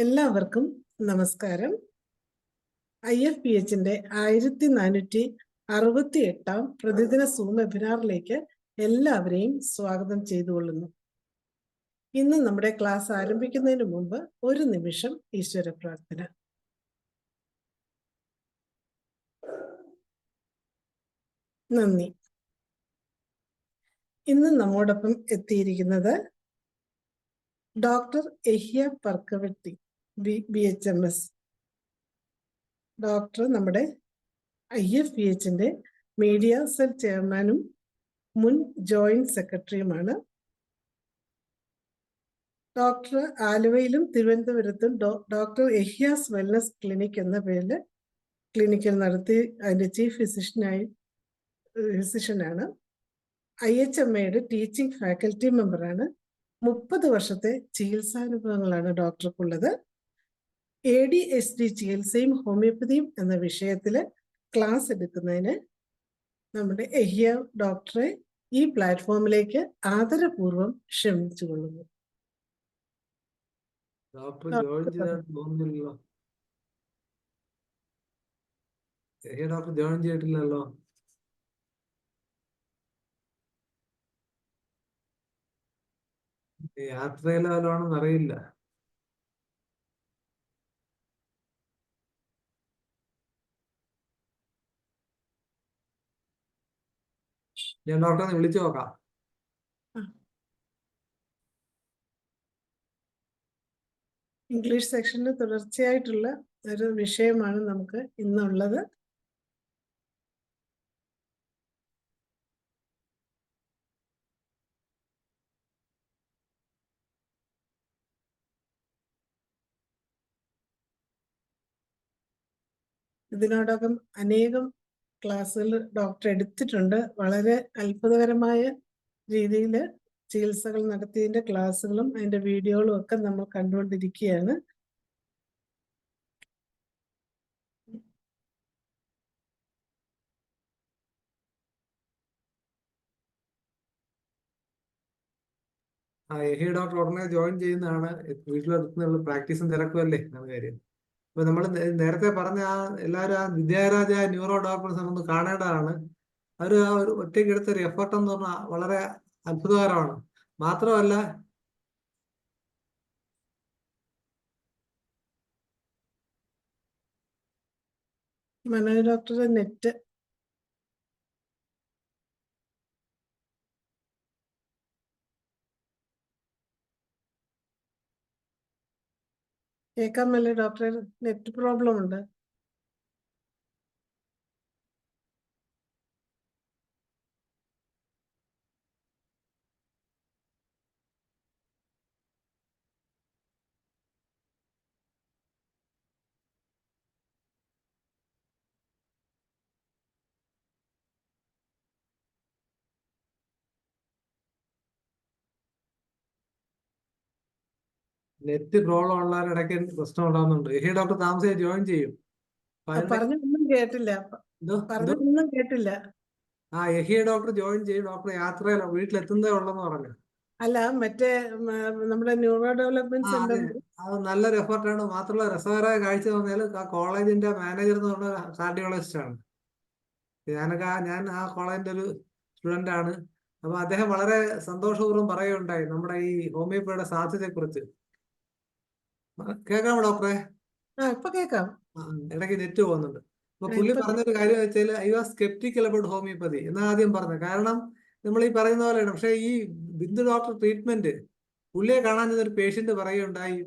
എല്ലാവർക്കും നമസ്കാരം. IFPHന്റെ 1468 പ്രതിദിന സൂം വെബിനാറിലേക്ക് എല്ലാവരെയും സ്വാഗതം ചെയ്തുകൊള്ളുന്നു. ഇന്ന് നമ്മുടെ ക്ലാസ് ആരംഭിക്കുന്നതിന് മുമ്പ് ഒരു നിമിഷം ഈശ്വര പ്രാർത്ഥന. നന്ദി. ഇന്ന് നമ്മോടൊപ്പം എത്തിയിരിക്കുന്നത് ഡോക്ടർ എഹിയ പർക്കവെട്ടി, BHMS. ഡോക്ടർ നമ്മുടെ IFPHന്റെ മീഡിയ സെൽ ചെയർമാനും മുൻ ജോയിന്റ് സെക്രട്ടറിയുമാണ്. ഡോക്ടർ ആലുവയിലും തിരുവനന്തപുരത്തും ഡോക്ടർ എഹിയാസ് വെൽനസ് ക്ലിനിക് എന്ന പേരിൽ ക്ലിനിക്കിൽ നടത്തി അതിൻ്റെ ചീഫ് ഫിസിഷ്യനാണ്. IHMAയുടെ ടീച്ചിങ് ഫാക്കൽറ്റി മെമ്പറാണ്. 30 വർഷത്തെ ചികിത്സാനുഭവങ്ങളാണ് ഡോക്ടർക്കുള്ളത്. ADHD ചികിത്സയും ഹോമിയോപ്പതിയും എന്ന വിഷയത്തിൽ ക്ലാസ് എടുക്കുന്നതിന് നമ്മുടെ എഹിയ ഡോക്ടറെ ഈ പ്ലാറ്റ്ഫോമിലേക്ക് ആദരപൂർവ്വം ക്ഷണിച്ചുകൊള്ളുന്നു. ഡോക്ടർ ജോയിൻ ചെയ്തിട്ടില്ലല്ലോ. യാത്രയിലാണെന്ന് അറിയില്ല. ഞാൻ ഡോക്ടറെ വിളിച്ചു നോക്കാം. ഇംഗ്ലീഷ് സെക്ഷന് തുടർച്ചയായിട്ടുള്ള ഒരു വിഷയമാണ് നമുക്ക് ഇന്നുള്ളത്. ഇതിനോടകം അനേകം ക്ലാസ്സുകൾ ഡോക്ടർ എടുത്തിട്ടുണ്ട്. വളരെ അത്ഭുതകരമായ രീതിയിൽ ചികിത്സകൾ നടത്തിയതിൻ്റെ ക്ലാസ്സുകളും അതിൻ്റെ വീഡിയോകളും ഒക്കെ നമ്മൾ കണ്ടുകൊണ്ടിരിക്കുകയാണ്. ഡോക്ടർ ഉടനെ ജോയിൻ ചെയ്യുന്നതാണ്. വീട്ടിലെത്തുന്നുള്ള പ്രാക്ടീസും തിരക്കുമല്ലേ എന്ന കാര്യം. ഇപ്പൊ നമ്മൾ നേരത്തെ പറഞ്ഞ എല്ലാവരും വിദ്യാരാജ ന്യൂറോ ഡോക്ടേഴ്സ് ഒന്ന് കാണേണ്ടതാണ്. അവർ ഒരു ഒറ്റയ്ക്ക് എടുത്തൊരു എഫർട്ട് എന്ന് പറഞ്ഞാൽ വളരെ അത്ഭുതകരമാണ്. മാത്രമല്ല മനോജ് ഡോക്ടറുടെ നെറ്റ് കേൾക്കാമല്ലേ ഡോക്ടറെ? നെറ്റ് പ്രോബ്ലം ഉണ്ട്. നെറ്റ് പ്രോബ്ലം ഉള്ളവരുടെ ഇടയ്ക്ക് പ്രശ്നം ഉണ്ടാകുന്നുണ്ട്. ഡോക്ടർ താമസിയായി ജോയിൻ ചെയ്യും. പറഞ്ഞൊന്നും കേട്ടില്ല. പറഞ്ഞൊന്നും കേട്ടില്ല. ഡോക്ടർ ജോയിൻ ചെയ്യും. ഡോക്ടർ യാത്രയിലോ വീട്ടിലെത്തുന്നതേ ഉള്ളെന്ന് പറഞ്ഞു. അല്ല, മറ്റേ നമ്മുടെ ന്യൂറോ ഡെവലപ്മെന്റ് സെന്റർ അത് നല്ലൊരു എഫർട്ടാണ്. മാത്രമല്ല രസകരമായ കാഴ്ച പറഞ്ഞാൽ ആ കോളേജിന്റെ മാനേജർ എന്ന് പറഞ്ഞ കാർഡിയോളജിസ്റ്റ് ആണ്. ഞാൻ ആ കോളേജിന്റെ ഒരു സ്റ്റുഡന്റ് ആണ്. അപ്പൊ അദ്ദേഹം വളരെ സന്തോഷപൂർവ്വം പറയുകയുണ്ടായി നമ്മുടെ ഈ ഹോമിയോപ്പതിയുടെ സാധ്യതയെ കുറിച്ച്. കേൾക്കാമോ ഡോക്ടറെ? ഇപ്പൊ കേൾക്കാം. ഇടയ്ക്ക് നെറ്റ് പോകുന്നുണ്ട്. അപ്പൊ പുള്ളി പറഞ്ഞൊരു കാര്യം വെച്ചാൽ I was sceptical about homeopathy എന്നാ ആദ്യം പറഞ്ഞത്. കാരണം നമ്മൾ ഈ പറയുന്ന പോലെയാണ്. പക്ഷെ ഈ ബിന്ദു ഡോക്ടർ ട്രീറ്റ്മെന്റ് പുള്ളിയെ കാണാൻ ചെന്നൊരു പേഷ്യന്റ് പറയുകയുണ്ടായി,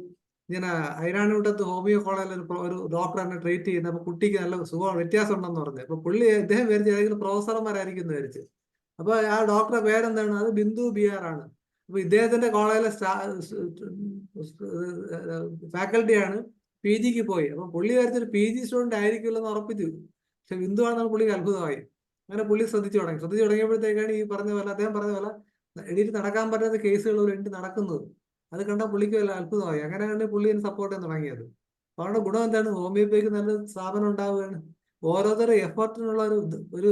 ഇങ്ങനെ ഐരാണിമുട്ടത്ത് ഹോമിയോ കോളേജിൽ ഒരു ഡോക്ടർ എന്നെ ട്രീറ്റ് ചെയ്യുന്നത്, അപ്പൊ കുട്ടിക്ക് നല്ല സുഖം വ്യത്യാസം ഉണ്ടെന്ന് പറഞ്ഞു. അപ്പൊ ഇദ്ദേഹം വിചാരിച്ചു ഏതെങ്കിലും പ്രൊഫസർമാരായിരിക്കും എന്ന് വിചാരിച്ചു. അപ്പൊ ആ ഡോക്ടറെ പേരെന്താണ്? അത് ബിന്ദു BR ആണ്. അപ്പൊ ഇദ്ദേഹത്തിന്റെ കോളേജിലെ ഫാക്കൽറ്റിയാണ്. PGക്ക് പോയി. അപ്പൊ പുള്ളി വിചാരിച്ചൊരു PG സ്റ്റുഡന്റ് ആയിരിക്കുമല്ലോ എന്ന് ഉറപ്പിച്ചു. പക്ഷെ ബിന്ദു ആണെന്ന് പുള്ളിക്ക് അത്ഭുതമായി. അങ്ങനെ പുള്ളി ശ്രദ്ധിച്ചു തുടങ്ങിയപ്പോഴത്തേക്കാണ് ഈ പറഞ്ഞ പോലെ അദ്ദേഹം പറഞ്ഞ പോലെ എണീറ്റ് നടക്കാൻ പറ്റാത്ത കേസുകൾ എണീറ്റ് നടക്കുന്നത്. അത് കണ്ടാൽ പുള്ളിക്ക് വല്ല അത്ഭുതമായി. അങ്ങനെയാണ് പുള്ളിയെ സപ്പോർട്ട് ചെയ്യാൻ തുടങ്ങിയത്. അവരുടെ ഗുണം എന്താണ്? ഹോമിയോപ്പതിക്ക് നല്ല സ്ഥാപനം ഉണ്ടാവുകയാണ്. ഓരോരുത്തരുടെ എഫർട്ടിനുള്ള ഒരു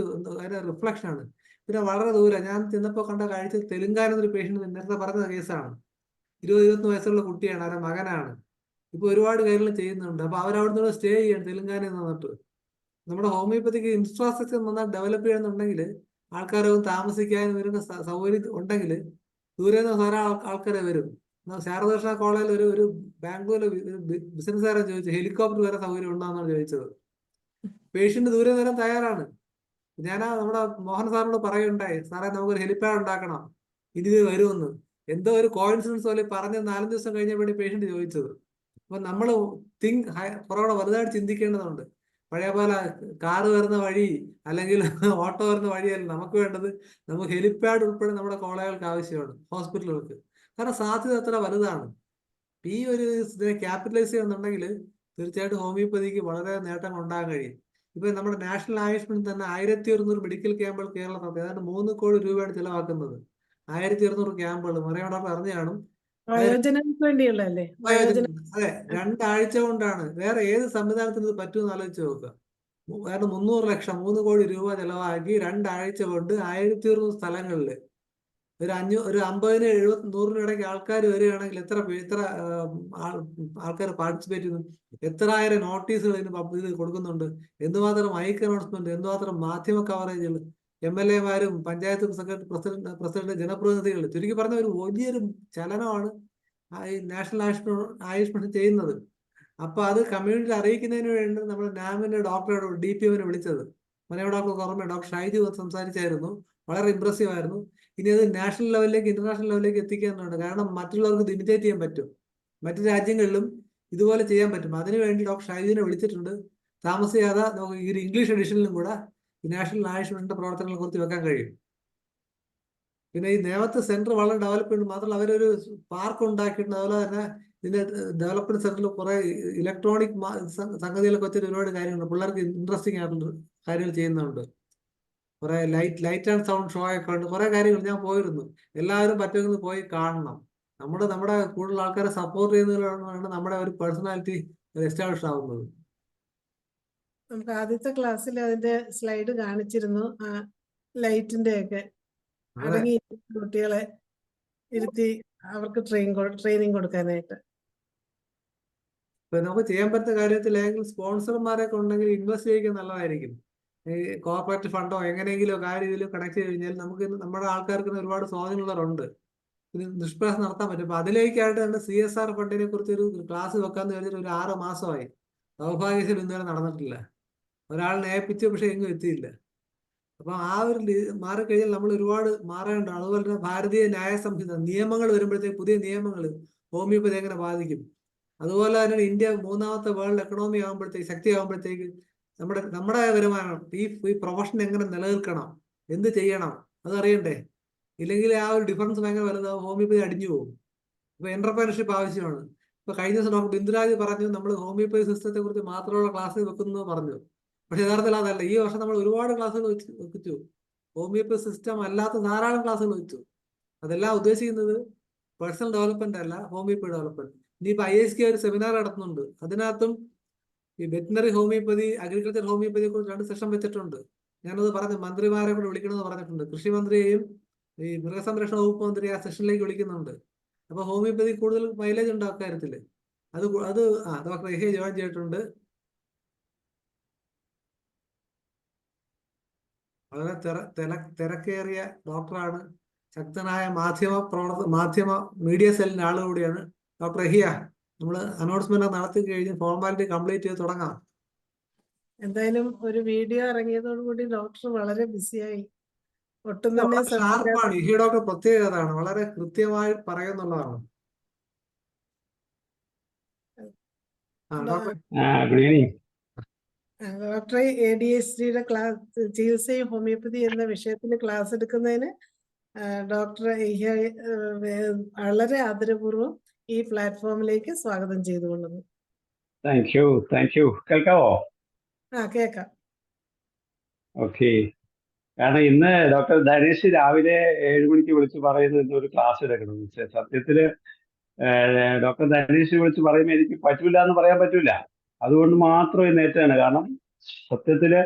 റിഫ്ലക്ഷൻ ആണ്. പിന്നെ വളരെ ദൂരം ഞാൻ ചെന്നപ്പോൾ കണ്ട കാഴ്ച, തെലുങ്കാന ഒരു പേഷ്യന്റ് നേരത്തെ പറഞ്ഞ കേസാണ്. 20-21 വയസ്സുള്ള കുട്ടിയാണ്. അവരുടെ മകനാണ്. ഇപ്പൊ ഒരുപാട് കാര്യങ്ങൾ ചെയ്യുന്നുണ്ട്. അപ്പൊ അവരവിടുന്ന് സ്റ്റേ ചെയ്യണം തെലുങ്കാനയിൽ നിന്നിട്ട്. നമ്മുടെ ഹോമിയോപ്പതിക്ക് ഇൻഫ്രാസ്ട്രക്ചർ നന്നായി ഡെവലപ്പ് ചെയ്യണമെന്നുണ്ടെങ്കിൽ ആൾക്കാരൊന്നും താമസിക്കാനും വരുന്ന സൗകര്യം ഉണ്ടെങ്കിൽ ദൂരെ നിന്ന് ധാരാളം ആൾക്കാരെ വരും. ശാരദകൃഷ്ണ കോളേജിൽ ഒരു ബാംഗ്ലൂരിൽ ബിസിനസ്സുകാരൻ ചോദിച്ചു ഹെലികോപ്റ്റർ വരെ സൗകര്യം ഉണ്ടോന്നാണ് ചോദിച്ചത്. പേഷ്യന്റ് ദൂരെ വരാൻ തയ്യാറാണ്. ഞാൻ നമ്മുടെ മോഹൻ സാറിനോട് പറയുണ്ടായി, സാറേ നമുക്കൊരു ഹെലിപ്പാഡ് ഉണ്ടാക്കണം, ഇനി ഇത് വരുമെന്ന്. എന്തോ ഒരു കോയിൻസിഡൻസ് പോലെ പറഞ്ഞ് 4 ദിവസം കഴിഞ്ഞപ്പോഴേ പേഷ്യന്റ് ചോദിച്ചത്. അപ്പൊ നമ്മൾ കുറവിടെ വലുതായിട്ട് ചിന്തിക്കേണ്ടതുണ്ട്. പഴയ പോലെ കാറ് വരുന്ന വഴി അല്ലെങ്കിൽ ഓട്ടോ വരുന്ന വഴിയല്ല നമുക്ക് വേണ്ടത്. നമുക്ക് ഹെലിപ്പാഡ് ഉൾപ്പെടെ നമ്മുടെ കോളേജുകൾക്ക് ആവശ്യമാണ്, ഹോസ്പിറ്റലുകൾക്ക്. കാരണം സാധ്യത അത്ര വലുതാണ്. ഈ ഒരു ഇതിനെ ക്യാപിറ്റലൈസ് ചെയ്യുന്നുണ്ടെങ്കിൽ തീർച്ചയായിട്ടും ഹോമിയോപ്പതിക്ക് വളരെ നേട്ടങ്ങൾ ഉണ്ടാകാൻ കഴിയും. ഇപ്പൊ നമ്മുടെ നാഷണൽ ആയുഷ്മാൻ തന്നെ 1100 മെഡിക്കൽ ക്യാമ്പുകൾ കേരളം നടത്തി. ഏതാണ്ട് 3 കോടി രൂപയാണ് ചിലവാക്കുന്നത്. 1200 ക്യാമ്പുകൾ മറിയോടൊപ്പം അറിഞ്ഞു കാണും. വയോജനങ്ങൾക്ക് വേണ്ടിയുള്ളതല്ലേ? വയോജന അതെ, 2 ആഴ്ച കൊണ്ടാണ്. വേറെ ഏത് സംവിധാനത്തിന് ഇത് പറ്റുമെന്ന് ആലോചിച്ച് നോക്കുക. വേറെ 300 ലക്ഷം 3 കോടി രൂപ ചെലവാക്കി 2 ആഴ്ച കൊണ്ട് 1200 സ്ഥലങ്ങളിൽ ഒരു 50-ന് 70-100-നും ഇടയ്ക്ക് ആൾക്കാർ വരികയാണെങ്കിൽ എത്ര ആൾക്കാർ പാർട്ടിസിപ്പേറ്റ് ചെയ്യുന്നു, എത്രായിരം നോട്ടീസുകൾ ഇത് കൊടുക്കുന്നുണ്ട്, എന്തുമാത്രം മൈക്ക് അനൗൺസ്മെന്റ്, എന്തുമാത്രം മാധ്യമ കവറേജുകൾ, MLA-മാരും പഞ്ചായത്ത് പ്രസിഡന്റ് ജനപ്രതിനിധികൾ, ചുരുക്കി പറഞ്ഞ ഒരു വലിയൊരു ചലനമാണ് ഈ നാഷണൽ ആയുഷ്മാൻ ചെയ്യുന്നത്. അപ്പൊ അത് കമ്മ്യൂണിറ്റി അറിയിക്കുന്നതിന് വേണ്ടി നമ്മൾ നാമിന്റെ ഡോക്ടറോട് DPM-നെ വിളിച്ചത്. മലയാള ഡോക്ടർ ഓർമ്മ ഡോക്ടർ ഷൈജു സംസാരിച്ചായിരുന്നു. വളരെ ഇമ്പ്രസീവ് ആയിരുന്നു. ഇനി അത് നാഷണൽ ലെവലിലേക്ക് ഇന്റർനാഷണൽ ലെവലിലേക്ക് എത്തിക്കാനുണ്ട്. കാരണം മറ്റുള്ളവർക്ക് ഇമിറ്റേറ്റ് ചെയ്യാൻ പറ്റും. മറ്റു രാജ്യങ്ങളിലും ഇതുപോലെ ചെയ്യാൻ പറ്റും. അതിനുവേണ്ടി ഡോക്ടർ ഷൈജുവിനെ വിളിച്ചിട്ടുണ്ട്. താമസിയാതെ നമുക്ക് ഈ ഒരു ഇംഗ്ലീഷ് എഡിഷനിലും കൂടെ ഈ നാഷണൽ ആയുഷ്മാന്റെ പ്രവർത്തനങ്ങളെ കുറിച്ച് വെക്കാൻ കഴിയും. പിന്നെ ഈ നേമത്ത് സെന്റർ വളരെ ഡെവലപ്മെന്റ് മാത്രമല്ല, അവരൊരു പാർക്ക് ഉണ്ടാക്കിയിട്ടുണ്ട്. അതുപോലെ തന്നെ ഇതിന്റെ ഡെവലപ്മെന്റ് സെന്ററിൽ കുറെ ഇലക്ട്രോണിക് സംഗതികളൊക്കെ വെച്ചിട്ട് ഒരുപാട് കാര്യങ്ങളുണ്ട്. പിള്ളേർക്ക് ഇൻട്രസ്റ്റിംഗ് ആയിട്ടുള്ള കാര്യങ്ങൾ ചെയ്യുന്നുണ്ട്. കുറെ ലൈറ്റ് ആൻഡ് സൗണ്ട് ഷോ ഒക്കെ ഉണ്ട്. കുറെ കാര്യങ്ങൾ ഞാൻ പോയിരുന്നു. എല്ലാവരും പറ്റുമെന്ന് പോയി കാണണം. നമ്മുടെ കൂടുതൽ ആൾക്കാരെ സപ്പോർട്ട് ചെയ്യുന്നതിലാണ് നമ്മുടെ ഒരു പേഴ്സണാലിറ്റി എസ്റ്റാബ്ലിഷ് ആവുന്നത്. നമുക്ക് ആദ്യത്തെ ക്ലാസ്സിൽ അതിന്റെ സ്ലൈഡ് കാണിച്ചിരുന്നു. ആ ലൈറ്റിന്റെ ഒക്കെ അടങ്ങി കുട്ടികളെ ഇരുത്തി അവർക്ക് ട്രെയിനിങ് കൊടുക്കാനായിട്ട്. ഇപ്പൊ നമുക്ക് ചെയ്യാൻ പറ്റുന്ന കാര്യത്തിൽ ഏതെങ്കിലും സ്പോൺസർമാരൊക്കെ ഉണ്ടെങ്കിൽ ഇൻവെസ്റ്റ് ചെയ്യിക്കാൻ നല്ലതായിരിക്കും. ഈ കോർപ്പറേറ്റ് ഫണ്ടോ എങ്ങനെയെങ്കിലും കാര്യത്തിലും കണക്ട് ചെയ്ത് കഴിഞ്ഞാൽ നമുക്ക് നമ്മുടെ ആൾക്കാർക്ക് ഒരുപാട് സ്വാധീനമുള്ളവരുണ്ട്. ഇത് നിഷ്പ്രയാസം നടത്താൻ പറ്റും. അപ്പൊ അതിലേക്കായിട്ട് തന്നെ CSR ഫണ്ടിനെ കുറിച്ച് ഒരു ക്ലാസ് വെക്കാന്ന് വെച്ചിട്ട് ഒരു 6 മാസമായി. ദൗർഭാഗ്യത്തിൽ ഇന്നുവരെ നടന്നിട്ടില്ല. ഒരാളിനെ ഏൽപ്പിച്ചു, പക്ഷെ എങ്ങും എത്തിയില്ല. അപ്പൊ ആ ഒരു മാറിക്കഴിഞ്ഞാൽ നമ്മൾ ഒരുപാട് മാറേണ്ടതാണ്. അതുപോലെ തന്നെ ഭാരതീയ ന്യായ സംഹിത നിയമങ്ങൾ വരുമ്പോഴത്തേക്ക് പുതിയ നിയമങ്ങൾ ഹോമിയോപ്പതി എങ്ങനെ ബാധിക്കും. അതുപോലെ തന്നെ ഇന്ത്യ 3ാമത്തെ വേൾഡ് എക്കണോമി ആകുമ്പോഴത്തേക്ക് ശക്തി ആകുമ്പോഴത്തേക്ക് നമ്മുടെ വരുമാനം ഈ പ്രൊഫഷൻ എങ്ങനെ നിലനിൽക്കണം, എന്ത് ചെയ്യണം, അതറിയണ്ടേ. ഇല്ലെങ്കിൽ ആ ഒരു ഡിഫറൻസ് ഭയങ്കര വലുതാവും, ഹോമിയോപ്പതി അടിഞ്ഞു പോകും. ഇപ്പൊ എന്റർപ്രൈനർഷിപ്പ് ആവശ്യമാണ്. ഇപ്പൊ കഴിഞ്ഞ ദിവസം ഡോക്ടർ ബിന്ദുരാജ് പറഞ്ഞു നമ്മൾ ഹോമിയോപ്പതി സിസ്റ്റത്തെ കുറിച്ച് മാത്രമുള്ള ക്ലാസ് വെക്കുന്നു പറഞ്ഞു. പക്ഷെ യഥാർത്ഥത്തിൽ അതല്ല. ഈ വർഷം നമ്മൾ ഒരുപാട് ക്ലാസ്സുകൾ വെച്ചു. ഹോമിയോപ്പതി സിസ്റ്റം അല്ലാത്ത ധാരാളം ക്ലാസ്സുകൾ വെച്ചു. അതെല്ലാം ഉദ്ദേശിക്കുന്നത് പേഴ്സണൽ ഡെവലപ്മെന്റ് അല്ല, ഹോമിയോപ്പതി ഡെവലപ്മെന്റ്. ഇനിയിപ്പോ ISK ഒരു സെമിനാർ നടത്തുന്നുണ്ട്. അതിനകത്തും ഈ വെറ്റിനറി ഹോമിയോപ്പതി, അഗ്രികൾച്ചർ ഹോമിയോപ്പതിയെ കുറിച്ച് 2 സെഷൻ വെച്ചിട്ടുണ്ട്. ഞാനത് പറഞ്ഞു, മന്ത്രിമാരെ കൂടെ വിളിക്കണമെന്ന് പറഞ്ഞിട്ടുണ്ട്. കൃഷി മന്ത്രിയെയും ഈ മൃഗസംരക്ഷണ വകുപ്പ് മന്ത്രി ആ സെഷനിലേക്ക് വിളിക്കുന്നുണ്ട്. അപ്പൊ ഹോമിയോപ്പതി കൂടുതൽ മൈലേജ് ഉണ്ട് അക്കാര്യത്തില്. അത് ഡോക്ടർ ജോയിൻ ചെയ്തിട്ടുണ്ട്. വളരെ തിരക്കേറിയ ഡോക്ടറാണ്. ശക്തനായ മാധ്യമ മീഡിയ സെല്ലിന്റെ ആള് കൂടിയാണ് ഡോക്ടർ എഹിയ. നമ്മൾ അനൗൺസ്മെന്റ് നടത്തി കഴിഞ്ഞ് ഫോർമാലിറ്റി കംപ്ലീറ്റ് ചെയ്ത് തുടങ്ങാം. എന്തായാലും ഒരു വീഡിയോ ഇറങ്ങിയതോടുകൂടി ഡോക്ടർ വളരെ ബിസിയായി. ഒട്ടും തന്നെ ഷാർപ്പാണ്. എഹിയ ഡോക്ടർ പ്രത്യേകതയാണ്, വളരെ കൃത്യമായി പറയുന്നുള്ളതാണ്. ഡോക്ടറെ ADHDയുടെ ക്ലാസ് ചികിത്സയും ഹോമിയോപ്പതി എന്ന വിഷയത്തിന് ക്ലാസ് എടുക്കുന്നതിന് ഡോക്ടറെ വളരെ ആദരപൂർവ്വം ഈ പ്ലാറ്റ്ഫോമിലേക്ക് സ്വാഗതം ചെയ്തുകൊള്ളുന്നു. Thank you. കേൾക്കാവോ? കേൾക്കാം. ഓക്കെ. കാരണം ഇന്ന് ഡോക്ടർ ധനേഷ് രാവിലെ 7 മണിക്ക് വിളിച്ച് പറയുന്നത് ഒരു ക്ലാസ് എടുക്കണം. സത്യത്തില് ഡോക്ടർ ധനേഷ് വിളിച്ച് പറയുമ്പോൾ എനിക്ക് പറ്റൂല എന്ന് പറയാൻ പറ്റൂല. അതുകൊണ്ട് മാത്രം ഇന്നേറ്റാണ്. കാരണം സത്യത്തില്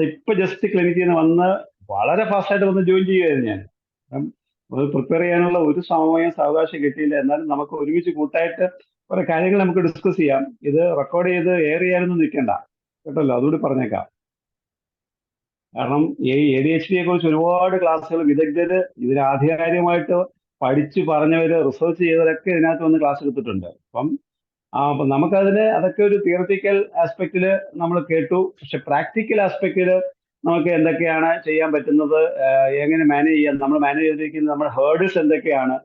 ഇപ്പൊ ജസ്റ്റ് ക്ലിനിക്കിൽ നിന്ന് വന്ന് വളരെ ഫാസ്റ്റായിട്ട് വന്ന് ജോയിൻ ചെയ്യുമായിരുന്നു ഞാൻ. പ്രിപ്പയർ ചെയ്യാനുള്ള ഒരു സമയം സാവകാശം കിട്ടിയില്ല. എന്നാലും നമുക്ക് ഒരുമിച്ച് കൂട്ടായിട്ട് കുറെ കാര്യങ്ങൾ നമുക്ക് ഡിസ്കസ് ചെയ്യാം. ഇത് റെക്കോർഡ് ചെയ്ത് എയർ ചെയ്യാനൊന്നും നിൽക്കണ്ട കേട്ടല്ലോ, അതുകൂടി പറഞ്ഞേക്കാം. കാരണം ഈ ADHD കുറിച്ച് ഒരുപാട് ക്ലാസ്സുകൾ വിദഗ്ധര് ഇതിന് ആധികാരികമായിട്ട് പഠിച്ചു പറഞ്ഞവര് റിസർച്ച് ചെയ്തവരൊക്കെ ഇതിനകത്ത് വന്ന് ക്ലാസ് എടുത്തിട്ടുണ്ട്. അപ്പം നമുക്കതിന് അതൊക്കെ ഒരു തിയററ്റിക്കൽ ആസ്പെക്റ്റിൽ നമ്മൾ കേട്ടു. പക്ഷെ പ്രാക്ടിക്കൽ ആസ്പെക്റ്റിൽ നമുക്ക് എന്തൊക്കെയാണ് ചെയ്യാൻ പറ്റുന്നത്, എങ്ങനെ മാനേജ് ചെയ്യാം, നമ്മൾ മാനേജ് ചെയ്തിരിക്കുന്നത് നമ്മുടെ ഹേർഡിൽസ് എന്തൊക്കെയാണ്,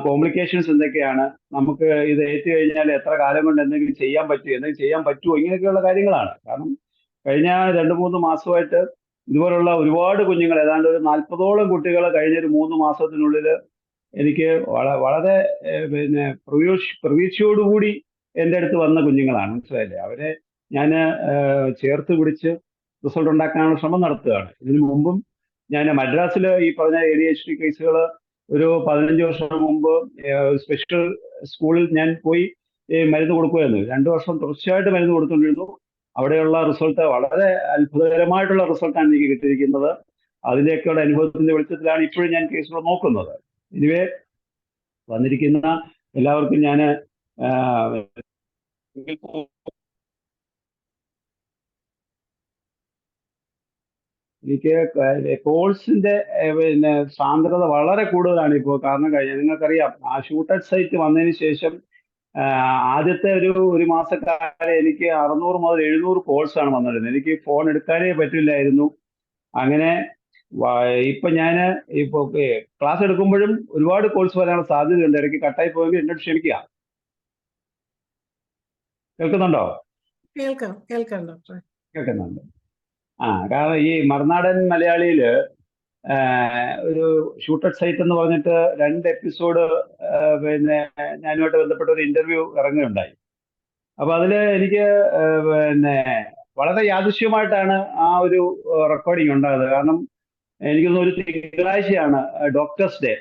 കോംപ്ലിക്കേഷൻസ് എന്തൊക്കെയാണ്, നമുക്ക് ഇത് ഏറ്റു കഴിഞ്ഞാൽ എത്ര കാലം കൊണ്ട് എന്തെങ്കിലും ചെയ്യാൻ പറ്റുമോ, ഇങ്ങനെയൊക്കെയുള്ള കാര്യങ്ങളാണ്. കാരണം കഴിഞ്ഞ 2-3 മാസമായിട്ട് ഇതുപോലുള്ള ഒരുപാട് കുഞ്ഞുങ്ങൾ, ഏതാണ്ട് ഒരു 40ഓളം കുട്ടികൾ കഴിഞ്ഞൊരു 3 മാസത്തിനുള്ളിൽ എനിക്ക് വളരെ പിന്നെ പ്രതീക്ഷയോടുകൂടി എൻ്റെ അടുത്ത് വന്ന കുഞ്ഞുങ്ങളാണ്. മനസ്സിലായില്ലേ? അവരെ ഞാൻ ചേർത്ത് പിടിച്ച് റിസൾട്ട് ഉണ്ടാക്കാനുള്ള ശ്രമം നടത്തുകയാണ്. ഇതിനു മുമ്പും ഞാൻ മദ്രാസിൽ ഈ പറഞ്ഞ ADHD കേസുകൾ ഒരു 15 വർഷം മുമ്പ് സ്പെഷ്യൽ സ്കൂളിൽ ഞാൻ പോയി മരുന്ന് കൊടുക്കുമായിരുന്നു. 2 വർഷം തുടർച്ചയായിട്ട് മരുന്ന് കൊടുത്തുകൊണ്ടിരുന്നു. അവിടെയുള്ള റിസൾട്ട് വളരെ അത്ഭുതകരമായിട്ടുള്ള റിസൾട്ടാണ് എനിക്ക് കിട്ടിയിരിക്കുന്നത്. അതിലേക്കുള്ള അനുഭവത്തിന്റെ വെളിച്ചത്തിലാണ് ഇപ്പോഴും ഞാൻ കേസുകൾ നോക്കുന്നത്. ഇനിവേ വന്നിരിക്കുന്ന എല്ലാവർക്കും ഞാൻ എനിക്ക് കോൾസിന്റെ പിന്നെ സാന്ദ്രത വളരെ കൂടുതലാണ് ഇപ്പോൾ. കാരണം നിങ്ങൾക്കറിയാം, ആ ഷൂട്ടഡ് സൈറ്റ് വന്നതിന് ശേഷം ആദ്യത്തെ ഒരു മാസക്കാലം എനിക്ക് 600 മുതൽ 700 കോൾസ് ആണ് വന്നിരുന്നത്. എനിക്ക് ഫോൺ എടുക്കാനേ പറ്റില്ലായിരുന്നു. അങ്ങനെ ഇപ്പൊ ഞാൻ ഇപ്പൊ ക്ലാസ് എടുക്കുമ്പോഴും ഒരുപാട് കോൾസ് വരാനുള്ള സാധ്യതയുണ്ട്. ഇടയ്ക്ക് കട്ടായി പോയെങ്കിൽ എന്നോട് ക്ഷമിക്കുക. കേൾക്കുന്നുണ്ടോ? കേൾക്കാം ഡോക്ടറെ. കേൾക്കുന്നുണ്ട്. കാരണം ഈ മറുനാടൻ മലയാളിയില് ഒരു ഷൂട്ടഡ് സൈറ്റ് എന്ന് പറഞ്ഞിട്ട് 2 എപ്പിസോഡ് പിന്നെ ഞാനുമായിട്ട് ബന്ധപ്പെട്ട ഒരു ഇന്റർവ്യൂ ഇറങ്ങുകയുണ്ടായി. അപ്പൊ അതില് എനിക്ക് പിന്നെ വളരെ യാദൃശ്യമായിട്ടാണ് ആ ഒരു റെക്കോർഡിങ് ഉണ്ടായത്. കാരണം എനിക്കൊന്ന് ഒരു തിങ്കളാഴ്ചയാണ് ഡോക്ടേഴ്സ് ഡേ.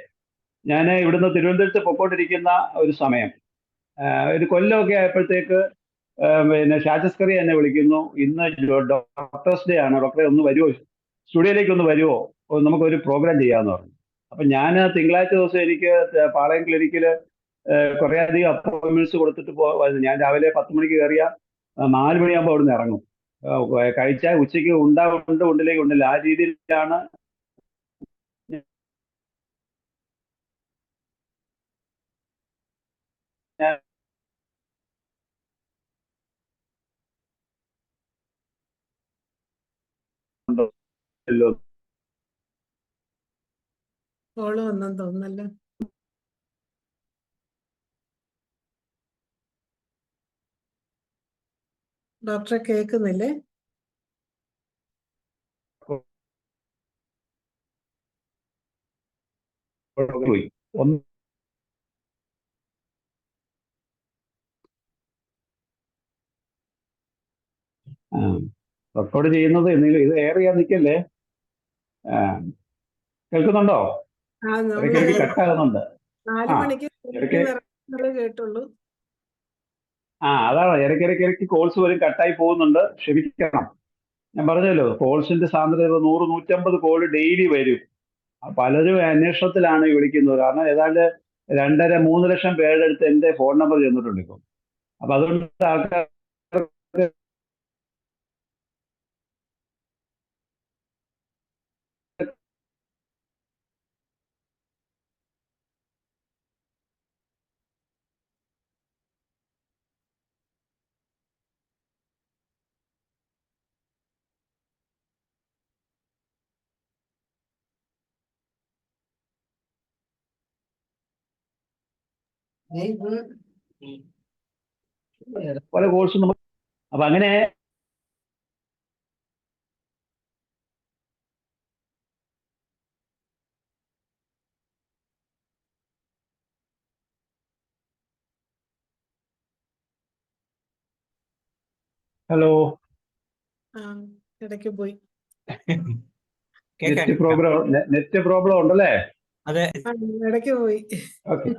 ഞാൻ ഇവിടുന്ന് തിരുവനന്തപുരത്ത് പൊക്കോണ്ടിരിക്കുന്ന ഒരു സമയം, ഒരു കൊല്ലമൊക്കെ ആയപ്പോഴത്തേക്ക് പിന്നെ ഷാജസ്കറി എന്നെ വിളിക്കുന്നു, ഇന്ന് ഡോക്ടേഴ്സ് ഡേ ആണ്, ഡോക്ടറെ ഒന്ന് വരുമോ, സ്റ്റുഡിയോയിലേക്ക് ഒന്ന് വരുമോ, നമുക്കൊരു പ്രോഗ്രാം ചെയ്യാമെന്ന് പറഞ്ഞു. അപ്പൊ ഞാൻ തിങ്കളാഴ്ച ദിവസം എനിക്ക് പാളയം ക്ലിനിക്കില് കുറേ അധികം അപ്പോയിന്റ്മെന്റ്സ് കൊടുത്തിട്ട് ഞാൻ രാവിലെ 10 മണിക്ക് കയറിയ 4 മണിയാകുമ്പോൾ അവിടുന്ന് ഇറങ്ങും. കഴിച്ചാൽ ഉച്ചയ്ക്ക് ഉണ്ടിലേക്ക് ഉണ്ടില്ല, ആ രീതിയിലാണ് ഞാൻ കോള് വന്നെന്ന് തോന്നുന്നല്ലോ. ഡോക്ടറെ കേൾക്കുന്നില്ലേ? പോയി. റെക്കോർഡ് ചെയ്യുന്നത് ഇത് എയർ ചെയ്യാൻ നിൽക്കല്ലേ. കേൾക്കുന്നുണ്ടോ? ഇടയ്ക്കിടയ്ക്ക് കട്ടാകുന്നുണ്ട്. 4 മണിക്ക് കേട്ടുള്ളൂ. അതാണ്, ഇടയ്ക്കിടയ്ക്ക് കോൾസ് വരും, കട്ടായി പോകുന്നുണ്ട്, ക്ഷമിക്കണം. ഞാൻ പറഞ്ഞല്ലോ, കോൾസിന്റെ സാന്ദ്രത 100-150 കോള് ഡെയിലി വരും. പലരും അന്വേഷണത്തിലാണ് വിളിക്കുന്നത്. കാരണം ഏതാണ്ട് 2.5-3 ലക്ഷം പേരുടെ അടുത്ത് എന്റെ ഫോൺ നമ്പർ ചെന്നിട്ടുണ്ട് ഇപ്പം. അപ്പൊ അതുകൊണ്ട് ആൾക്കാർ പല കോഴ്സും നമുക്ക്. അപ്പൊ അങ്ങനെ ഹലോ, ഇടയ്ക്ക് പോയി. നെറ്റ് പ്രോബ്ലം ഉണ്ടല്ലേ? ഇടയ്ക്ക് പോയി. ഓക്കെ.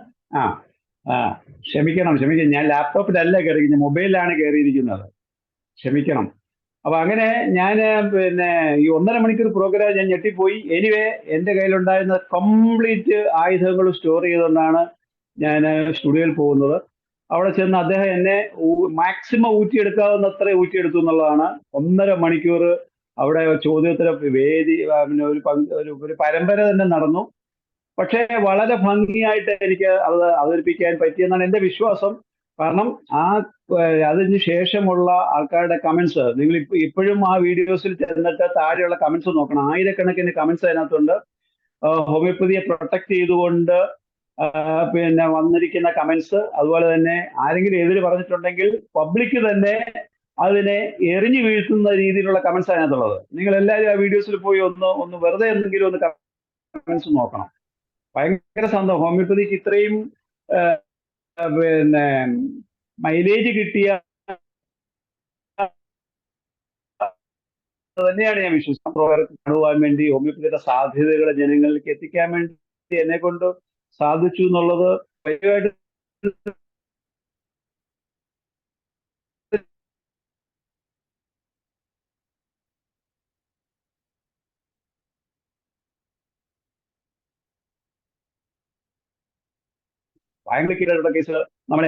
ക്ഷമിക്കണം. ഞാൻ ലാപ്ടോപ്പിലല്ല കയറിയിരിക്കുന്നത്, മൊബൈലിലാണ് കയറിയിരിക്കുന്നത്. ക്ഷമിക്കണം. അപ്പൊ അങ്ങനെ ഞാൻ പിന്നെ ഈ 1.5 മണിക്കൂർ പ്രോഗ്രാം ഞാൻ ഞെട്ടിപ്പോയി. എനിവേ എൻ്റെ കയ്യിലുണ്ടായിരുന്ന കംപ്ലീറ്റ് ആയുധങ്ങൾ സ്റ്റോർ ചെയ്തുകൊണ്ടാണ് ഞാൻ സ്റ്റുഡിയോയിൽ പോകുന്നത്. അവിടെ ചെന്ന് അദ്ദേഹം എന്നെ മാക്സിമം ഊറ്റിയെടുക്കാവുന്നത്ര ഊറ്റിയെടുത്തു എന്നുള്ളതാണ്. 1.5 മണിക്കൂർ അവിടെ ചോദ്യോത്തര വേദി, പിന്നെ ഒരു പരമ്പര തന്നെ നടന്നു. പക്ഷേ വളരെ ഭംഗിയായിട്ട് എനിക്ക് അത് അവതരിപ്പിക്കാൻ പറ്റിയെന്നാണ് എൻ്റെ വിശ്വാസം. കാരണം അതിന് ശേഷമുള്ള ആൾക്കാരുടെ കമന്റ്സ്, നിങ്ങൾ ഇപ്പോഴും ആ വീഡിയോസിൽ ചെന്നിട്ട് താഴെയുള്ള കമന്റ്സ് നോക്കണം. ആയിരക്കണക്കിന് കമന്റ്സ് അതിനകത്തുണ്ട്. ഹോമിയോപ്പതിയെ പ്രൊട്ടക്ട് ചെയ്തുകൊണ്ട് പിന്നെ വന്നിരിക്കുന്ന കമന്റ്സ്. അതുപോലെ തന്നെ ആരെങ്കിലും എതിര് പറഞ്ഞിട്ടുണ്ടെങ്കിൽ പബ്ലിക് തന്നെ അതിനെ എറിഞ്ഞു വീഴ്ത്തുന്ന രീതിയിലുള്ള കമന്റ്സ് അതിനകത്തുള്ളത്. നിങ്ങൾ എല്ലാവരും ആ വീഡിയോസിൽ പോയി ഒന്ന് വെറുതെ എന്തെങ്കിലും ഒന്ന് കമന്റ്സ് നോക്കണം. ഭയങ്കര സന്തോഷം. ഹോമിയോപ്പതിക്ക് ഇത്രയും പിന്നെ മൈലേജ് കിട്ടിയ തന്നെയാണ് ഞാൻ വിശ്വസിക്കുന്നത്. കാണുവാൻ വേണ്ടി ഹോമിയോപ്പതിയുടെ സാധ്യതകളെ ജനങ്ങളിലേക്ക് എത്തിക്കാൻ വേണ്ടി എന്നെ കൊണ്ട് സാധിച്ചു എന്നുള്ളത് ഭയങ്കരമായിട്ട് ഭയങ്കര കേസ്. നമ്മൾ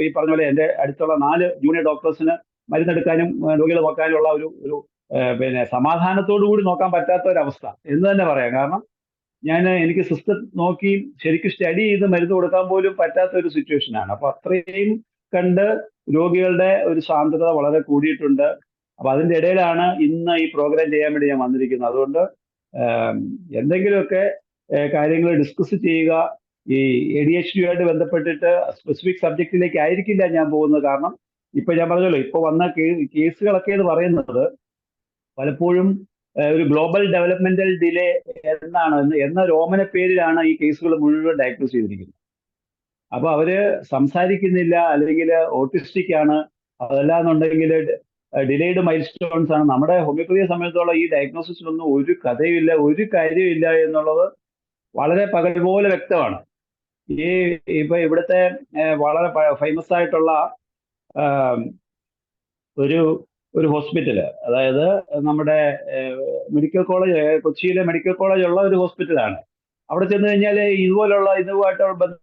ഈ പറഞ്ഞ പോലെ എൻ്റെ അടുത്തുള്ള 4 ജൂനിയർ ഡോക്ടേഴ്സിന് മരുന്നെടുക്കാനും രോഗികളെ നോക്കാനുള്ള ഒരു പിന്നെ സമാധാനത്തോടു കൂടി നോക്കാൻ പറ്റാത്ത ഒരവസ്ഥ എന്ന് തന്നെ പറയാം. കാരണം എനിക്ക് സിസ്റ്റം നോക്കി ശരിക്കും സ്റ്റഡി ചെയ്ത് മരുന്ന് കൊടുക്കാൻ പോലും പറ്റാത്ത ഒരു സിറ്റുവേഷനാണ്. അപ്പൊ അത്രയും കണ്ട് രോഗികളുടെ ഒരു സാന്ദ്രത വളരെ കൂടിയിട്ടുണ്ട്. അപ്പൊ അതിന്റെ ഇടയിലാണ് ഇന്ന് ഈ പ്രോഗ്രാം ചെയ്യാൻ വേണ്ടി ഞാൻ വന്നിരിക്കുന്നത്. അതുകൊണ്ട് എന്തെങ്കിലുമൊക്കെ കാര്യങ്ങൾ ഡിസ്കസ് ചെയ്യുക. ഈ ADHD ആയിട്ട് ബന്ധപ്പെട്ടിട്ട് സ്പെസിഫിക് സബ്ജക്റ്റിലേക്ക് ആയിരിക്കില്ല ഞാൻ പോകുന്നത്. കാരണം ഇപ്പൊ ഞാൻ പറഞ്ഞല്ലോ, ഇപ്പൊ വന്ന കേസുകളൊക്കെ എന്ന് പറയുന്നത് പലപ്പോഴും ഒരു ഗ്ലോബൽ ഡെവലപ്മെന്റൽ ഡിലേ എന്ന ഓമന പേരിലാണ് ഈ കേസുകൾ മുഴുവൻ ഡയഗ്നോസ് ചെയ്തിരിക്കുന്നത്. അപ്പൊ അവര് സംസാരിക്കുന്നില്ല, അല്ലെങ്കിൽ ഓട്ടിസ്റ്റിക് ആണ്, അതല്ലാന്നുണ്ടെങ്കിൽ ഡിലേഡ് മൈൽ സ്റ്റോൺസ് ആണ്. നമ്മുടെ ഹോമിയോപ്പതിയെ സംബന്ധിച്ചോളം ഈ ഡയഗ്നോസിസിലൊന്നും ഒരു കഥയുമില്ല, ഒരു കാര്യമില്ല എന്നുള്ളത് വളരെ പകൽ പോലെ വ്യക്തമാണ്. ഇപ്പൊ ഇവിടുത്തെ വളരെ ഫേമസ് ആയിട്ടുള്ള ഒരു ഹോസ്പിറ്റല്, അതായത് നമ്മുടെ മെഡിക്കൽ കോളേജ്, കൊച്ചിയിലെ മെഡിക്കൽ കോളേജ് ഉള്ള ഒരു ഹോസ്പിറ്റലാണ്. അവിടെ ചെന്ന് കഴിഞ്ഞാൽ ഇതുമായിട്ട്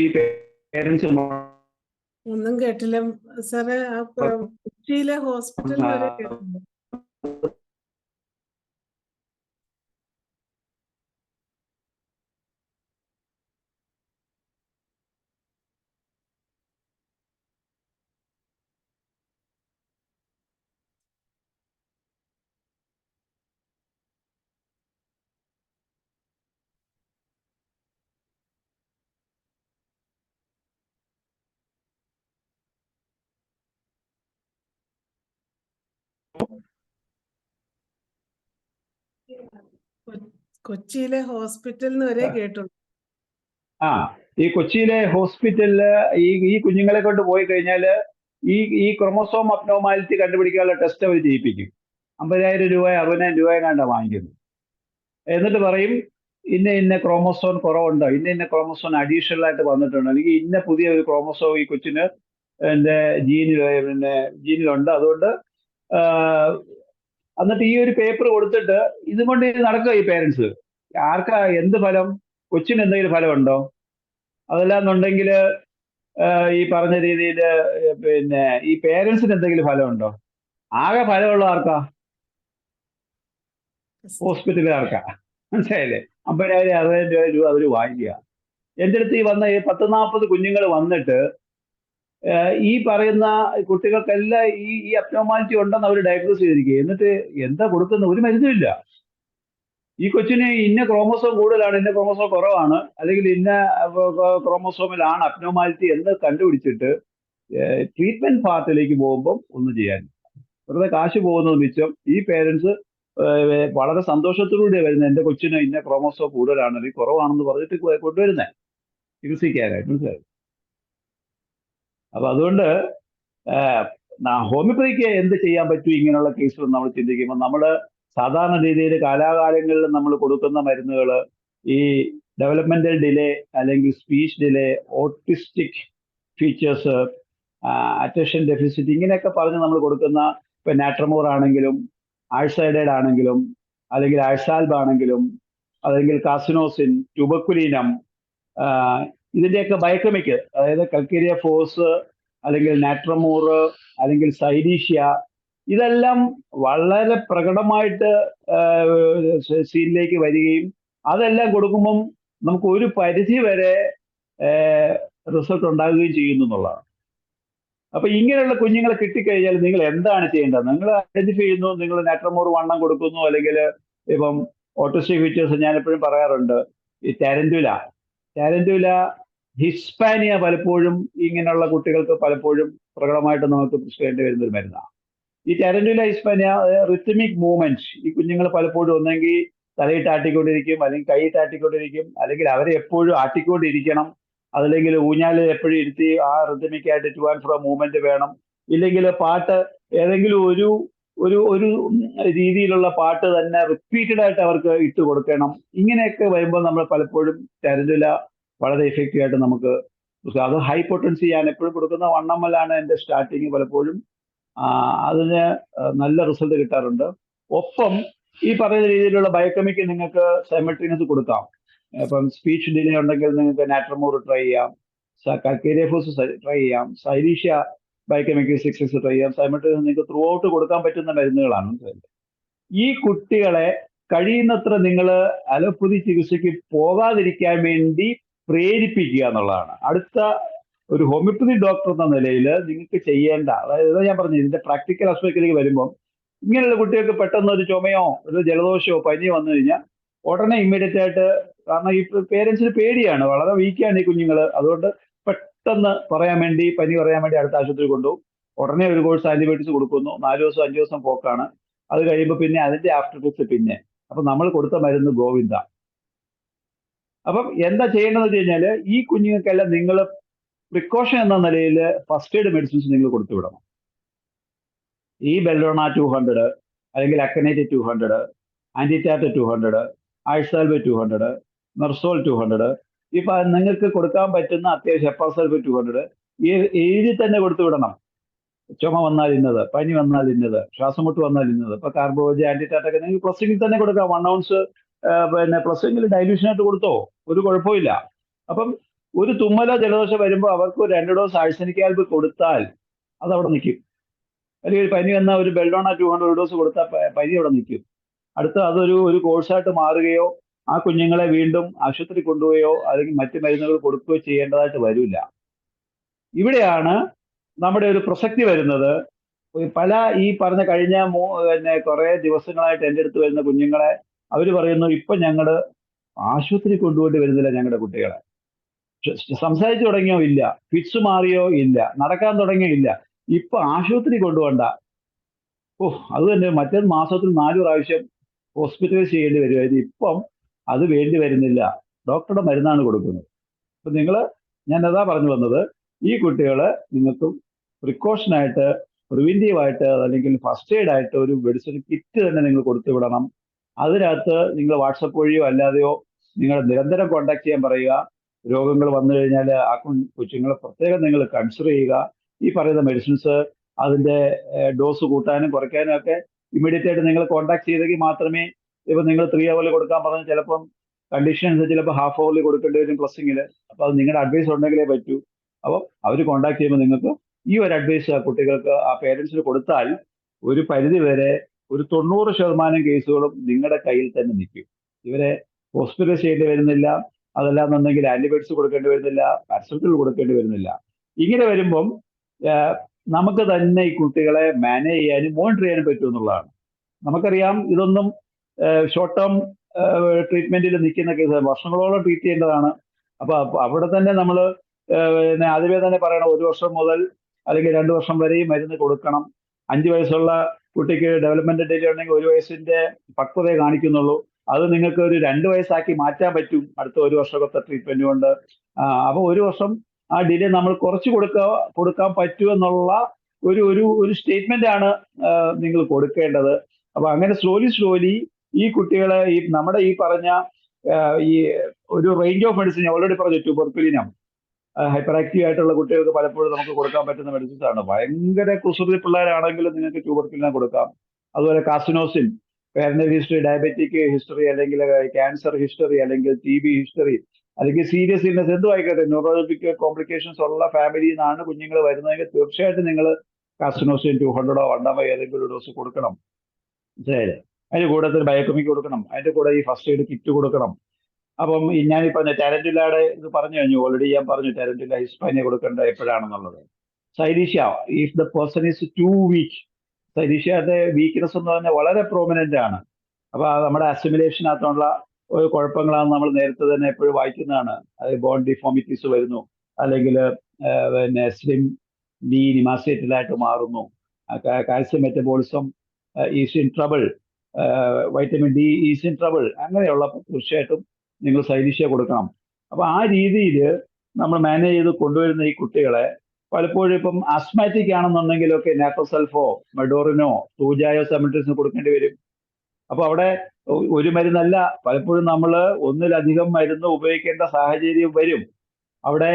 ഈ പേരൻസ് ഒന്നും കേട്ടില്ല സാറേ. ആ കൊച്ചിയിലെ ഹോസ്പിറ്റൽ വരെ കേട്ടില്ല. കൊച്ചിയിലെ ഹോസ്പിറ്റലിന് വരെ കേട്ടുള്ളൂ. ഈ കൊച്ചിയിലെ ഹോസ്പിറ്റലില് ഈ കുഞ്ഞുങ്ങളെ കൊണ്ട് പോയി കഴിഞ്ഞാൽ ഈ ക്രോമസോം അബ്നോർമാലിറ്റി കണ്ടുപിടിക്കാനുള്ള ടെസ്റ്റ് അവർ ചെയ്യിപ്പിക്കും. 50,000 രൂപ 60,000 രൂപ കണ്ടാ വാങ്ങിക്കുന്നു. എന്നിട്ട് പറയും ഇന്ന ക്രോമസോൺ കുറവുണ്ടോ, ഇന്ന ക്രോമസോൺ അഡീഷണൽ ആയിട്ട് വന്നിട്ടുണ്ടോ, അല്ലെങ്കിൽ ഇന്ന പുതിയ ഒരു ക്രോമസോം ഈ കൊച്ചിന് എൻ്റെ ജീനിലുണ്ട്, അതുകൊണ്ട് എന്നിട്ട് ഈ ഒരു പേപ്പർ കൊടുത്തിട്ട് ഇതും കൊണ്ട് നടക്കുക ഈ പേരൻസ്. ആർക്കാ എന്ത് ഫലം? കൊച്ചിന് എന്തെങ്കിലും ഫലമുണ്ടോ? അതല്ലാന്നുണ്ടെങ്കിൽ ഈ പറഞ്ഞ രീതിയിൽ പിന്നെ ഈ പേരൻസിന് എന്തെങ്കിലും ഫലമുണ്ടോ? ആകെ ഫലമുള്ള ആർക്കാ? ഹോസ്പിറ്റലുകാർക്കാ. മനസ്സിലായില്ലേ? 50,000 60,000 രൂപ അവർ വാങ്ങിക്കുക. എൻ്റെ അടുത്ത് ഈ വന്ന 10-40 കുഞ്ഞുങ്ങൾ വന്നിട്ട് ഈ പറയുന്ന കുട്ടികൾക്കെല്ലാം ഈ അബ്നോർമാലിറ്റി ഉണ്ടെന്ന് അവർ ഡയഗ്നോസ് ചെയ്തിരിക്കുക. എന്നിട്ട് എന്താ കൊടുക്കുന്ന? ഒരു മരുന്നുമില്ല. ഈ കൊച്ചിന് ഇന്ന ക്രോമസോം കൂടുതലാണ്, ഇന്ന ക്രോമസോം കുറവാണ്, അല്ലെങ്കിൽ ഇന്ന ക്രോമസോമിലാണ് അബ്നോർമാലിറ്റി എന്ന് കണ്ടുപിടിച്ചിട്ട് ട്രീറ്റ്മെന്റ് പാർട്ടിലേക്ക് പോകുമ്പം ഒന്നും ചെയ്യാൻ വെറുതെ കാശ് പോകുന്നത് മിച്ചം ഈ പേരൻസ് വളരെ സന്തോഷത്തോടുകൂടി വരുന്നത് എൻ്റെ കൊച്ചിന് ഇന്ന ക്രോമസോം കൂടുതലാണ് അല്ലെങ്കിൽ കുറവാണെന്ന് പറഞ്ഞിട്ട് കൊണ്ടുവരുന്നത് ചികിത്സിക്കാനായിട്ട്. മനസ്സിലായി? അപ്പൊ അതുകൊണ്ട് ഹോമിയോപ്പതിക്ക് എന്ത് ചെയ്യാൻ പറ്റും ഇങ്ങനെയുള്ള കേസുകൾ നമ്മൾ ചിന്തിക്കുമ്പോൾ നമ്മൾ സാധാരണ രീതിയിൽ കാലാകാലങ്ങളിൽ നമ്മൾ കൊടുക്കുന്ന മരുന്നുകൾ ഈ ഡെവലപ്മെന്റൽ ഡിലേ അല്ലെങ്കിൽ speech delay, autistic features, attention deficit, ഇങ്ങനെയൊക്കെ പറഞ്ഞ് നമ്മൾ കൊടുക്കുന്ന ഇപ്പം നാട്രമോർ ആണെങ്കിലും ആഴ്സൈഡൈഡ് ആണെങ്കിലും അല്ലെങ്കിൽ ആഴ്സാൽബ് ആണെങ്കിലും അല്ലെങ്കിൽ കാസിനോസിൻ, ട്യൂബക്കുലീനം, ഇതിൻ്റെയൊക്കെ ബയോകെമിക്കൽ, അതായത് കൽക്കേരിയ ഫോസ് അല്ലെങ്കിൽ നാട്രമോർ അല്ലെങ്കിൽ സൈഡീഷ്യ, ഇതെല്ലാം വളരെ പ്രകടമായിട്ട് സീനിലേക്ക് വരികയും അതെല്ലാം കൊടുക്കുമ്പം നമുക്ക് ഒരു പരിധി വരെ റിസൾട്ട് ഉണ്ടാകുകയും ചെയ്യുന്നു എന്നുള്ളതാണ്. അപ്പൊ ഇങ്ങനെയുള്ള കുഞ്ഞുങ്ങളെ കിട്ടിക്കഴിഞ്ഞാൽ നിങ്ങൾ എന്താണ് ചെയ്യേണ്ടത്? നിങ്ങൾ ഐഡന്റിഫൈ ചെയ്യുന്നു, നിങ്ങൾ നാട്രമോർ വണ്ണം കൊടുക്കുന്നു, അല്ലെങ്കിൽ ഇപ്പം ഓട്ടിസ്റ്റിക് ഫീച്ചേഴ്സ് ഞാൻ എപ്പോഴും പറയാറുണ്ട്, ഈ ടാരന്റുല ഹിസ്പാനിയ പലപ്പോഴും ഇങ്ങനെയുള്ള കുട്ടികൾക്ക് പലപ്പോഴും പ്രകടമായിട്ട് നമുക്ക് പ്രിസ്ക്രൈബ് വരുന്ന ഒരു മരുന്നാണ്. ഈ ടാരന്റുല ഹിസ്പാനിയ റിത്തമിക് മൂവ്മെന്റ്, ഈ കുഞ്ഞുങ്ങൾ പലപ്പോഴും ഒന്നെങ്കിൽ തലയിട്ട് ആട്ടിക്കൊണ്ടിരിക്കും, അല്ലെങ്കിൽ കൈയിട്ട് ആട്ടിക്കൊണ്ടിരിക്കും, അല്ലെങ്കിൽ അവരെ എപ്പോഴും ആട്ടിക്കൊണ്ടിരിക്കണം, അതല്ലെങ്കിൽ ഊഞ്ഞാല് എപ്പോഴും ഇരുത്തി ആ റിത്തമിക്കായിട്ട് ടു ആൻഡ് ഫ്രോ മൂവ്മെന്റ് വേണം, ഇല്ലെങ്കിൽ പാട്ട് ഏതെങ്കിലും ഒരു ഒരു ഒരു രീതിയിലുള്ള പാട്ട് തന്നെ റിപ്പീറ്റഡ് ആയിട്ട് അവർക്ക് ഇട്ട് കൊടുക്കണം. ഇങ്ങനെയൊക്കെ വരുമ്പോൾ നമ്മൾ പലപ്പോഴും ടാരന്റുല വളരെ എഫക്റ്റീവ് ആയിട്ട് നമുക്ക് അത് ഹൈ പൊട്ടൻസി ഞാൻ എപ്പോഴും കൊടുക്കുന്ന 1 ml ആണ് എൻ്റെ സ്റ്റാർട്ടിങ്. പലപ്പോഴും അതിന് നല്ല റിസൾട്ട് കിട്ടാറുണ്ട്. ഒപ്പം ഈ പറയുന്ന രീതിയിലുള്ള ബയോകെമിക്കൽ നിങ്ങൾക്ക് സൈമൾട്ടേനിയസ് കൊടുക്കാം. ഇപ്പം സ്പീച്ച് ഡിലേ ഉണ്ടെങ്കിൽ നിങ്ങൾക്ക് നാട്രമോർ ട്രൈ ചെയ്യാം, കൽക്കേരിയ ഫോസ് ട്രൈ ചെയ്യാം, സൈഡീഷ്യ ബയോകെമിക്കൽ 6 ട്രൈ ചെയ്യാം. സൈമൾട്ടേനിയസ് നിങ്ങൾക്ക് ത്രൂ ഔട്ട് കൊടുക്കാൻ പറ്റുന്ന മരുന്നുകളാണ്. ഈ കുട്ടികളെ കഴിയുന്നത്ര നിങ്ങൾ അലോപ്പതി ചികിത്സയ്ക്ക് പോകാതിരിക്കാൻ വേണ്ടി പ്രേരിപ്പിക്കുക എന്നുള്ളതാണ്. അടുത്ത ഒരു ഹോമിയോപ്പതി ഡോക്ടർ എന്ന നിലയിൽ നിങ്ങൾക്ക് ചെയ്യേണ്ട, അതായത് ഞാൻ പറഞ്ഞു ഇതിന്റെ പ്രാക്ടിക്കൽ ആസ്പെക്റ്റിലേക്ക് വരുമ്പോൾ, ഇങ്ങനെയുള്ള കുട്ടികൾക്ക് പെട്ടെന്ന് ഒരു ചുമയോ ഒരു ജലദോഷമോ പനിയോ വന്നു കഴിഞ്ഞാൽ ഉടനെ ഇമ്മീഡിയറ്റ് ആയിട്ട്, കാരണം ഈ പേരൻസിന് പേടിയാണ്, വളരെ വീക്കാണ് ഈ കുഞ്ഞുങ്ങൾ, അതുകൊണ്ട് പെട്ടെന്ന് പനി പറയാൻ വേണ്ടി അടുത്ത ആശുപത്രി കൊണ്ടുപോകും. ഉടനെ ഒരു കോഴ്സ് ആന്റിബയോട്ടിക്സ് കൊടുക്കുന്നു, 4 ദിവസം 5 ദിവസം പോക്കാണ്. അത് കഴിയുമ്പോൾ പിന്നെ അതിന്റെ ആഫ്റ്റർ എഫക്ട്സ് പിന്നെ. അപ്പൊ നമ്മൾ കൊടുത്ത മരുന്ന് ഗോവിന്ദ. അപ്പം എന്താ ചെയ്യേണ്ടതെന്ന് വെച്ച് കഴിഞ്ഞാൽ ഈ കുഞ്ഞുങ്ങൾക്കെല്ലാം നിങ്ങൾ പ്രിക്കോഷൻ എന്ന നിലയിൽ ഫസ്റ്റ് എയ്ഡ് മെഡിസിൻസ് നിങ്ങൾ കൊടുത്തു വിടണം. ഈ ബെല്ലോണ 200 അല്ലെങ്കിൽ അക്കനേറ്റ് 200, ആന്റിറ്റാറ്റ് 200, ആഴ്സാൽബ് 200, മെർസോൾ 200, ഇപ്പൊ നിങ്ങൾക്ക് കൊടുക്കാൻ പറ്റുന്ന അത്യാവശ്യം എപ്പാസൽബ് 200 എഴുതി തന്നെ കൊടുത്തു വിടണം. ചുമ വന്നാൽ ഇന്നത്, പനി വന്നാൽ ഇന്നത്, ശ്വാസമുട്ട് വന്നാൽ ഇന്നത്. ഇപ്പൊ കാർബോജി ആന്റിറ്റാറ്റൊക്കെ നിങ്ങൾക്ക് പ്ലസിംഗിൽ തന്നെ കൊടുക്കാം. 1 ounce പിന്നെ പ്ലസിംഗിൽ ഡൈല്യൂഷനായിട്ട് കൊടുത്തോ, ഒരു കുഴപ്പമില്ല. അപ്പം ഒരു തുമ്മലോ ജലദോഷം വരുമ്പോൾ അവർക്ക് 2 ഡോസ് ആഴ്സനിക് കൊടുത്താൽ അതവിടെ നിൽക്കും. അല്ലെങ്കിൽ പനി വന്നാൽ ഒരു ബെല്ലോണ 200 ഡോസ് കൊടുത്താൽ പനി അവിടെ നിൽക്കും. അടുത്ത അതൊരു കോഴ്സായിട്ട് മാറുകയോ ആ കുഞ്ഞുങ്ങളെ വീണ്ടും ആശുപത്രി കൊണ്ടുപോയോ അല്ലെങ്കിൽ മറ്റു മരുന്നുകൾ കൊടുക്കുകയോ ചെയ്യേണ്ടതായിട്ട് വരില്ല. ഇവിടെയാണ് നമ്മുടെ ഒരു പ്രസക്തി വരുന്നത്. പല ഈ പറഞ്ഞ കഴിഞ്ഞ കുറെ ദിവസങ്ങളായിട്ട് എൻ്റെ അടുത്ത് വരുന്ന കുഞ്ഞുങ്ങളെ അവർ പറയുന്നു, ഇപ്പൊ ഞങ്ങള് ആശുപത്രി കൊണ്ടുപോയിട്ട് വരുന്നില്ല, ഞങ്ങളുടെ കുട്ടികളെ സംസാരിച്ചു തുടങ്ങിയോ ഇല്ല, ഫിറ്റ്സ് മാറിയോ ഇല്ല, നടക്കാൻ തുടങ്ങിയോ ഇല്ല, ഇപ്പൊ ആശുപത്രി കൊണ്ടുപോകണ്ട. അത് തന്നെ മറ്റൊരു മാസത്തിൽ 4 പ്രാവശ്യം ഹോസ്പിറ്റലൈസ് ചെയ്യേണ്ടി വരുമായിരുന്നു. ഇപ്പം അത് വേണ്ടി വരുന്നില്ല, ഡോക്ടറുടെ മരുന്നാണ് കൊടുക്കുന്നത്. അപ്പൊ ഞാൻ അതാ പറഞ്ഞു വന്നത്, ഈ കുട്ടികള് നിങ്ങൾക്ക് പ്രിക്കോഷനായിട്ട് പ്രിവെന്റീവായിട്ട് അല്ലെങ്കിൽ ഫസ്റ്റ് എയ്ഡ് ആയിട്ട് ഒരു മെഡിസിൻ കിറ്റ് തന്നെ നിങ്ങൾ കൊടുത്തു വിടണം. അതിനകത്ത് നിങ്ങൾ വാട്സപ്പ് വഴിയോ അല്ലാതെയോ നിങ്ങൾ നിരന്തരം കോണ്ടാക്ട് ചെയ്യാൻ പറയുക. രോഗങ്ങൾ വന്നു കഴിഞ്ഞാൽ ആ കൊച്ചുങ്ങളെ പ്രത്യേകം നിങ്ങൾ കൺസിഡർ ചെയ്യുക. ഈ പറയുന്ന മെഡിസിൻസ് അതിന്റെ ഡോസ് കൂട്ടാനും കുറയ്ക്കാനും ഒക്കെ ഇമ്മീഡിയറ്റ് ആയിട്ട് നിങ്ങൾ കോണ്ടാക്ട് ചെയ്തെങ്കിൽ മാത്രമേ, ഇപ്പൊ നിങ്ങൾ 3 hours കൊടുക്കാൻ പറഞ്ഞാൽ ചിലപ്പം കണ്ടീഷൻ അനുസരിച്ച് ചിലപ്പോൾ ഹാഫ് hourly കൊടുക്കേണ്ടി വരും പ്ലസിംഗിൽ. അപ്പൊ അത് നിങ്ങളുടെ അഡ്വൈസ് ഉണ്ടെങ്കിലേ പറ്റൂ. അപ്പം അവർ കോണ്ടാക്ട് ചെയ്യുമ്പോൾ നിങ്ങൾക്ക് ഈ ഒരു അഡ്വൈസ് ആ കുട്ടികൾക്ക് ആ പേരൻസിന് കൊടുത്താൽ ഒരു പരിധി വരെ ഒരു 90% കേസുകളും നിങ്ങളുടെ കയ്യിൽ തന്നെ നിൽക്കും. ഇവരെ ഹോസ്പിറ്റലൈസ് ചെയ്യേണ്ടി വരുന്നില്ല, അതല്ലാന്നുണ്ടെങ്കിൽ ആന്റിബയോട്ടിക്സ് കൊടുക്കേണ്ടി വരുന്നില്ല, പാരസെറ്റമോൾ കൊടുക്കേണ്ടി വരുന്നില്ല. ഇങ്ങനെ വരുമ്പം നമുക്ക് തന്നെ ഈ കുട്ടികളെ മാനേജ് ചെയ്യാനും മോണിറ്റർ ചെയ്യാനും പറ്റും എന്നുള്ളതാണ്. നമുക്കറിയാം ഇതൊന്നും ഷോർട്ട് ടേം ട്രീറ്റ്മെന്റിൽ നിൽക്കുന്ന കേസ്, വർഷങ്ങളോളം ട്രീറ്റ് ചെയ്യേണ്ടതാണ്. അപ്പൊ അവിടെ തന്നെ നമ്മൾ ആദ്യമേ തന്നെ പറയണം, 1 വർഷം മുതൽ അല്ലെങ്കിൽ 2 വർഷം വരെയും മരുന്ന് കൊടുക്കണം. 5 വയസ്സുള്ള കുട്ടിക്ക് ഡെവലപ്മെന്റ് ഡിലേ ഉണ്ടെങ്കിൽ 1 വയസ്സിന്റെ പക്വതയെ കാണിക്കുന്നുള്ളൂ. അത് നിങ്ങൾക്ക് ഒരു 2 വയസ്സാക്കി മാറ്റാൻ പറ്റും അടുത്ത 1 വർഷത്തെ ട്രീറ്റ്മെന്റ് കൊണ്ട്. അപ്പൊ 1 വർഷം ആ ഡിലേ നമ്മൾ കുറച്ച് കൊടുക്കാൻ പറ്റുമെന്നുള്ള ഒരു സ്റ്റേറ്റ്മെന്റ് ആണ് നിങ്ങൾ കൊടുക്കേണ്ടത്. അപ്പൊ അങ്ങനെ സ്ലോലി ഈ കുട്ടികളെ നമ്മുടെ ഈ പറഞ്ഞ ഈ ഒരു റേഞ്ച് ഓഫ് മെഡിസിൻ ഓൾറെഡി പറഞ്ഞു, ട്യൂബർക്കുലിനം ഹൈപ്പർ ആക്റ്റീവ് ആയിട്ടുള്ള കുട്ടികൾക്ക് പലപ്പോഴും നമുക്ക് കൊടുക്കാൻ പറ്റുന്ന മെഡിസിൻസ് ആണ്. ഭയങ്കര കുസൃതി പിള്ളേരാണെങ്കിലും നിങ്ങൾക്ക് ട്യൂബർക്കുലിനം കൊടുക്കാം. അതുപോലെ കാസിനോസിൻ, പാരന്റൽ ഹിസ്റ്ററി, ഡയബറ്റിക് ഹിസ്റ്ററി, അല്ലെങ്കിൽ ക്യാൻസർ ഹിസ്റ്ററി, അല്ലെങ്കിൽ TB ഹിസ്റ്ററി, അല്ലെങ്കിൽ സീരിയസ് ഇൽനെസ് എന്തും ആയിക്കോട്ടെ, ന്യൂറോളജിക്കൽ കോംപ്ലിക്കേഷൻസ് ഉള്ള ഫാമിലിയിൽ നിന്നാണ് കുഞ്ഞുങ്ങൾ വരുന്നതെങ്കിൽ തീർച്ചയായിട്ടും നിങ്ങൾ കാസിനോസിൻ 200 1 ഏതെങ്കിലും ഒരു ഡോസ് കൊടുക്കണം. മനസ്സിലായില്ലേ? അതിന്റെ കൂട്ടത്തിൽ ബയോകെമിക് കൊടുക്കണം, അതിന്റെ കൂടെ ഈ ഫസ്റ്റ് എയ്ഡ് കിറ്റ് കൊടുക്കണം. അപ്പം ഞാൻ ഈ പറഞ്ഞ ടാരന്റുലയുടെ ഇത് പറഞ്ഞു കഴിഞ്ഞു, ഓൾറെഡി ഞാൻ പറഞ്ഞു ടാരന്റുല ഹിസ്പാനിയ കൊടുക്കേണ്ട എപ്പോഴാണെന്നുള്ളത്. Silicea, if the person is too weak, സൈലീഷ്യയുടെ വീക്ക്നെസ് എന്ന് പറഞ്ഞാൽ വളരെ പ്രോമിനന്റ് ആണ്. അപ്പൊ നമ്മുടെ അസിമിലേഷനകത്തുള്ള ഒരു കുഴപ്പങ്ങളാണ് നമ്മൾ നേരത്തെ തന്നെ എപ്പോഴും വായിക്കുന്നതാണ്. അത് ബോൺ ഡിഫോമിറ്റീസ് വരുന്നു, അല്ലെങ്കിൽ പിന്നെ സ്ലിം ഡി നിമാസിയേറ്റഡായിട്ട് മാറുന്നു, calcium metabolism is in trouble, vitamin D is in trouble, അങ്ങനെയുള്ള തീർച്ചയായിട്ടും നിങ്ങൾ സൈലീഷ്യ കൊടുക്കണം. അപ്പൊ ആ രീതിയിൽ നമ്മൾ മാനേജ് ചെയ്ത് കൊണ്ടുവരുന്ന ഈ കുട്ടികളെ പലപ്പോഴും ഇപ്പം ആസ്മാറ്റിക് ആണെന്നുണ്ടെങ്കിലൊക്കെ നാട്രോസൾഫോ, മെഡോറിനോ, സൂജായോ, സെമട്രിസിനോ കൊടുക്കേണ്ടി വരും. അപ്പൊ അവിടെ ഒരു മരുന്നല്ല, പലപ്പോഴും നമ്മൾ ഒന്നിലധികം മരുന്ന് ഉപയോഗിക്കേണ്ട സാഹചര്യം വരും. അവിടെ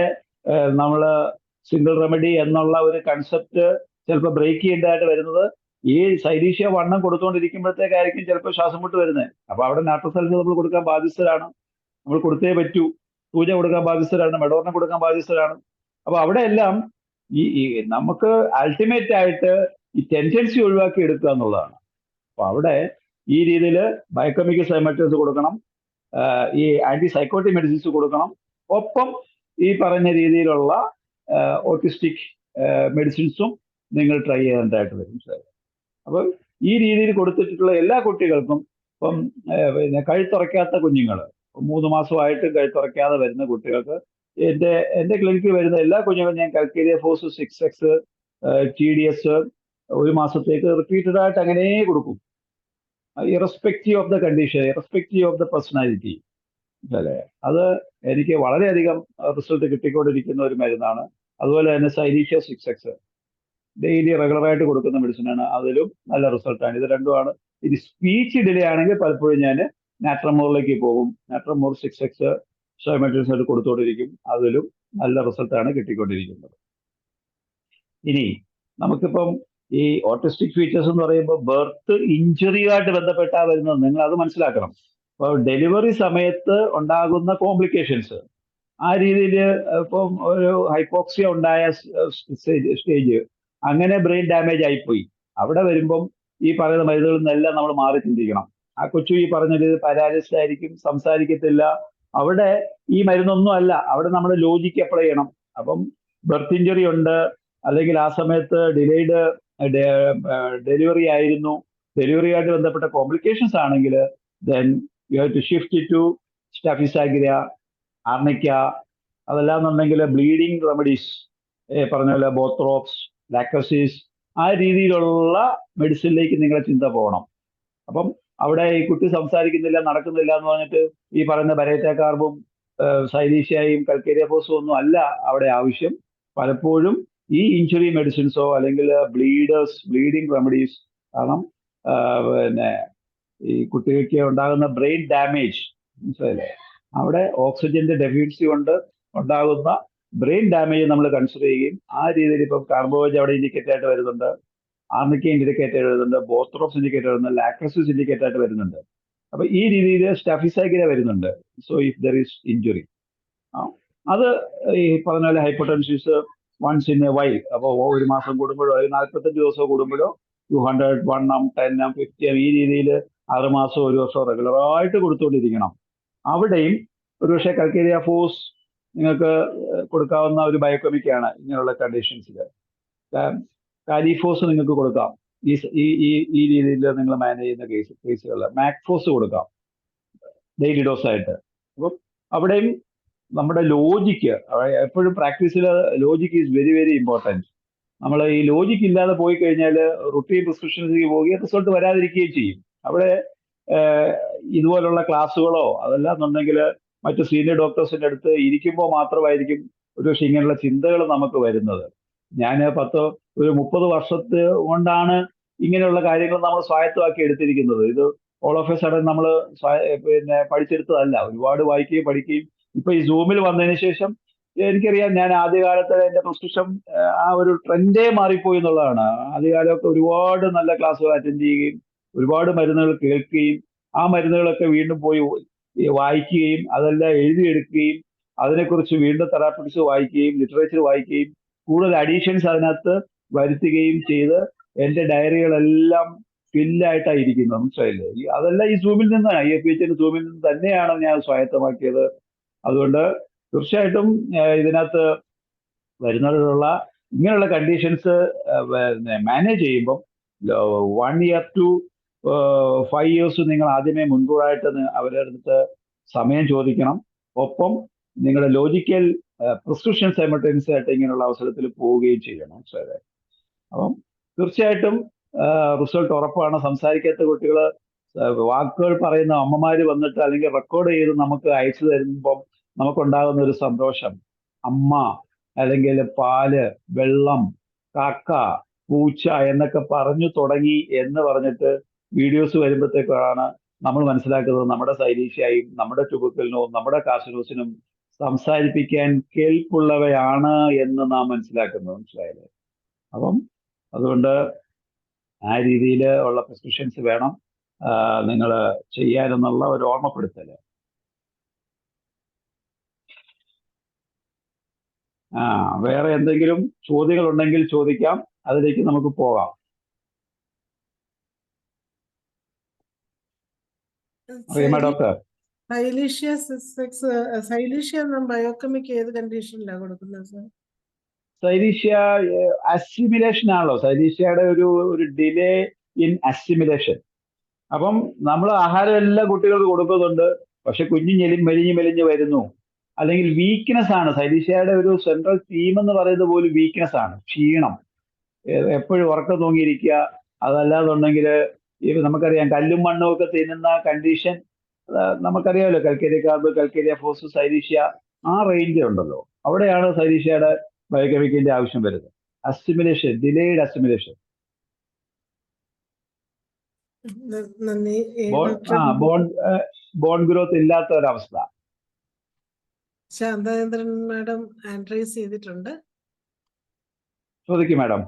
നമ്മൾ സിംഗിൾ റെമഡി എന്നുള്ള ഒരു കൺസെപ്റ്റ് ചിലപ്പോൾ ബ്രേക്ക് ചെയ്യേണ്ടതായിട്ട് വരുന്നത് ഈ സൈലീഷ്യ വണ്ണം കൊടുത്തുകൊണ്ടിരിക്കുമ്പോഴത്തേക്കായിരിക്കും ചിലപ്പോൾ ശ്വാസം മുട്ട് വരുന്നത്. അപ്പൊ അവിടെ നാട്രോസൾഫ് നമ്മൾ കൊടുക്കാൻ ബാധ്യസ്ഥരാണ്, നമ്മൾ കൊടുത്തേ പറ്റൂ. സൂച കൊടുക്കാൻ ബാധ്യസ്ഥരാണ്, മെഡോറിനെ കൊടുക്കാൻ ബാധ്യസ്ഥരാണ്. അപ്പൊ അവിടെ എല്ലാം ഈ നമുക്ക് അൾട്ടിമേറ്റ് ആയിട്ട് ഈ ടെൻഡൻസി ഒഴിവാക്കി എടുക്കുക എന്നുള്ളതാണ്. അപ്പൊ അവിടെ ഈ രീതിയിൽ ബയോകെമിക്കൽ സൈമട്രിസ് കൊടുക്കണം, ഈ ആന്റി സൈക്കോട്ടിക് മെഡിസിൻസ് കൊടുക്കണം, ഒപ്പം ഈ പറഞ്ഞ രീതിയിലുള്ള ഓട്ടിസ്റ്റിക് മെഡിസിൻസും നിങ്ങൾ ട്രൈ ചെയ്യേണ്ടതായിട്ട് വരും സാർ. അപ്പോൾ ഈ രീതിയിൽ കൊടുത്തിട്ടുള്ള എല്ലാ കുട്ടികൾക്കും ഇപ്പം പിന്നെ കഴുത്തുറയ്ക്കാത്ത കുഞ്ഞുങ്ങൾ, 3 മാസമായിട്ട് കഴുത്തുറയ്ക്കാതെ വരുന്ന കുട്ടികൾക്ക് എൻ്റെ ക്ലിനിക്കിൽ വരുന്ന എല്ലാ കുഞ്ഞുങ്ങളും ഞാൻ കൽക്കേരിയ ഫോസ് 6X TDS 1 മാസത്തേക്ക് റിപ്പീറ്റഡ് ആയിട്ട് അങ്ങനെ കൊടുക്കും, irrespective of the condition, irrespective of the personality. അല്ലേ, അത് എനിക്ക് വളരെയധികം റിസൾട്ട് കിട്ടിക്കൊണ്ടിരിക്കുന്ന ഒരു മരുന്നാണ്. അതുപോലെ തന്നെ സൈലീഷ്യ 6X ഡെയിലി റെഗുലറായിട്ട് കൊടുക്കുന്ന മെഡിസിനാണ്, അതിലും നല്ല റിസൾട്ടാണ്. ഇത് രണ്ടുമാണ്. ഇത് സ്പീച്ച് ഡിലേ ആണെങ്കിൽ പലപ്പോഴും ഞാൻ നാട്രമോറിലേക്ക് പോകും. നാട്രമോർ 6X സൈമട്രിസ് ആയിട്ട് കൊടുത്തുകൊണ്ടിരിക്കും, അതിലും നല്ല റിസൾട്ടാണ് കിട്ടിക്കൊണ്ടിരിക്കുന്നത്. ഇനി നമുക്കിപ്പം ഈ ഓട്ടിസ്റ്റിക് ഫീച്ചേഴ്സ് എന്ന് പറയുമ്പോൾ ബർത്ത് ഇഞ്ചുറിയുമായിട്ട് ബന്ധപ്പെട്ടാ വരുന്നത്, നിങ്ങൾ അത് മനസ്സിലാക്കണം. അപ്പോൾ ഡെലിവറി സമയത്ത് ഉണ്ടാകുന്ന കോംപ്ലിക്കേഷൻസ്, ആ രീതിയിൽ ഇപ്പം ഒരു ഹൈപ്പോക്സിയ ഉണ്ടായ സ്റ്റേജ്, അങ്ങനെ ബ്രെയിൻ ഡാമേജ് ആയിപ്പോയി, അവിടെ വരുമ്പം ഈ പറയുന്ന മരുന്നുകളിൽ നിന്നെല്ലാം നമ്മൾ മാറി ചിന്തിക്കണം. ആ കൊച്ചു ഈ പറഞ്ഞ രീതിയിൽ പാരാലിസിസ് ആയിരിക്കും, സംസാരിക്കത്തില്ല, അവിടെ ഈ മരുന്നൊന്നും അല്ല, അവിടെ നമ്മൾ ലോജിക്ക് അപ്ലൈ ചെയ്യണം. അപ്പം ബർത്ത് ഇഞ്ചുറി ഉണ്ട്, അല്ലെങ്കിൽ ആ സമയത്ത് ഡിലേഡ് ഡെലിവറി ആയിരുന്നു, ഡെലിവറിയായിട്ട് ബന്ധപ്പെട്ട കോംപ്ലിക്കേഷൻസ് ആണെങ്കിൽ then you have to shift to staphysagria, arnica, അതല്ലാന്നുണ്ടെങ്കിൽ ബ്ലീഡിങ് റെമഡീസ് പറഞ്ഞ പോലെ ബോത്രോപ്സ്, ലാക്ടോസിസ്, ആ രീതിയിലുള്ള മെഡിസിനിലേക്ക് നിങ്ങളെ ചിന്ത പോകണം. അപ്പം അവിടെ ഈ കുട്ടി സംസാരിക്കുന്നില്ല, നടക്കുന്നില്ല എന്ന് പറഞ്ഞിട്ട് ഈ പറയുന്ന ബരേറ്റ കാർബും സൈലീഷ്യയും കൽക്കേരിയ ഫോസും ഒന്നും അല്ല അവിടെ ആവശ്യം. പലപ്പോഴും ഈ ഇഞ്ചുറി മെഡിസിൻസോ അല്ലെങ്കിൽ ബ്ലീഡിങ് റെമഡീസ്, കാരണം പിന്നെ ഈ കുട്ടികൾക്ക് ഉണ്ടാകുന്ന ബ്രെയിൻ ഡാമേജ്, മനസ്സിലായില്ലേ, അവിടെ ഓക്സിജന്റെ ഡെഫിഷ്യൻസി കൊണ്ട് ഉണ്ടാകുന്ന ബ്രെയിൻ ഡാമേജ് നമ്മൾ കൺസിഡർ ചെയ്യുകയും ആ രീതിയിൽ ഇപ്പം കാർബോജ് അവിടെ ഇൻഡിക്കേറ്റ് ആയിട്ട് വരുന്നുണ്ട്, ആർണിക്ക ഇൻഡിക്കേറ്റ് ആയിട്ട് വരുന്നുണ്ട്, ബോത്രോപ്സ് ഇൻഡിക്കേറ്റ് വരുന്നുണ്ട്, ലാക്ടോസിസ് ഇൻഡിക്കേറ്റ് ആയിട്ട് വരുന്നുണ്ട്. അപ്പൊ ഈ രീതിയിൽ സ്റ്റാഫിസാഗ്രിയ വരുന്നുണ്ട്. So if there is injury, അത് ഈ പറഞ്ഞ പോലെ ഹൈപ്പോടെൻസിസ് വൺസ് ഇൻ എ വൈൽ, അപ്പോൾ 1 മാസം കൂടുമ്പോഴോ 45 ദിവസം കൂടുമ്പോഴോ 200, 1 10 50 ഈ രീതിയിൽ 6 മാസം 1 വർഷം റെഗുലറായിട്ട് കൊടുത്തുകൊണ്ടിരിക്കണം. അവിടെയും ഒരുപക്ഷെ കൽക്കേരിയ ഫോസ് നിങ്ങൾക്ക് കൊടുക്കാവുന്ന ഒരു ബയോകെമിക്കാണ് ഇങ്ങനെയുള്ള കണ്ടീഷൻസിൽ. കാലിഫോസ് നിങ്ങൾക്ക് കൊടുക്കാം ഈ രീതിയിൽ നിങ്ങൾ മാനേജ് ചെയ്യുന്ന കേസുകൾ. മാക്ഫോസ് കൊടുക്കാം ഡെയിലി ഡോസ് ആയിട്ട്. അപ്പം അവിടെയും നമ്മുടെ ലോജിക്ക്, എപ്പോഴും പ്രാക്ടീസിൽ logic is very very important. നമ്മൾ ഈ ലോജിക്ക് ഇല്ലാതെ പോയി കഴിഞ്ഞാൽ റുട്ടീൻ പ്രിസ്ക്രിപ്ഷൻസിലേക്ക് പോവുകയും റിസൾട്ട് വരാതിരിക്കുകയും ചെയ്യും. അവിടെ ഇതുപോലുള്ള ക്ലാസ്സുകളോ അതല്ലാന്നുണ്ടെങ്കിൽ മറ്റു സീനിയർ ഡോക്ടേഴ്സിൻ്റെ അടുത്ത് ഇരിക്കുമ്പോൾ മാത്രമായിരിക്കും ഒരുപക്ഷെ ഇങ്ങനെയുള്ള ചിന്തകൾ നമുക്ക് വരുന്നത്. ഞാൻ 30 വർഷത്തെ കൊണ്ടാണ് ഇങ്ങനെയുള്ള കാര്യങ്ങൾ നമ്മൾ സ്വായത്തമാക്കി എടുത്തിരിക്കുന്നത്. ഇത് ഓൾ ഓഫ് എ സഡൻ നമ്മൾ പിന്നെ പഠിച്ചെടുത്തതല്ല. ഒരുപാട് വായിക്കുകയും പഠിക്കുകയും ഇപ്പൊ ഈ സൂമിൽ വന്നതിന് ശേഷം എനിക്കറിയാം, ഞാൻ ആദ്യകാലത്ത് എന്റെ പ്രിസ്ക്രിപ്ഷൻ ആ ഒരു ട്രെൻഡേ മാറിപ്പോയി എന്നുള്ളതാണ്. ആദ്യകാലമൊക്കെ ഒരുപാട് നല്ല ക്ലാസ്സുകൾ അറ്റൻഡ് ചെയ്യുകയും ഒരുപാട് മരുന്നുകൾ കേൾക്കുകയും ആ മരുന്നുകളൊക്കെ വീണ്ടും പോയി വായിക്കുകയും അതെല്ലാം എഴുതിയെടുക്കുകയും അതിനെക്കുറിച്ച് വീണ്ടും തെറാപ്പിക്സ് വായിക്കുകയും ലിറ്ററേച്ചർ വായിക്കുകയും കൂടുതൽ അഡീഷൻസ് അതിനകത്ത് വരുത്തുകയും ചെയ്ത് എന്റെ ഡയറികളെല്ലാം ഫില്ലായിട്ടായിരിക്കുന്നു. മനസ്സിലായില്ലേ? അതെല്ലാം ഈ സൂമിൽ നിന്നാണ്, IFPHന്റെ സൂമിൽ നിന്ന് തന്നെയാണ് ഞാൻ സ്വായത്തമാക്കിയത്. അതുകൊണ്ട് തീർച്ചയായിട്ടും ഇതിനകത്ത് വരുന്നതിലുള്ള ഇങ്ങനെയുള്ള കണ്ടീഷൻസ് മാനേജ് ചെയ്യുമ്പം 1 year to 5 years നിങ്ങൾ ആദ്യമേ മുൻകൂറായിട്ട് അവരുടെ അടുത്ത് സമയം ചോദിക്കണം. ഒപ്പം നിങ്ങളുടെ ലോജിക്കൽ പ്രിസ്ക്രിപ്ഷൻ സൈമൾട്ടേനിയസ് ആയിട്ട് ഇങ്ങനെയുള്ള അവസരത്തിൽ പോവുകയും ചെയ്യണം. ശരി. അപ്പം തീർച്ചയായിട്ടും റിസൾട്ട് ഉറപ്പാണ്. സംസാരിക്കാത്ത കുട്ടികൾ വാക്കുകൾ പറയുന്ന അമ്മമാര് വന്നിട്ട് അല്ലെങ്കിൽ റെക്കോർഡ് ചെയ്ത് നമുക്ക് അയച്ചു തരുമ്പം നമുക്കുണ്ടാകുന്ന ഒരു സന്തോഷം, അമ്മ അല്ലെങ്കിൽ പാല്, വെള്ളം, കാക്ക, പൂച്ച എന്നൊക്കെ പറഞ്ഞു തുടങ്ങി എന്ന് പറഞ്ഞിട്ട് വീഡിയോസ് വരുമ്പോഴത്തേക്കാണ് നമ്മൾ മനസ്സിലാക്കുന്നത് നമ്മുടെ സൈലീഷ്യയും നമ്മുടെ ട്യൂബർക്കുലിനും നമ്മുടെ കാർസിനോസിനും സംസാരിപ്പിക്കാൻ കേൾപ്പുള്ളവയാണ് എന്ന് നാം മനസ്സിലാക്കുന്നത്. മനസ്സിലായത്? അപ്പം അതുകൊണ്ട് ആ രീതിയിൽ ഉള്ള പ്രിസ്ക്രിപ്ഷൻസ് വേണം നിങ്ങൾ ചെയ്യാനെന്നുള്ള ഒരു ഓർമ്മപ്പെടുത്തല്. വേറെ എന്തെങ്കിലും ചോദ്യങ്ങൾ ഉണ്ടെങ്കിൽ ചോദിക്കാം, അതിലേക്ക് നമുക്ക് പോകാം. ഡോക്ടർ, സൈലീഷ്യ ബയോകെമിക്ക് ഏത് കണ്ടീഷനിലാണ് കൊടുക്കുന്നത് സാർ? സൈലീഷ്യ അസിമിലേഷൻ ആണല്ലോ. സൈലീഷ്യയുടെ ഒരു ഡിലേ ഇൻ അസിമിലേഷൻ. അപ്പം നമ്മൾ ആഹാരം എല്ലാ കുട്ടികൾക്ക് കൊടുക്കുന്നുണ്ട്, പക്ഷെ കുഞ്ഞു മെലിഞ്ഞ് വരുന്നു. അല്ലെങ്കിൽ വീക്ക്നെസ് ആണ്. സൈലീഷ്യയുടെ ഒരു സെൻട്രൽ തീം എന്ന് പറയുന്നത് പോലും വീക്ക്നെസ് ആണ്, ക്ഷീണം, എപ്പോഴും ഉറക്കം തൂങ്ങിയിരിക്കുക. അതല്ലാതുണ്ടെങ്കിൽ നമുക്കറിയാം കല്ലും മണ്ണും ഒക്കെ തിന്നുന്ന കണ്ടീഷൻ നമുക്കറിയാമല്ലോ. Calcarea carb, calcarea phos, silicea ആ റേഞ്ച് ഉണ്ടല്ലോ. അവിടെയാണ് സൈലീഷ്യയുടെ ബയോകെമിക്കിന്റെ ആവശ്യം വരുന്നത്. Assimilation, delayed assimilation. Bone growth ഇല്ലാത്ത ഒരവസ്ഥ. ശാന്തചന്ദ്രൻ മാഡം ഹാൻഡ് റൈസ് ചെയ്തിട്ടുണ്ട്. ചോദിക്കും മാഡം.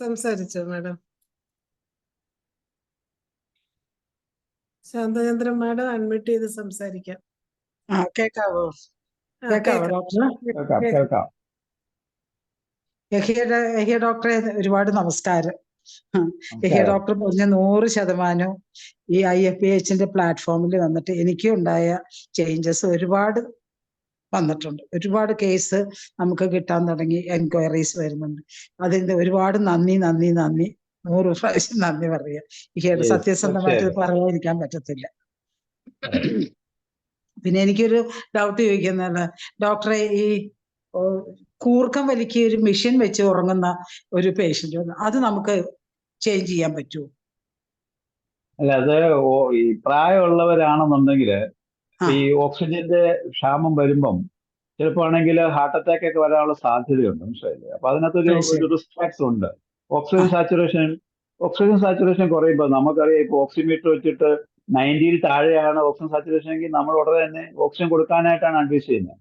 സംസാരിച്ചോ മാഡം? ശാന്തചന്ദ്രൻ മാഡം അൺമ്യൂട്ട് ചെയ്ത് സംസാരിക്കാം. കേക്കാവോ ഡോക്ടർ? കേൾക്കാം. യഹിയ ഡോക്ടറെ ഒരുപാട് നമസ്കാരം. യഹിയ ഡോക്ടർ പറഞ്ഞ 100% ഈ IFPHന്റെ പ്ലാറ്റ്ഫോമിൽ വന്നിട്ട് എനിക്കും ഉണ്ടായ ചേഞ്ചസ് ഒരുപാട് വന്നിട്ടുണ്ട്. ഒരുപാട് കേസ് നമുക്ക് കിട്ടാൻ തുടങ്ങി, എൻക്വയറീസ് വരുന്നുണ്ട്. അതിന്റെ ഒരുപാട് നന്ദി 100 പ്രാവശ്യം നന്ദി പറയാം. യഹിയുടെ സത്യസന്ധമായിട്ട് പറയാതിരിക്കാൻ പറ്റത്തില്ല. പിന്നെ എനിക്കൊരു ഡൗട്ട് ചോദിക്കുന്നതാണ് ഡോക്ടറെ, ഈ കൂർക്കം വലിക്ക് ഒരു മെഷീൻ വെച്ച് ഉറങ്ങുന്ന ഒരു പേഷ്യന്റ്, അത് നമുക്ക് ചേഞ്ച് ചെയ്യാൻ പറ്റുമോ? അല്ല, അത് ഈ പ്രായമുള്ളവരാണെന്നുണ്ടെങ്കിൽ ഈ ഓക്സിജന്റെ ക്ഷാമം വരുമ്പം ചിലപ്പോ ആണെങ്കിൽ ഹാർട്ട് അറ്റാക്ക് ഒക്കെ വരാനുള്ള സാധ്യതയുണ്ട്. മനസ്സിലായില്ലേ? അപ്പൊ അതിനകത്തൊരു റിസ്ക് ഫാക്ടർ ഉണ്ട്. ഓക്സിജൻ സാച്ചുറേഷൻ കുറയുമ്പോൾ നമുക്കറിയാം, ഇപ്പൊ ഓക്സിമീറ്റർ വെച്ചിട്ട് 90 താഴെയാണ് ഓക്സിജൻ സാച്ചുറേഷൻ എങ്കിൽ നമ്മൾ ഉടനെ തന്നെ ഓക്സിജൻ കൊടുക്കാനായിട്ടാണ് അഡ്വൈസ് ചെയ്യുന്നത്.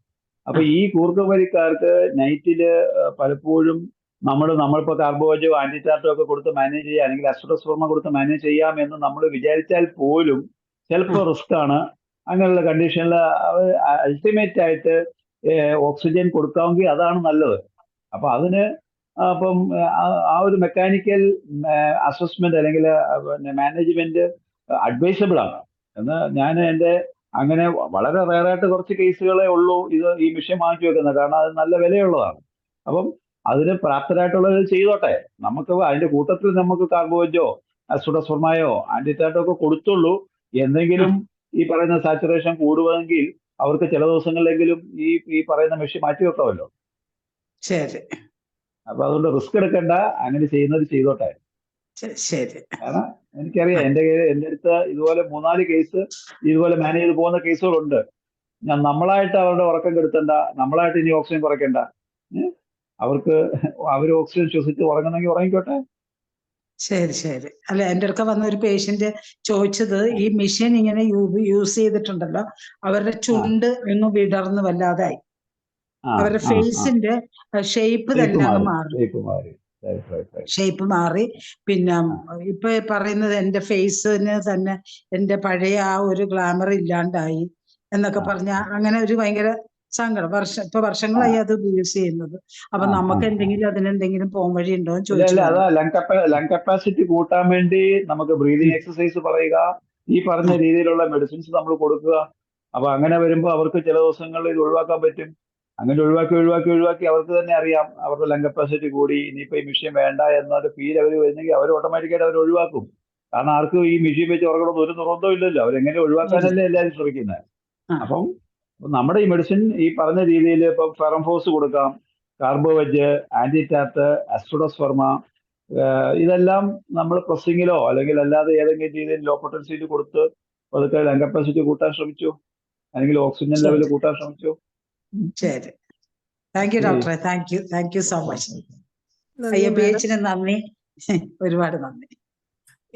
അപ്പൊ ഈ കൂർക്കവലിക്കാർക്ക് നൈറ്റില് പലപ്പോഴും നമ്മളിപ്പോ കാർബോജോ, ആന്റിറ്റാർട്ടോ ഒക്കെ കൊടുത്ത് മാനേജ് ചെയ്യാം, അല്ലെങ്കിൽ അസ്ട്രോസ്ഫോർമ കൊടുത്ത് മാനേജ് ചെയ്യാമെന്ന് നമ്മൾ വിചാരിച്ചാൽ പോലും ചിലപ്പോൾ റിസ്ക് ആണ്. അങ്ങനെയുള്ള കണ്ടീഷനിൽ അൾട്ടിമേറ്റ് ആയിട്ട് ഓക്സിജൻ കൊടുക്കാമെങ്കിൽ അതാണ് നല്ലത്. അപ്പൊ അതിന് അപ്പം ആ ഒരു മെക്കാനിക്കൽ അസസ്മെന്റ് അല്ലെങ്കിൽ മാനേജ്മെന്റ് അഡ്വൈസബിൾ ആണ് എന്ന് ഞാൻ അങ്ങനെ വളരെ റയറായിട്ട് കുറച്ച് കേസുകളെ ഉള്ളൂ ഈ വിഷയം വാങ്ങിച്ചു വെക്കുന്നത്. കാരണം അത് നല്ല വിലയുള്ളതാണ്. അപ്പം അതിന് പ്രാപ്തരായിട്ടുള്ളത് ചെയ്തോട്ടെ. നമുക്ക് അതിന്റെ കൂട്ടത്തിൽ നമുക്ക് കാർബോജോ, അസുഡസ്ഫോർമയോ, ആന്റിറ്റാർട്ടോ ഒക്കെ കൊടുത്തുള്ളൂ. എന്തെങ്കിലും ഈ പറയുന്ന സാച്ചുറേഷൻ കൂടുവെങ്കിൽ അവർക്ക് ചില ദിവസങ്ങളിലെങ്കിലും ഈ പറയുന്ന മെഷീൻ മാറ്റി വെക്കാമല്ലോ. ശരി. അപ്പൊ അതുകൊണ്ട് റിസ്ക് എടുക്കണ്ട, അങ്ങനെ ചെയ്യുന്നത് ചെയ്തോട്ടെ. ശരി. കാരണം എനിക്കറിയാം, എന്റെ അടുത്ത് ഇതുപോലെ 3-4 കേസ് ഇതുപോലെ മാനേജ് ചെയ്ത് പോകുന്ന കേസുകളുണ്ട്. നമ്മളായിട്ട് അവരുടെ ഉറക്കം കെടുത്തണ്ട, നമ്മളായിട്ട് ഇനി ഓക്സിജൻ കുറയ്ക്കണ്ട. അവർ ഓക്സിജൻ ശ്വസിച്ച് ഉറങ്ങണമെങ്കിൽ ഉറങ്ങിക്കോട്ടെ. ശരി ശരി. അല്ല, എൻ്റെ അടുക്ക വന്ന ഒരു പേഷ്യന്റ് ചോദിച്ചത്, ഈ മെഷീൻ ഇങ്ങനെ യൂസ് ചെയ്തിട്ടുണ്ടല്ലോ, അവരുടെ ചുണ്ട് ഒന്ന് വിടർന്ന് വല്ലാതായി, അവരുടെ ഫേസിന്റെ ഷേപ്പ് തന്നെ അങ്ങ് മാറി, ഷേപ്പ് മാറി. പിന്നെ ഇപ്പൊ പറയുന്നത് എന്റെ ഫേസിന് തന്നെ എന്റെ പഴയ ആ ഒരു ഗ്ലാമർ ഇല്ലാണ്ടായി എന്നൊക്കെ പറഞ്ഞ, അങ്ങനെ ഒരു ഭയങ്കര സങ്കടം. ഇപ്പൊ വർഷങ്ങളായി അത് യൂസ് ചെയ്യുന്നത്. അപ്പൊ നമുക്ക് അതിനെന്തെങ്കിലും പോകാൻ വഴി ഉണ്ടോ എന്ന് ചോദിച്ചു. അതാ ലങ് കപ്പാസിറ്റി കൂട്ടാൻ വേണ്ടി നമുക്ക് ബ്രീതിങ് എക്സസൈസ് പറയുക, ഈ പറഞ്ഞ രീതിയിലുള്ള മെഡിസിൻസ് നമ്മൾ കൊടുക്കുക. അപ്പൊ അങ്ങനെ വരുമ്പോൾ അവർക്ക് ചില ദിവസങ്ങളിൽ ഇത് ഒഴിവാക്കാൻ പറ്റും. അങ്ങനെ ഒഴിവാക്കി അവർക്ക് തന്നെ അറിയാം അവരുടെ ലങ് കപ്പാസിറ്റി കൂടി, ഇനിയിപ്പോ ഈ മെഷീൻ വേണ്ട എന്നൊരു ഫീൽ അവർ വരുന്നെങ്കിൽ അവർ ഓട്ടോമാറ്റിക്കായിട്ട് അവർ ഒഴിവാക്കും. കാരണം ആർക്കും ഈ മെഷീൻ വെച്ച് ഉറങ്ങണമെന്ന് ഒരു നിർബന്ധവും ഇല്ലല്ലോ. അവരെങ്ങനെ ഒഴിവാക്കാനല്ലേ എല്ലാവരും ശ്രമിക്കുന്നത്. അപ്പം നമ്മുടെ ഈ മെഡിസിൻ ഈ പറഞ്ഞ രീതിയിൽ ഇപ്പൊ ഫെറംഫോസ് കൊടുക്കാം, കാർബോവെജ്, ആന്റിറ്റാറ്റ്, അസ്ട്രോഡോസ്പെർമ, ഇതെല്ലാം നമ്മൾ പ്രസ്സിങ്ങിലോ അല്ലെങ്കിൽ അല്ലാതെ ഏതെങ്കിലും രീതിയിൽ ലോ പൊട്ടൻസിയിൽ കൊടുത്ത് അതൊക്കെ ലങ് കപ്പാസിറ്റി കൂട്ടാൻ ശ്രമിച്ചു, അല്ലെങ്കിൽ ഓക്സിജൻ ലെവൽ കൂട്ടാൻ ശ്രമിച്ചു. ശരി, താങ്ക് യു ഡോക്ടറെ, താങ്ക് യു സോ മച്ച്. IFBHന് നന്ദി, ഒരുപാട് നന്ദി.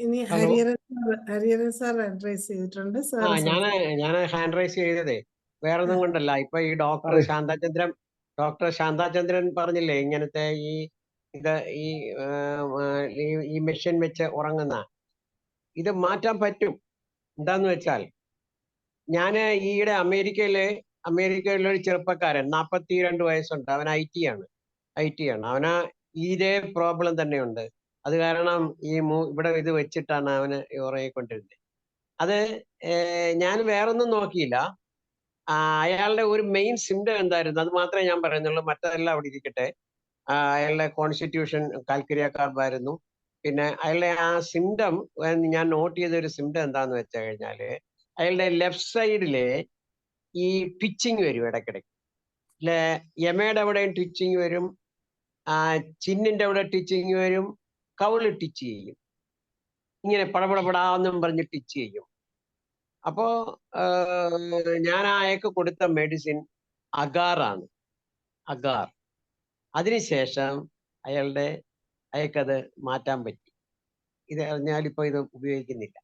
ഇനി ഹരിഹരൻ സാർ അഡ്രൈസ് ചെയ്തിട്ടുണ്ട്. ഞാൻ ഹാൻഡ് റൈസ് ചെയ്തതേ വേറൊന്നും കൊണ്ടല്ല. ഇപ്പൊ ഈ ഡോക്ടർ ശാന്താചന്ദ്രൻ പറഞ്ഞില്ലേ ഇങ്ങനത്തെ ഈ മെഷീൻ വെച്ച് ഉറങ്ങുന്ന ഇത് മാറ്റാൻ പറ്റും. എന്താന്ന് വെച്ചാൽ, ഞാൻ ഈയിടെ അമേരിക്കയിലെ ഒരു ചെറുപ്പക്കാരൻ 42 വയസ്സുണ്ട്. അവൻ IT ആണ്. അവന് ഇതേ പ്രോബ്ലം തന്നെയുണ്ട്. അത് കാരണം ഇവിടെ ഇത് വെച്ചിട്ടാണ് അവന് ഉറങ്ങിക്കൊണ്ടിരുന്നത്. അത് ഞാൻ വേറൊന്നും നോക്കിയില്ല. അയാളുടെ ഒരു മെയിൻ സിംറ്റം എന്തായിരുന്നു അത് മാത്രമേ ഞാൻ പറയുന്നുള്ളൂ, മറ്റതെല്ലാം അവിടെ ഇരിക്കട്ടെ. അയാളുടെ കോൺസ്റ്റിറ്റ്യൂഷൻ കാൽക്രിയ കാർബായിരുന്നു. പിന്നെ അയാളുടെ ആ സിംറ്റം ഞാൻ നോട്ട് ചെയ്ത ഒരു സിംറ്റം എന്താന്ന് വെച്ച് കഴിഞ്ഞാല്, അയാളുടെ ലെഫ്റ്റ് സൈഡിലെ ഈ ട്വിച്ചിങ് വരും ഇടയ്ക്കിടയ്ക്ക്. യമയുടെ അവിടെയും ട്വിച്ചിങ് വരും, ചിന്നിന്റെ അവിടെ ട്വിച്ചിങ് വരും, കവിള് ടിച്ച് ചെയ്യും, ഇങ്ങനെ പടപടപടാന്നും പറഞ്ഞ് ടിച്ച് ചെയ്യും. അപ്പോ ഞാൻ അയാൾക്ക് കൊടുത്ത മെഡിസിൻ അഗാറാണ്. അതിനുശേഷം അയാൾക്കത് മാറ്റാൻ പറ്റി. ഇത് ഞാനിപ്പോ ഇത് ഉപയോഗിക്കുന്നില്ല.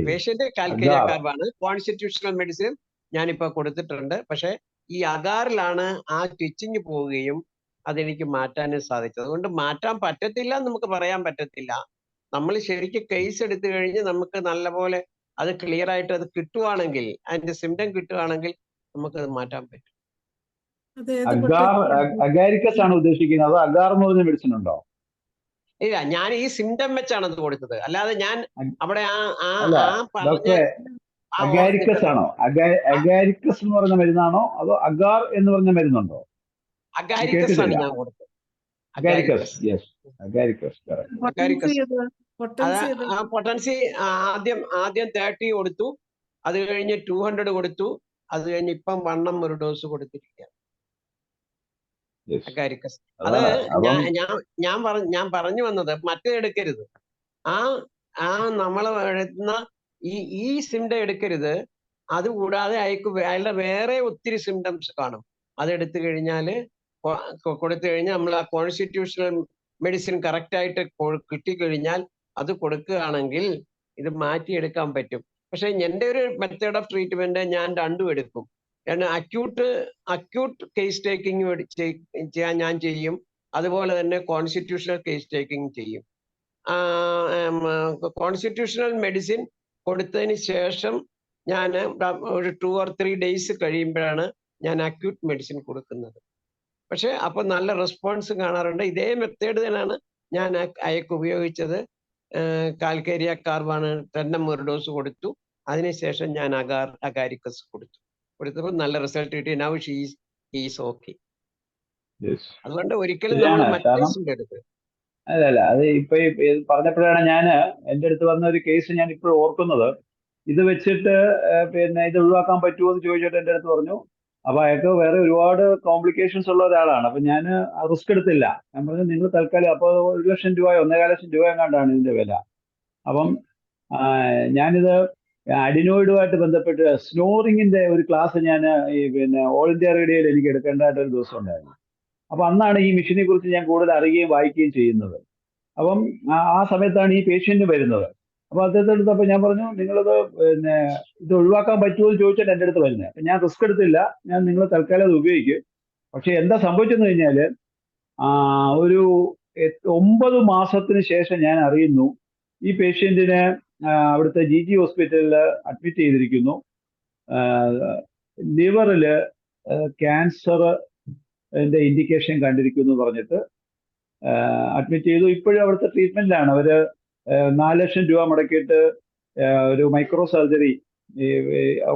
പേഷ്യന്റ് കാൽക്രിയ കാർബാണ്, കോൺസ്റ്റിറ്റ്യൂഷണൽ മെഡിസിൻ ഞാനിപ്പോ കൊടുത്തിട്ടുണ്ട്. പക്ഷെ ഈ അഗാറിലാണ് ആ ട്വിച്ചിങ് പോവുകയും അതെനിക്ക് മാറ്റാനും സാധിച്ചത്. അതുകൊണ്ട് മാറ്റാൻ പറ്റത്തില്ല നമുക്ക് പറയാൻ പറ്റത്തില്ല. നമ്മൾ ശരിക്കും കേസ് എടുത്തു കഴിഞ്ഞ് നമുക്ക് നല്ലപോലെ അത് ക്ലിയർ ആയിട്ട് അത് കിട്ടുവാണെങ്കിൽ, അതിന്റെ സിംറ്റം കിട്ടുവാണെങ്കിൽ നമുക്കത് മാറ്റാൻ പറ്റും. അഗാരിക്കസ് ആണ് ഉദ്ദേശിക്കുന്നത്? അഗാർ എന്ന് പറഞ്ഞ മെഡിസിൻ ഉണ്ടോ? ഇല്ല, ഞാൻ ഈ സിംറ്റം വെച്ചാണ് അത് കൊടുത്തത്. അല്ലാതെ ഞാൻ അവിടെ അഗാരിക്കസ് ആണോ? അഗാരിക്കസ് എന്ന് പറഞ്ഞ മരുന്നാണോ അതോ അഗാർ എന്ന് പറഞ്ഞ മരുന്നുണ്ടോ? അഗാരിക്കസ് ആണ് ഞാൻ കൊടുത്തത്. പൊട്ടൻസി ആദ്യം 30 കൊടുത്തു, അത് കഴിഞ്ഞ് 200 കൊടുത്തു, അത് കഴിഞ്ഞ് ഇപ്പം 1 ഒരു ഡോസ് കൊടുത്തിരിക്കുകയാണ്. അഗാരിക്കസ്. അത് ഞാൻ പറഞ്ഞു വന്നത് മറ്റേ എടുക്കരുത്. നമ്മൾ എടുക്കുന്ന ഈ സിംറ്റം എടുക്കരുത്. അതുകൂടാതെ അയാളുടെ വേറെ ഒത്തിരി സിംറ്റംസ് കാണും. അതെടുത്തു കഴിഞ്ഞാല് കൊടുത്തു കഴിഞ്ഞാൽ നമ്മൾ ആ കോൺസ്റ്റിറ്റ്യൂഷണൽ മെഡിസിൻ കറക്റ്റ് ആയിട്ട് കിട്ടിക്കഴിഞ്ഞാൽ അത് കൊടുക്കുകയാണെങ്കിൽ ഇത് മാറ്റിയെടുക്കാൻ പറ്റും. പക്ഷെ എൻ്റെ ഒരു മെത്തേഡ് ഓഫ് ട്രീറ്റ്മെന്റ് ഞാൻ രണ്ടും എടുക്കും. അക്യൂട്ട് കേസ് ടേക്കിംഗ് ഞാൻ ചെയ്യും, അതുപോലെ തന്നെ കോൺസ്റ്റിറ്റ്യൂഷണൽ കേസ് ടേക്കിംഗ് ചെയ്യും. കോൺസ്റ്റിറ്റ്യൂഷണൽ മെഡിസിൻ കൊടുത്തതിന് ശേഷം ഞാൻ ഒരു 2 or 3 ഡേയ്സ് കഴിയുമ്പോഴാണ് ഞാൻ അക്യൂട്ട് മെഡിസിൻ കൊടുക്കുന്നത്. പക്ഷെ അപ്പൊ നല്ല റെസ്പോൺസ് കാണാറുണ്ട്. ഇതേ മെത്തേഡ് തന്നെയാണ് ഞാൻ അയക്ക് ഉപയോഗിച്ചത്. കാൽക്രിയ കാർബാണ് 10 ഒരു ഡോസ് കൊടുത്തു, അതിനുശേഷം ഞാൻ അഗാരിക്കസ് കൊടുത്തപ്പോൾ നല്ല റിസൾട്ട് കിട്ടി. Now she's okay. അതുകൊണ്ട് ഒരിക്കലും നമ്മൾ മറ്റേ എടുത്ത് അല്ല അത് ഇപ്പൊ പറഞ്ഞപ്പോഴാണ് എൻ്റെ അടുത്ത് വന്ന ഒരു കേസ് ഞാൻ ഇപ്പോഴും ഓർക്കുന്നത്. ഇത് വെച്ചിട്ട് പിന്നെ ഇത് ഒഴിവാക്കാൻ പറ്റുമോ എന്ന് ചോദിച്ചിട്ട് എൻ്റെ അടുത്ത് പറഞ്ഞു. അപ്പൊ അയാൾക്ക് വേറെ ഒരുപാട് കോംപ്ലിക്കേഷൻസ് ഉള്ള ഒരാളാണ്. അപ്പൊ ഞാൻ റിസ്ക് എടുത്തില്ല. ഞാൻ പറഞ്ഞു നിങ്ങൾ തൽക്കാലം അപ്പൊ 1 ലക്ഷം രൂപയോ 1.25 ലക്ഷം രൂപ എങ്ങാണ്ടാണ് ഇതിന്റെ വില. അപ്പം ഞാനിത് അഡിനോയിഡുമായിട്ട് ബന്ധപ്പെട്ട് സ്നോറിങ്ങിന്റെ ഒരു ക്ലാസ് ഞാൻ പിന്നെ ഓൾ ഇന്ത്യ റേഡിയോയിൽ എനിക്ക് എടുക്കേണ്ടതായിട്ട് ഒരു ദിവസം ഉണ്ടായിരുന്നു. അപ്പൊ അന്നാണ് ഈ മെഷീനെ കുറിച്ച് ഞാൻ കൂടുതൽ അറിയുകയും വായിക്കുകയും ചെയ്യുന്നത്. അപ്പം ആ സമയത്താണ് ഈ പേഷ്യന്റ് വരുന്നത്. അപ്പൊ അദ്ദേഹത്തെ അടുത്തപ്പോൾ ഞാൻ പറഞ്ഞു, നിങ്ങളത് പിന്നെ ഇത് ഒഴിവാക്കാൻ പറ്റുമോ എന്ന് ചോദിച്ചിട്ട് എൻ്റെ അടുത്ത് വരുന്നത്. അപ്പൊ ഞാൻ റിസ്ക് എടുത്തില്ല, ഞാൻ നിങ്ങൾ തൽക്കാലം അത് ഉപയോഗിക്കും. പക്ഷെ എന്താ സംഭവിച്ചെന്ന് കഴിഞ്ഞാല് ഒരു 9 മാസത്തിന് ശേഷം ഞാൻ അറിയുന്നു ഈ പേഷ്യന്റിനെ അവിടുത്തെ GG ഹോസ്പിറ്റലിൽ അഡ്മിറ്റ് ചെയ്തിരിക്കുന്നു. ലിവറില് ക്യാൻസർ ഇൻഡിക്കേഷൻ കണ്ടിരിക്കുന്നു പറഞ്ഞിട്ട് അഡ്മിറ്റ് ചെയ്തു. ഇപ്പോഴും അവിടുത്തെ ട്രീറ്റ്മെന്റിലാണ്. അവര് 4 ലക്ഷം രൂപ മുടക്കിയിട്ട് ഒരു മൈക്രോ സർജറി,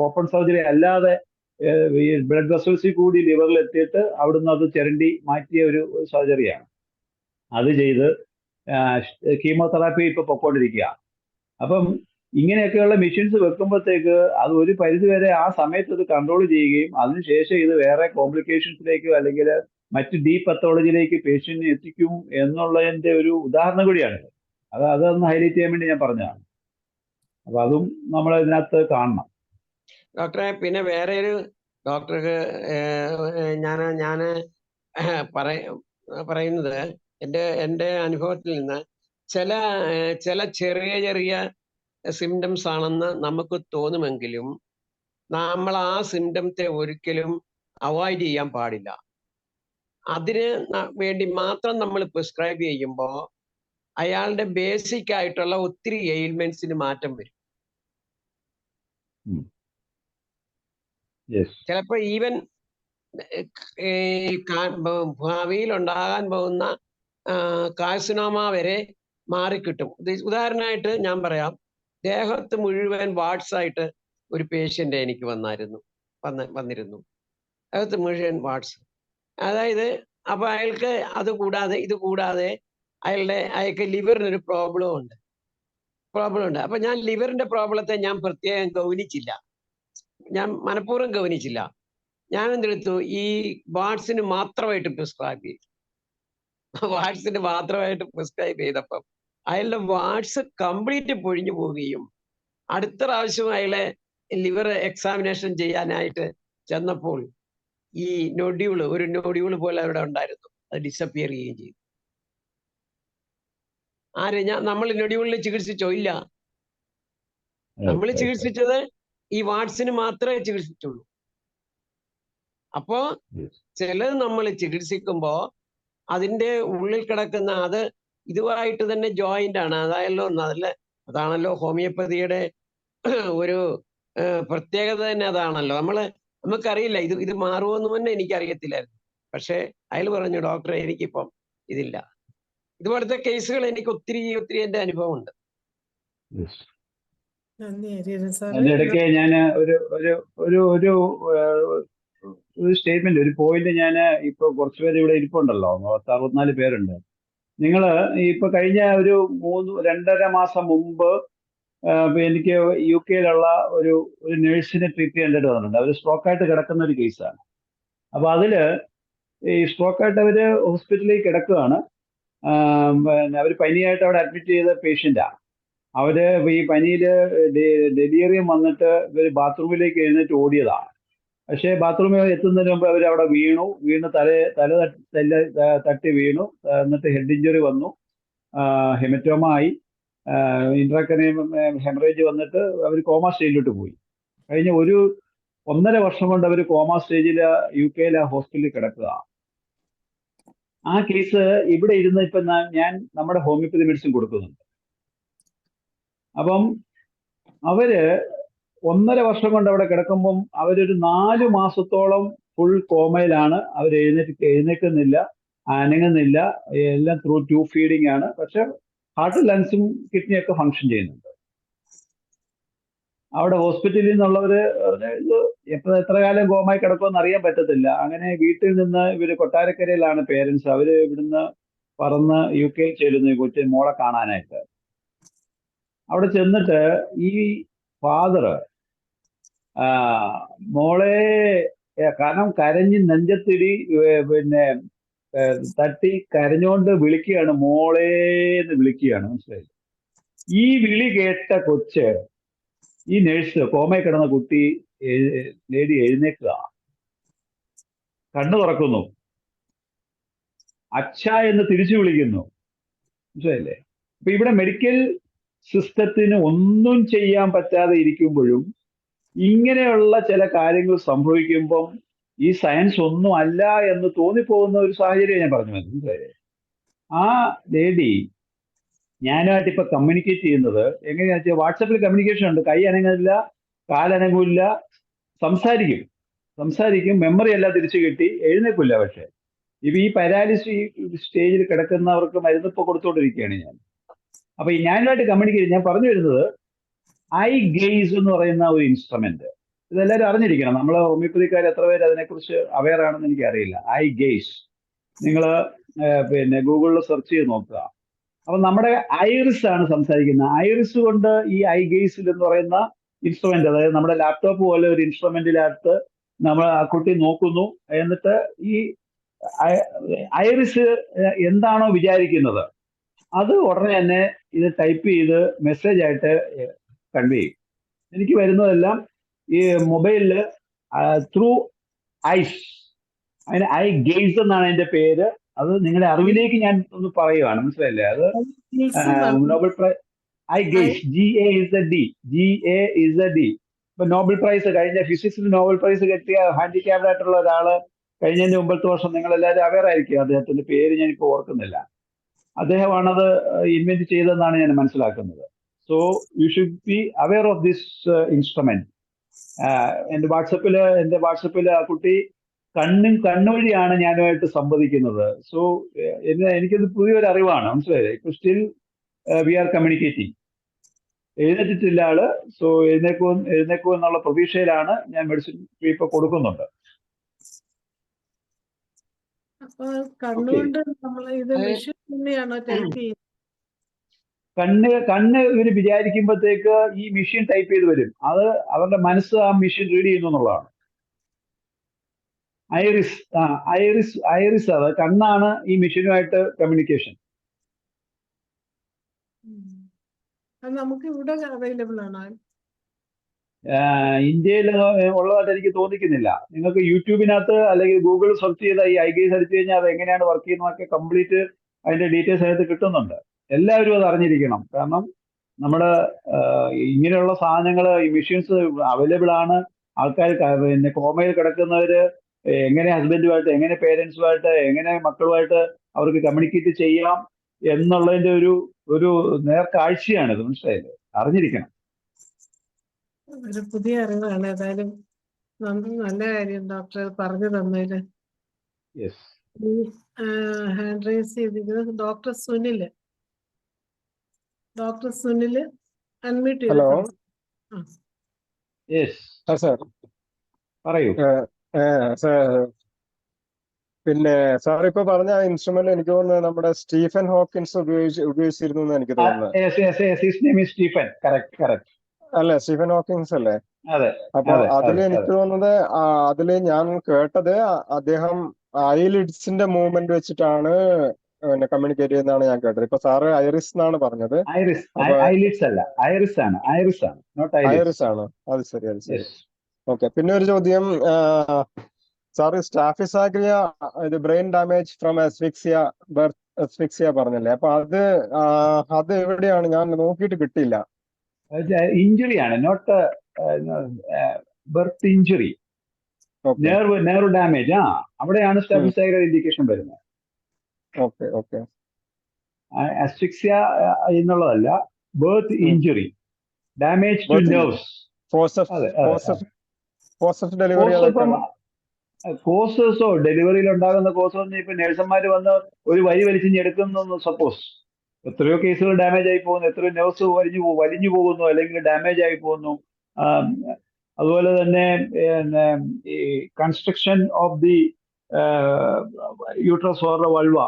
ഓപ്പൺ സർജറി അല്ലാതെ ഈ ബ്ലഡ് വെസൽസിൽ കൂടി ലിവറിൽ എത്തിയിട്ട് അവിടുന്ന് അത് ചിരണ്ടി മാറ്റിയ ഒരു സർജറിയാണ്. അത് ചെയ്ത് കീമോതെറാപ്പി ഇപ്പൊ പൊക്കോണ്ടിരിക്കുക. അപ്പം ഇങ്ങനെയൊക്കെയുള്ള മെഷീൻസ് വെക്കുമ്പോഴത്തേക്ക് അത് ഒരു പരിധിവരെ ആ സമയത്ത് ഇത് കൺട്രോൾ ചെയ്യുകയും അതിനുശേഷം ഇത് വേറെ കോംപ്ലിക്കേഷൻസിലേക്കോ അല്ലെങ്കിൽ മറ്റ് ഡീപ് പത്തോളജിയിലേക്ക് പേഷ്യന്റിനെ എത്തിക്കും എന്നുള്ളതിന്റെ ഒരു ഉദാഹരണം കൂടിയാണ്. അതൊന്ന് ഹൈലൈറ്റ് ചെയ്യാൻ വേണ്ടി ഞാൻ പറഞ്ഞതാണ്. അപ്പൊ അതും നമ്മൾ ഇതിനകത്ത് കാണണം. ഡോക്ടറെ, പിന്നെ വേറെ ഒരു ഡോക്ടർക്ക് ഞാൻ പറയുന്നത് എൻ്റെ അനുഭവത്തിൽ നിന്ന് ചില ചെറിയ സിംറ്റംസ് ആണെന്ന് നമുക്ക് തോന്നുമെങ്കിലും നമ്മൾ ആ സിംറ്റംത്തെ ഒരിക്കലും അവോയ്ഡ് ചെയ്യാൻ പാടില്ല. അതിന് വേണ്ടി മാത്രം നമ്മൾ പ്രിസ്ക്രൈബ് ചെയ്യുമ്പോൾ അയാളുടെ ബേസിക് ആയിട്ടുള്ള ഒത്തിരി എയിൽമെന്റ്സിന് മാറ്റം വരും. ചിലപ്പോൾ ഈവൻ ഭാവിയിൽ ഉണ്ടാകാൻ പോകുന്ന കാർസിനോമ വരെ മാറിക്കിട്ടും. ഉദാഹരണമായിട്ട് ഞാൻ പറയാം, ദേഹത്ത് മുഴുവൻ വാട്സ് ആയിട്ട് ഒരു പേഷ്യന്റ് എനിക്ക് വന്നിരുന്നു. ദേഹത്ത് മുഴുവൻ വാട്സ്. അതായത് അപ്പൊ അയാൾക്ക് ഇത് കൂടാതെ അയാൾക്ക് ലിവറിനൊരു പ്രോബ്ലം ഉണ്ട്. അപ്പൊ ഞാൻ ലിവറിന്റെ പ്രോബ്ലത്തെ ഞാൻ പ്രത്യേകം ഗൗനിച്ചില്ല, ഞാൻ മനഃപൂർവ്വം ഗൗനിച്ചില്ല. ഞാൻ എന്തെടുത്തു, ഈ വാട്സിന് മാത്രമായിട്ട് പ്രിസ്ക്രൈബ് ചെയ്തു. വാട്സിന് മാത്രമായിട്ട് പ്രിസ്ക്രൈബ് ചെയ്തപ്പം അയാളുടെ വാട്സ് കംപ്ലീറ്റ് പൊഴിഞ്ഞു പോവുകയും അടുത്ത പ്രാവശ്യം അയാളെ ലിവർ എക്സാമിനേഷൻ ചെയ്യാനായിട്ട് ചെന്നപ്പോൾ ഈ ഒരു നൊഡ്യൂള് പോലെ അവിടെ ഉണ്ടായിരുന്നു, അത് ഡിസപ്പിയർ ചെയ്യുകയും ചെയ്തു. നമ്മൾ നൊഡ്യൂളിൽ ചികിത്സിച്ചോ? ഇല്ല. നമ്മൾ ചികിത്സിച്ചത് ഈ വാട്സിന് മാത്രമേ ചികിത്സിച്ചുള്ളൂ. അപ്പോ ചിലത് നമ്മൾ ചികിത്സിക്കുമ്പോ അതിന്റെ ഉള്ളിൽ കിടക്കുന്ന അത് ഇതുമായിട്ട് തന്നെ ജോയിന്റ് ആണ്. അതാണല്ലോ ഹോമിയോപ്പതിയുടെ ഒരു പ്രത്യേകത തന്നെ. അതാണല്ലോ നമുക്കറിയില്ല ഇത് മാറുമെന്ന് തന്നെ എനിക്കറിയത്തില്ലായിരുന്നു. പക്ഷെ അയാൾ പറഞ്ഞു, ഡോക്ടറെ എനിക്കിപ്പം ഇതില്ല. ഇതുപോലത്തെ കേസുകൾ എനിക്ക് ഒത്തിരി എൻ്റെ അനുഭവം ഉണ്ട്. അതിനിടയ്ക്ക് ഞാൻ ഒരു സ്റ്റേറ്റ്മെന്റ്, ഒരു പോയിന്റ് ഞാൻ ഇപ്പൊ കുറച്ചുപേര് ഇവിടെ ഇരിപ്പുണ്ടല്ലോ, 64 പേരുണ്ട്. നിങ്ങൾ ഇപ്പൊ കഴിഞ്ഞ ഒരു 2.5 മാസം മുമ്പ് എനിക്ക് UK-യിലുള്ള ഒരു നേഴ്സിനെ ട്രീറ്റ് ചെയ്യേണ്ടത് വന്നിട്ടുണ്ട്. അവർ സ്ട്രോക്കായിട്ട് കിടക്കുന്ന ഒരു കേസാണ്. അപ്പൊ അതില് ഈ സ്ട്രോക്കായിട്ട് അവര് ഹോസ്പിറ്റലിൽ കിടക്കുകയാണ്. പിന്നെ അവർ പനിയായിട്ട് അവിടെ അഡ്മിറ്റ് ചെയ്ത പേഷ്യന്റാണ്. അവര് ഈ പനിയില് ഡെലിറിയം വന്നിട്ട് ഇവർ ബാത്റൂമിലേക്ക് എഴുന്നേറ്റ് ഓടിയതാണ്. പക്ഷേ ബാത്റൂമിൽ എത്തുന്നതിന് മുമ്പ് അവർ അവിടെ വീണ് തല തട്ടി വീണു. എന്നിട്ട് ഹെഡ് ഇഞ്ചുറി വന്നു, ഹെമറ്റോമ ആയി, ഇൻട്രാക്രനിയൽ ഹെമറേജ് വന്നിട്ട് അവർ കോമ സ്റ്റേജിലോട്ട് പോയി. കഴിഞ്ഞ 1.5 വർഷം കൊണ്ട് അവർ കോമ സ്റ്റേജിൽ UK-യിലെ ഹോസ്പിറ്റലിൽ കിടക്കുക. ആ കേസ് ഇവിടെ ഇരുന്ന് ഇപ്പൊ ഞാൻ നമ്മുടെ ഹോമിയോപ്പതി മെഡിസിൻ കൊടുക്കുന്നുണ്ട്. അപ്പം അവര് 1.5 വർഷം കൊണ്ട് അവിടെ കിടക്കുമ്പം അവരൊരു 4 മാസത്തോളം ഫുൾ കോമയിലാണ്. അവർ എഴുന്നേൽക്കുന്നില്ല, അനങ്ങുന്നില്ല, എല്ലാം ത്രൂ ട്യൂബ് ഫീഡിങ് ആണ്. പക്ഷെ ഹാർട്ട്, ലങ്സും കിഡ്നിയൊക്കെ ഫങ്ഷൻ ചെയ്യുന്നുണ്ട്. അവിടെ ഹോസ്പിറ്റലിൽ നിന്നുള്ളവര് എത്ര കാലം കോമായി കിടക്കുമെന്ന് അറിയാൻ പറ്റത്തില്ല. അങ്ങനെ വീട്ടിൽ നിന്ന് ഇവര് കൊട്ടാരക്കരയിലാണ് പേരൻസ്. അവര് ഇവിടുന്ന് പറന്ന് UK ചെല്ലുന്നു ഈ കൊച്ചു മോളെ കാണാനായിട്ട്. അവിടെ ചെന്നിട്ട് ഈ ഫാദർ മോളെ കാരണം കരഞ്ഞ് നെഞ്ചത്തിടി പിന്നെ തട്ടി കരഞ്ഞോണ്ട് വിളിക്കുകയാണ്, മോളേന്ന് വിളിക്കുകയാണ്. മനസ്സിലായി? ഈ വിളി കേട്ട കൊച്ച്, ഈ നേഴ്സ്, കോമയിൽ കിടന്ന കുട്ടി ലേഡി എഴുന്നേക്കുക, കണ്ണു തുറക്കുന്നു, അച്ഛ എന്ന് തിരിച്ചു വിളിക്കുന്നു. മനസ്സിലായില്ലേ? അപ്പൊ ഇവിടെ മെഡിക്കൽ സിസ്റ്റത്തിന് ഒന്നും ചെയ്യാൻ പറ്റാതെ ഇരിക്കുമ്പോഴും ഇങ്ങനെയുള്ള ചില കാര്യങ്ങൾ സംഭവിക്കുമ്പം ഈ സയൻസ് ഒന്നും അല്ല എന്ന് തോന്നിപ്പോകുന്ന ഒരു സാഹചര്യം ഞാൻ പറഞ്ഞു. മനസ്സിലായില്ലേ? ആ ലേഡി ഞാനുമായിട്ട് ഇപ്പൊ കമ്മ്യൂണിക്കേറ്റ് ചെയ്യുന്നത് എങ്ങനെയാ വെച്ചാൽ വാട്സപ്പിൽ കമ്മ്യൂണിക്കേഷൻ ഉണ്ട്. കൈ അനങ്ങില്ല, കാലനങ്ങില്ല, സംസാരിക്കും, മെമ്മറി എല്ലാം തിരിച്ചു കിട്ടി, എഴുന്നേക്കില്ല. പക്ഷെ ഇപ്പൊ ഈ പാരാലിസിസ് ഈ സ്റ്റേജിൽ കിടക്കുന്നവർക്ക് മരുന്നിപ്പോ കൊടുത്തുകൊണ്ടിരിക്കുകയാണ് ഞാൻ. അപ്പൊ ഈ ഞാനുമായിട്ട് കമ്മ്യൂണിക്കേറ്റ് ഞാൻ പറഞ്ഞു വരുന്നത് ഐ ഗെയ്സ് എന്ന് പറയുന്ന ഒരു ഇൻസ്ട്രുമെന്റ് ഇതെല്ലാവരും അറിഞ്ഞിരിക്കണം. നമ്മളെ ഹോമിയോപ്പതിക്കാർ എത്ര പേര് അതിനെക്കുറിച്ച് അവെയർ ആണെന്ന് എനിക്കറിയില്ല. ഐ ഗെയ്സ് നിങ്ങൾ പിന്നെ ഗൂഗിളിൽ സെർച്ച് ചെയ്ത് നോക്കുക. അപ്പൊ നമ്മുടെ ഐറിസ് ആണ് സംസാരിക്കുന്നത്. ഐറിസ് കൊണ്ട് ഈ ഐ ഗെയ്സിൽ എന്ന് പറയുന്ന ഇൻസ്ട്രുമെന്റ്, അതായത് നമ്മുടെ ലാപ്ടോപ്പ് പോലെ ഒരു ഇൻസ്ട്രുമെന്റിനകത്ത് നമ്മൾ ആ കുട്ടി നോക്കുന്നു. എന്നിട്ട് ഈ ഐറിസ് എന്താണോ വിചാരിക്കുന്നത് അത് ഉടനെ തന്നെ ഇത് ടൈപ്പ് ചെയ്ത് മെസ്സേജ് ആയിട്ട് കൺവേ ചെയ്യും. എനിക്ക് വരുന്നതെല്ലാം ഈ മൊബൈലില് ത്രൂ ഐസ്, അതിന് ഐ ഗെയ്സ് എന്നാണ് അതിന്റെ പേര്. അത് നിങ്ങളുടെ അറിവിലേക്ക് ഞാൻ ഒന്ന് പറയുവാണ്, മനസ്സിലായില്ലേ? അത് Nobel prize I guys GAISD. ഇപ്പൊ നോബൽ പ്രൈസ് കഴിഞ്ഞ ഫിസിക്സിൽ നോബൽ പ്രൈസ് കിട്ടിയ ഹാൻഡിക്യാപ്ഡ് ആയിട്ടുള്ള ഒരാള് കഴിഞ്ഞതിന്റെ മുമ്പത്തെ വർഷം നിങ്ങൾ എല്ലാവരും അവെയർ ആയിരിക്കും. അദ്ദേഹത്തിന്റെ പേര് ഞാനിപ്പോ ഓർക്കുന്നില്ല. അദ്ദേഹമാണത് ഇൻവെന്റ് ചെയ്തതെന്നാണ് ഞാൻ മനസ്സിലാക്കുന്നത്. So you should be aware of this instrument. എന്റെ വാട്സപ്പില് ആ കുട്ടി കണ്ണുവഴിയാണ് ഞാനുമായിട്ട് സംവദിക്കുന്നത്. സോ എനിക്കത് പുതിയൊരു അറിവാണ്, മനസ്സിലായില്ലേ? ഇപ്പൊ സ്റ്റിൽ വി ആർ കമ്മ്യൂണിക്കേറ്റിംഗ്. എഴുന്നേറ്റിട്ടില്ല ആള്. സോ എഴുന്നേക്കും എന്നുള്ള പ്രതീക്ഷയിലാണ് ഞാൻ മെഡിസിൻ ഇപ്പൊ കൊടുക്കുന്നുണ്ട്. അപ്പൊ കണ്ണുകൊണ്ട് നമ്മൾ ഇത് മെഷീൻ തന്നെയാണോ ടൈപ്പ് ചെയ്യുന്നത്? കണ്ണ് ഇവര് വിചാരിക്കുമ്പോഴത്തേക്ക് ഈ മെഷീൻ ടൈപ്പ് ചെയ്ത് വരും. അത് അവരുടെ മനസ്സ് ആ മെഷീൻ റീഡ് ചെയ്യുന്നു എന്നുള്ളതാണ്. ഐറിസ് അത് കണ്ണാണ് ഈ മെഷീനുമായിട്ട് കമ്മ്യൂണിക്കേഷൻ. അത് നമുക്ക് ഇവിടെ അവൈലബിൾ ആണോ? ഇന്ത്യയിൽ ഉള്ളതായിട്ട് എനിക്ക് തോന്നിക്കുന്നില്ല. നിങ്ങൾക്ക് യൂട്യൂബിനകത്ത് അല്ലെങ്കിൽ ഗൂഗിൾ സെർച്ച് ചെയ്ത ഈ ഐഗേസ് അടിച്ചു കഴിഞ്ഞാൽ അത് എങ്ങനെയാണ് വർക്ക് ചെയ്യുന്നതൊക്കെ കംപ്ലീറ്റ് അതിന്റെ ഡീറ്റെയിൽസ് അതിനകത്ത് കിട്ടുന്നുണ്ട്. എല്ലാവരും അത് അറിഞ്ഞിരിക്കണം. കാരണം നമ്മുടെ ഇങ്ങനെയുള്ള സാധനങ്ങൾ ഈ മെഷീൻസ് അവൈലബിൾ ആണ്. ആൾക്കാർ പിന്നെ കോമയിൽ കിടക്കുന്നവര് എങ്ങനെ ഹസ്ബൻഡുമായിട്ട്, എങ്ങനെ പേരൻസുമായിട്ട്, എങ്ങനെ മക്കളുമായിട്ട് അവർക്ക് കമ്മ്യൂണിക്കേറ്റ് ചെയ്യാം എന്നുള്ളതിന്റെ ഒരു നേർക്കാഴ്ചയാണിത്, മനസ്സിലായില്ലേ? അറിഞ്ഞിരിക്കണം. ഒരു പുതിയ അറിവാണ്. ഏതായാലും നല്ല കാര്യം ഡോക്ടർ പറഞ്ഞു തന്നതില്. ഈ ഹാൻഡ് റൈസ് ചെയ്തിരിക്കുന്നത് ഡോക്ടർ സുനില് അൺമ്യൂട്ട് ചെയ്ത്. ഹലോ. സാർ പറയൂ. പിന്നെ സാർ ഇപ്പൊ പറഞ്ഞ ഇൻസ്ട്രുമെന്റ് എനിക്ക് തോന്നുന്നത് നമ്മുടെ സ്റ്റീഫൻ ഹോക്കിൻസ് ഉപയോഗിച്ചിരുന്നു എന്ന് എനിക്ക് തോന്നുന്നത്. അല്ലെ, സ്റ്റീഫൻ ഹോക്കിൻസ് അല്ലേ? അപ്പൊ അതില് എനിക്ക് തോന്നുന്നത് അതില് ഞാൻ കേട്ടത് അദ്ദേഹം ഐലിഡ്സിന്റെ മൂവ്മെന്റ് വെച്ചിട്ടാണ് കമ്മ്യൂണിക്കേറ്റ് ചെയ്യുന്നതാണ് ഞാൻ കേട്ടത്. ഇപ്പൊ സാറ് ഐറിസ് എന്നാണ് പറഞ്ഞത്. ഐറിസ് ആണ്. അത് ശരി. ഓക്കെ. പിന്നെ ഒരു ചോദ്യം, സാറ് സ്റ്റാഫിസാഗ്രിയ ഇത് ബ്രെയിൻ ഡാമേജ് ഫ്രം അസ്ഫിക്സിയ പറഞ്ഞല്ലേ? അപ്പൊ അത് എവിടെയാണ്? ഞാൻ നോക്കിയിട്ട് കിട്ടിയില്ല. ഇഞ്ചുറിയാണ്, not birth injury. Nerve damage. അവിടെയാണ് സ്റ്റാഫിസാഗ്രിയ ഇൻഡിക്കേഷൻ വരുന്നത്. ഓക്കെ. അസ്ഫിക്സിയ എന്നുള്ളതല്ല, birth injury, damage to nerves. കോസസോ ഡെലിവറിയിൽ ഉണ്ടാകുന്ന കോസസ് ഇപ്പൊ നഴ്സന്മാര് വന്ന് ഒരു വരി വലിച്ചെടുക്കുന്നു. സപ്പോസ് എത്രയോ കേസുകൾ ഡാമേജ് ആയി പോകുന്നു, എത്രയോ നെർവ്സ് വലിഞ്ഞു പോകുന്നു, അല്ലെങ്കിൽ ഡാമേജ് ആയി പോകുന്നു. അതുപോലെ തന്നെ ഈ construction of the uterus or vulva,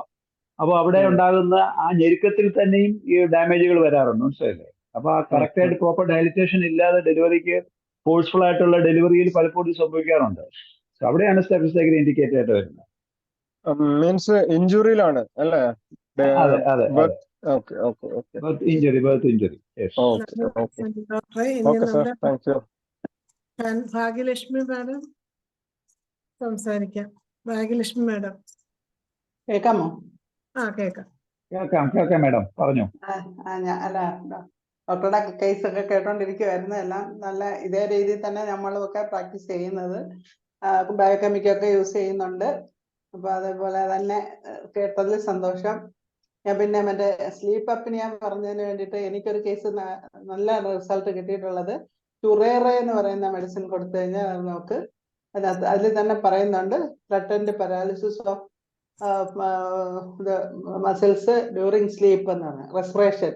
അപ്പൊ അവിടെ ഉണ്ടാകുന്ന ആ ഞെരുക്കത്തിൽ തന്നെയും ഈ ഡാമേജുകൾ വരാറുണ്ട്, മനസ്സിലായില്ലേ? അപ്പൊ ആ കറക്റ്റ് ആയിട്ട് പ്രോപ്പർ ഡയലിറ്റേഷൻ ഇല്ലാതെ ഡെലിവറിക്ക് ഫോഴ്സ്ഫുൾ ആയിട്ടുള്ള ഡെലിവറിയിൽ പലപ്പോഴും സംഭവിക്കാറുണ്ട്. അവിടെയാണ് സ്റ്റാഫിസാഗ്രിയ ഇൻഡിക്കേറ്റ് ആയിട്ട് വരുന്നത്. മീൻസ് ഇഞ്ചുറിയിലാണ് അല്ലേ? ഭാഗ്യലക്ഷ്മി മാഡം സംസാരിക്കാം. ഭാഗ്യലക്ഷ്മി മാഡം കേൾക്കാമോ? കേൾക്കാം. കേൾക്കാം മാഡം, പറഞ്ഞു. അല്ല, ഡോക്ടറുടെ കേസൊക്കെ കേട്ടോണ്ടിരിക്കുവായിരുന്നു. എല്ലാം നല്ല ഇതേ രീതിയിൽ തന്നെ നമ്മളൊക്കെ പ്രാക്ടീസ് ചെയ്യുന്നത്. ബയോകെമിക്കൊക്കെ യൂസ് ചെയ്യുന്നുണ്ട്. അപ്പൊ അതേപോലെ തന്നെ കേട്ടതിൽ സന്തോഷം. ഞാൻ പിന്നെ മറ്റേ സ്ലീപ്പ് അപ്നിയ പറഞ്ഞതിന് വേണ്ടിയിട്ട് എനിക്കൊരു കേസ് നല്ല റിസൾട്ട് കിട്ടിയിട്ടുള്ളത് ടുറേറെ എന്ന് പറയുന്ന മെഡിസിൻ കൊടുത്തു കഴിഞ്ഞാൽ നമുക്ക് അതിൽ തന്നെ പറയുന്നുണ്ട് threatened paralysis of muscles during sleep എന്ന് പറഞ്ഞാൽ respiration,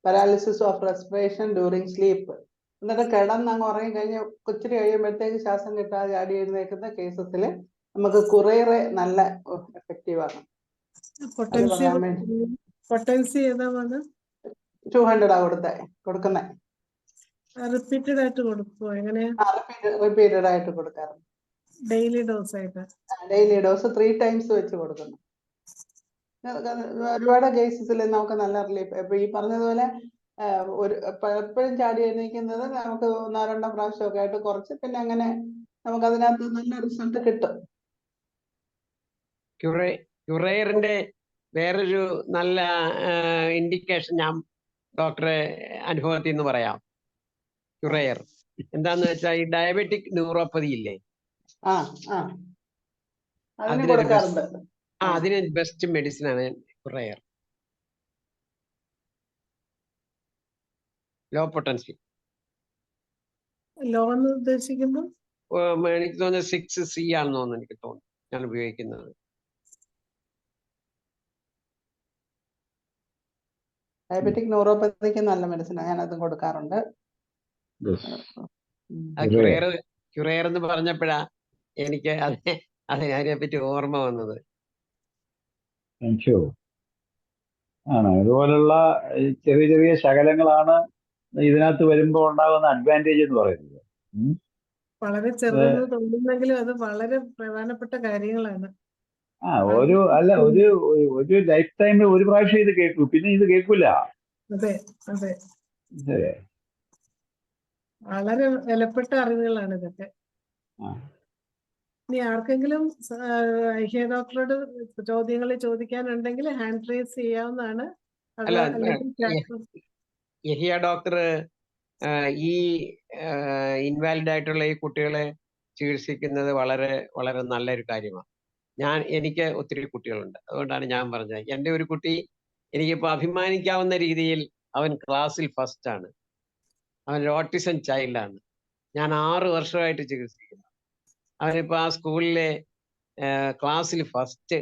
paralysis of respiration during sleep. എന്നിട്ട് കിടന്ന് അങ്ങ് ഉറങ്ങി കഴിഞ്ഞ് കൊച്ചിരി കഴിയുമ്പോഴത്തേക്ക് ശ്വാസം കിട്ടാതെ ചാടി എഴുന്നേക്കുന്ന കേസസിൽ നമുക്ക് കുറേയേറെ നല്ല എഫക്റ്റീവാണ്. പൊട്ടൻസി ഏതാ 200 കൊടുക്കുന്നേ. റിപ്പീറ്റഡ് ആയിട്ട് കൊടുക്കുമോ? എങ്ങനെയാ? റിപ്പീറ്റഡ് ആയിട്ട് കൊടുക്കാറുണ്ട്. ഡെയിലി ഡോസ് ആയിട്ട്? ഡെയിലി ഡോസ് 3 ടൈംസ് വെച്ച് കൊടുക്കുന്നു. ഒരുപാട് കേസസിൽ നമുക്ക് നല്ല റിലീഫ്. ഇപ്പൊ ഈ പറഞ്ഞതുപോലെ എപ്പോഴും ചാടി എണീക്കുന്നത് നമുക്ക് 1-2 പ്രാവശ്യമൊക്കെ ആയിട്ട് കുറച്ച് പിന്നെ അങ്ങനെ നമുക്ക് അതിനകത്ത് നല്ല റിസൾട്ട് കിട്ടും. ക്യുറേറിന്റെ വേറൊരു നല്ല ഇൻഡിക്കേഷൻ ഞാൻ ഡോക്ടറെ അനുഭവത്തിൽ നിന്ന് പറയാം. ക്യുറേർ എന്താന്ന് വെച്ചാൽ ഈ ഡയബറ്റിക് ന്യൂറോപ്പതി ഇല്ലേ, അതിന് ബെസ്റ്റ് മെഡിസിൻ ആണ് ക്യുറേർ. Law potency. ലോ എന്ന് ഉദ്ദേശിക്കുമ്പോൾ എനിക്ക് തോന്നുന്നത് 6C ആണെന്ന് തോന്നുന്നു. എനിക്ക് തോന്നുന്നു ഞാൻ ഉപയോഗിക്കുന്നത്. ഡയബറ്റിക് ന്യൂറോപ്പതിക്ക് നല്ല മെഡിസിനാണ്, ഞാൻ അതും കൊടുക്കാറുണ്ട്. ക്യുറേർ എന്ന് പറഞ്ഞപ്പോഴാ എനിക്ക് അതിനെപ്പറ്റി ഓർമ്മ വന്നത്. ആണ് ഇതുപോലുള്ള ചെറിയ ചെറിയ ശകലങ്ങളാണ് ഇതിനകത്ത് വരുമ്പോൾ ഉണ്ടാകുന്ന അഡ്വാൻറ്റേജ് എന്ന് പറയുന്നത്. വളരെ ചെറുതെന്ന് തോന്നുന്നെങ്കിലും അത് വളരെ പ്രധാനപ്പെട്ട കാര്യങ്ങളാണ്. ഒരു ലൈഫ് ടൈമിൽ ഒരു പ്രാവശ്യം ഇത് കേൾക്കൂ, പിന്നെ ഇത് കേൾക്കില്ല. അതെ അതെ, വളരെ വിലപ്പെട്ട അറിവുകളാണ് ഇതൊക്കെ. ഇനി ആർക്കെങ്കിലും ഡോക്ടറോട് ചോദ്യങ്ങൾ ചോദിക്കാനുണ്ടെങ്കിൽ ഹാൻഡ് റേസ് ചെയ്യാവുന്നതാണ്. യഹിയ ഡോക്ടർ ഈ ഇൻവാലിഡ് ആയിട്ടുള്ള ഈ കുട്ടികളെ ചികിത്സിക്കുന്നത് വളരെ വളരെ നല്ലൊരു കാര്യമാണ്. എനിക്ക് ഒത്തിരി കുട്ടികളുണ്ട്, അതുകൊണ്ടാണ് ഞാൻ പറഞ്ഞത്. എൻ്റെ ഒരു കുട്ടി എനിക്കിപ്പോൾ അഭിമാനിക്കാവുന്ന രീതിയിൽ അവൻ ക്ലാസ്സിൽ ഫസ്റ്റ് ആണ്. അവൻ ഓട്ടിസം ചൈൽഡാണ്. ഞാൻ 6 വർഷമായിട്ട് ചികിത്സിക്കുന്നു. അവനിപ്പോൾ ആ സ്കൂളിലെ ക്ലാസ്സിൽ ഫസ്റ്റ്,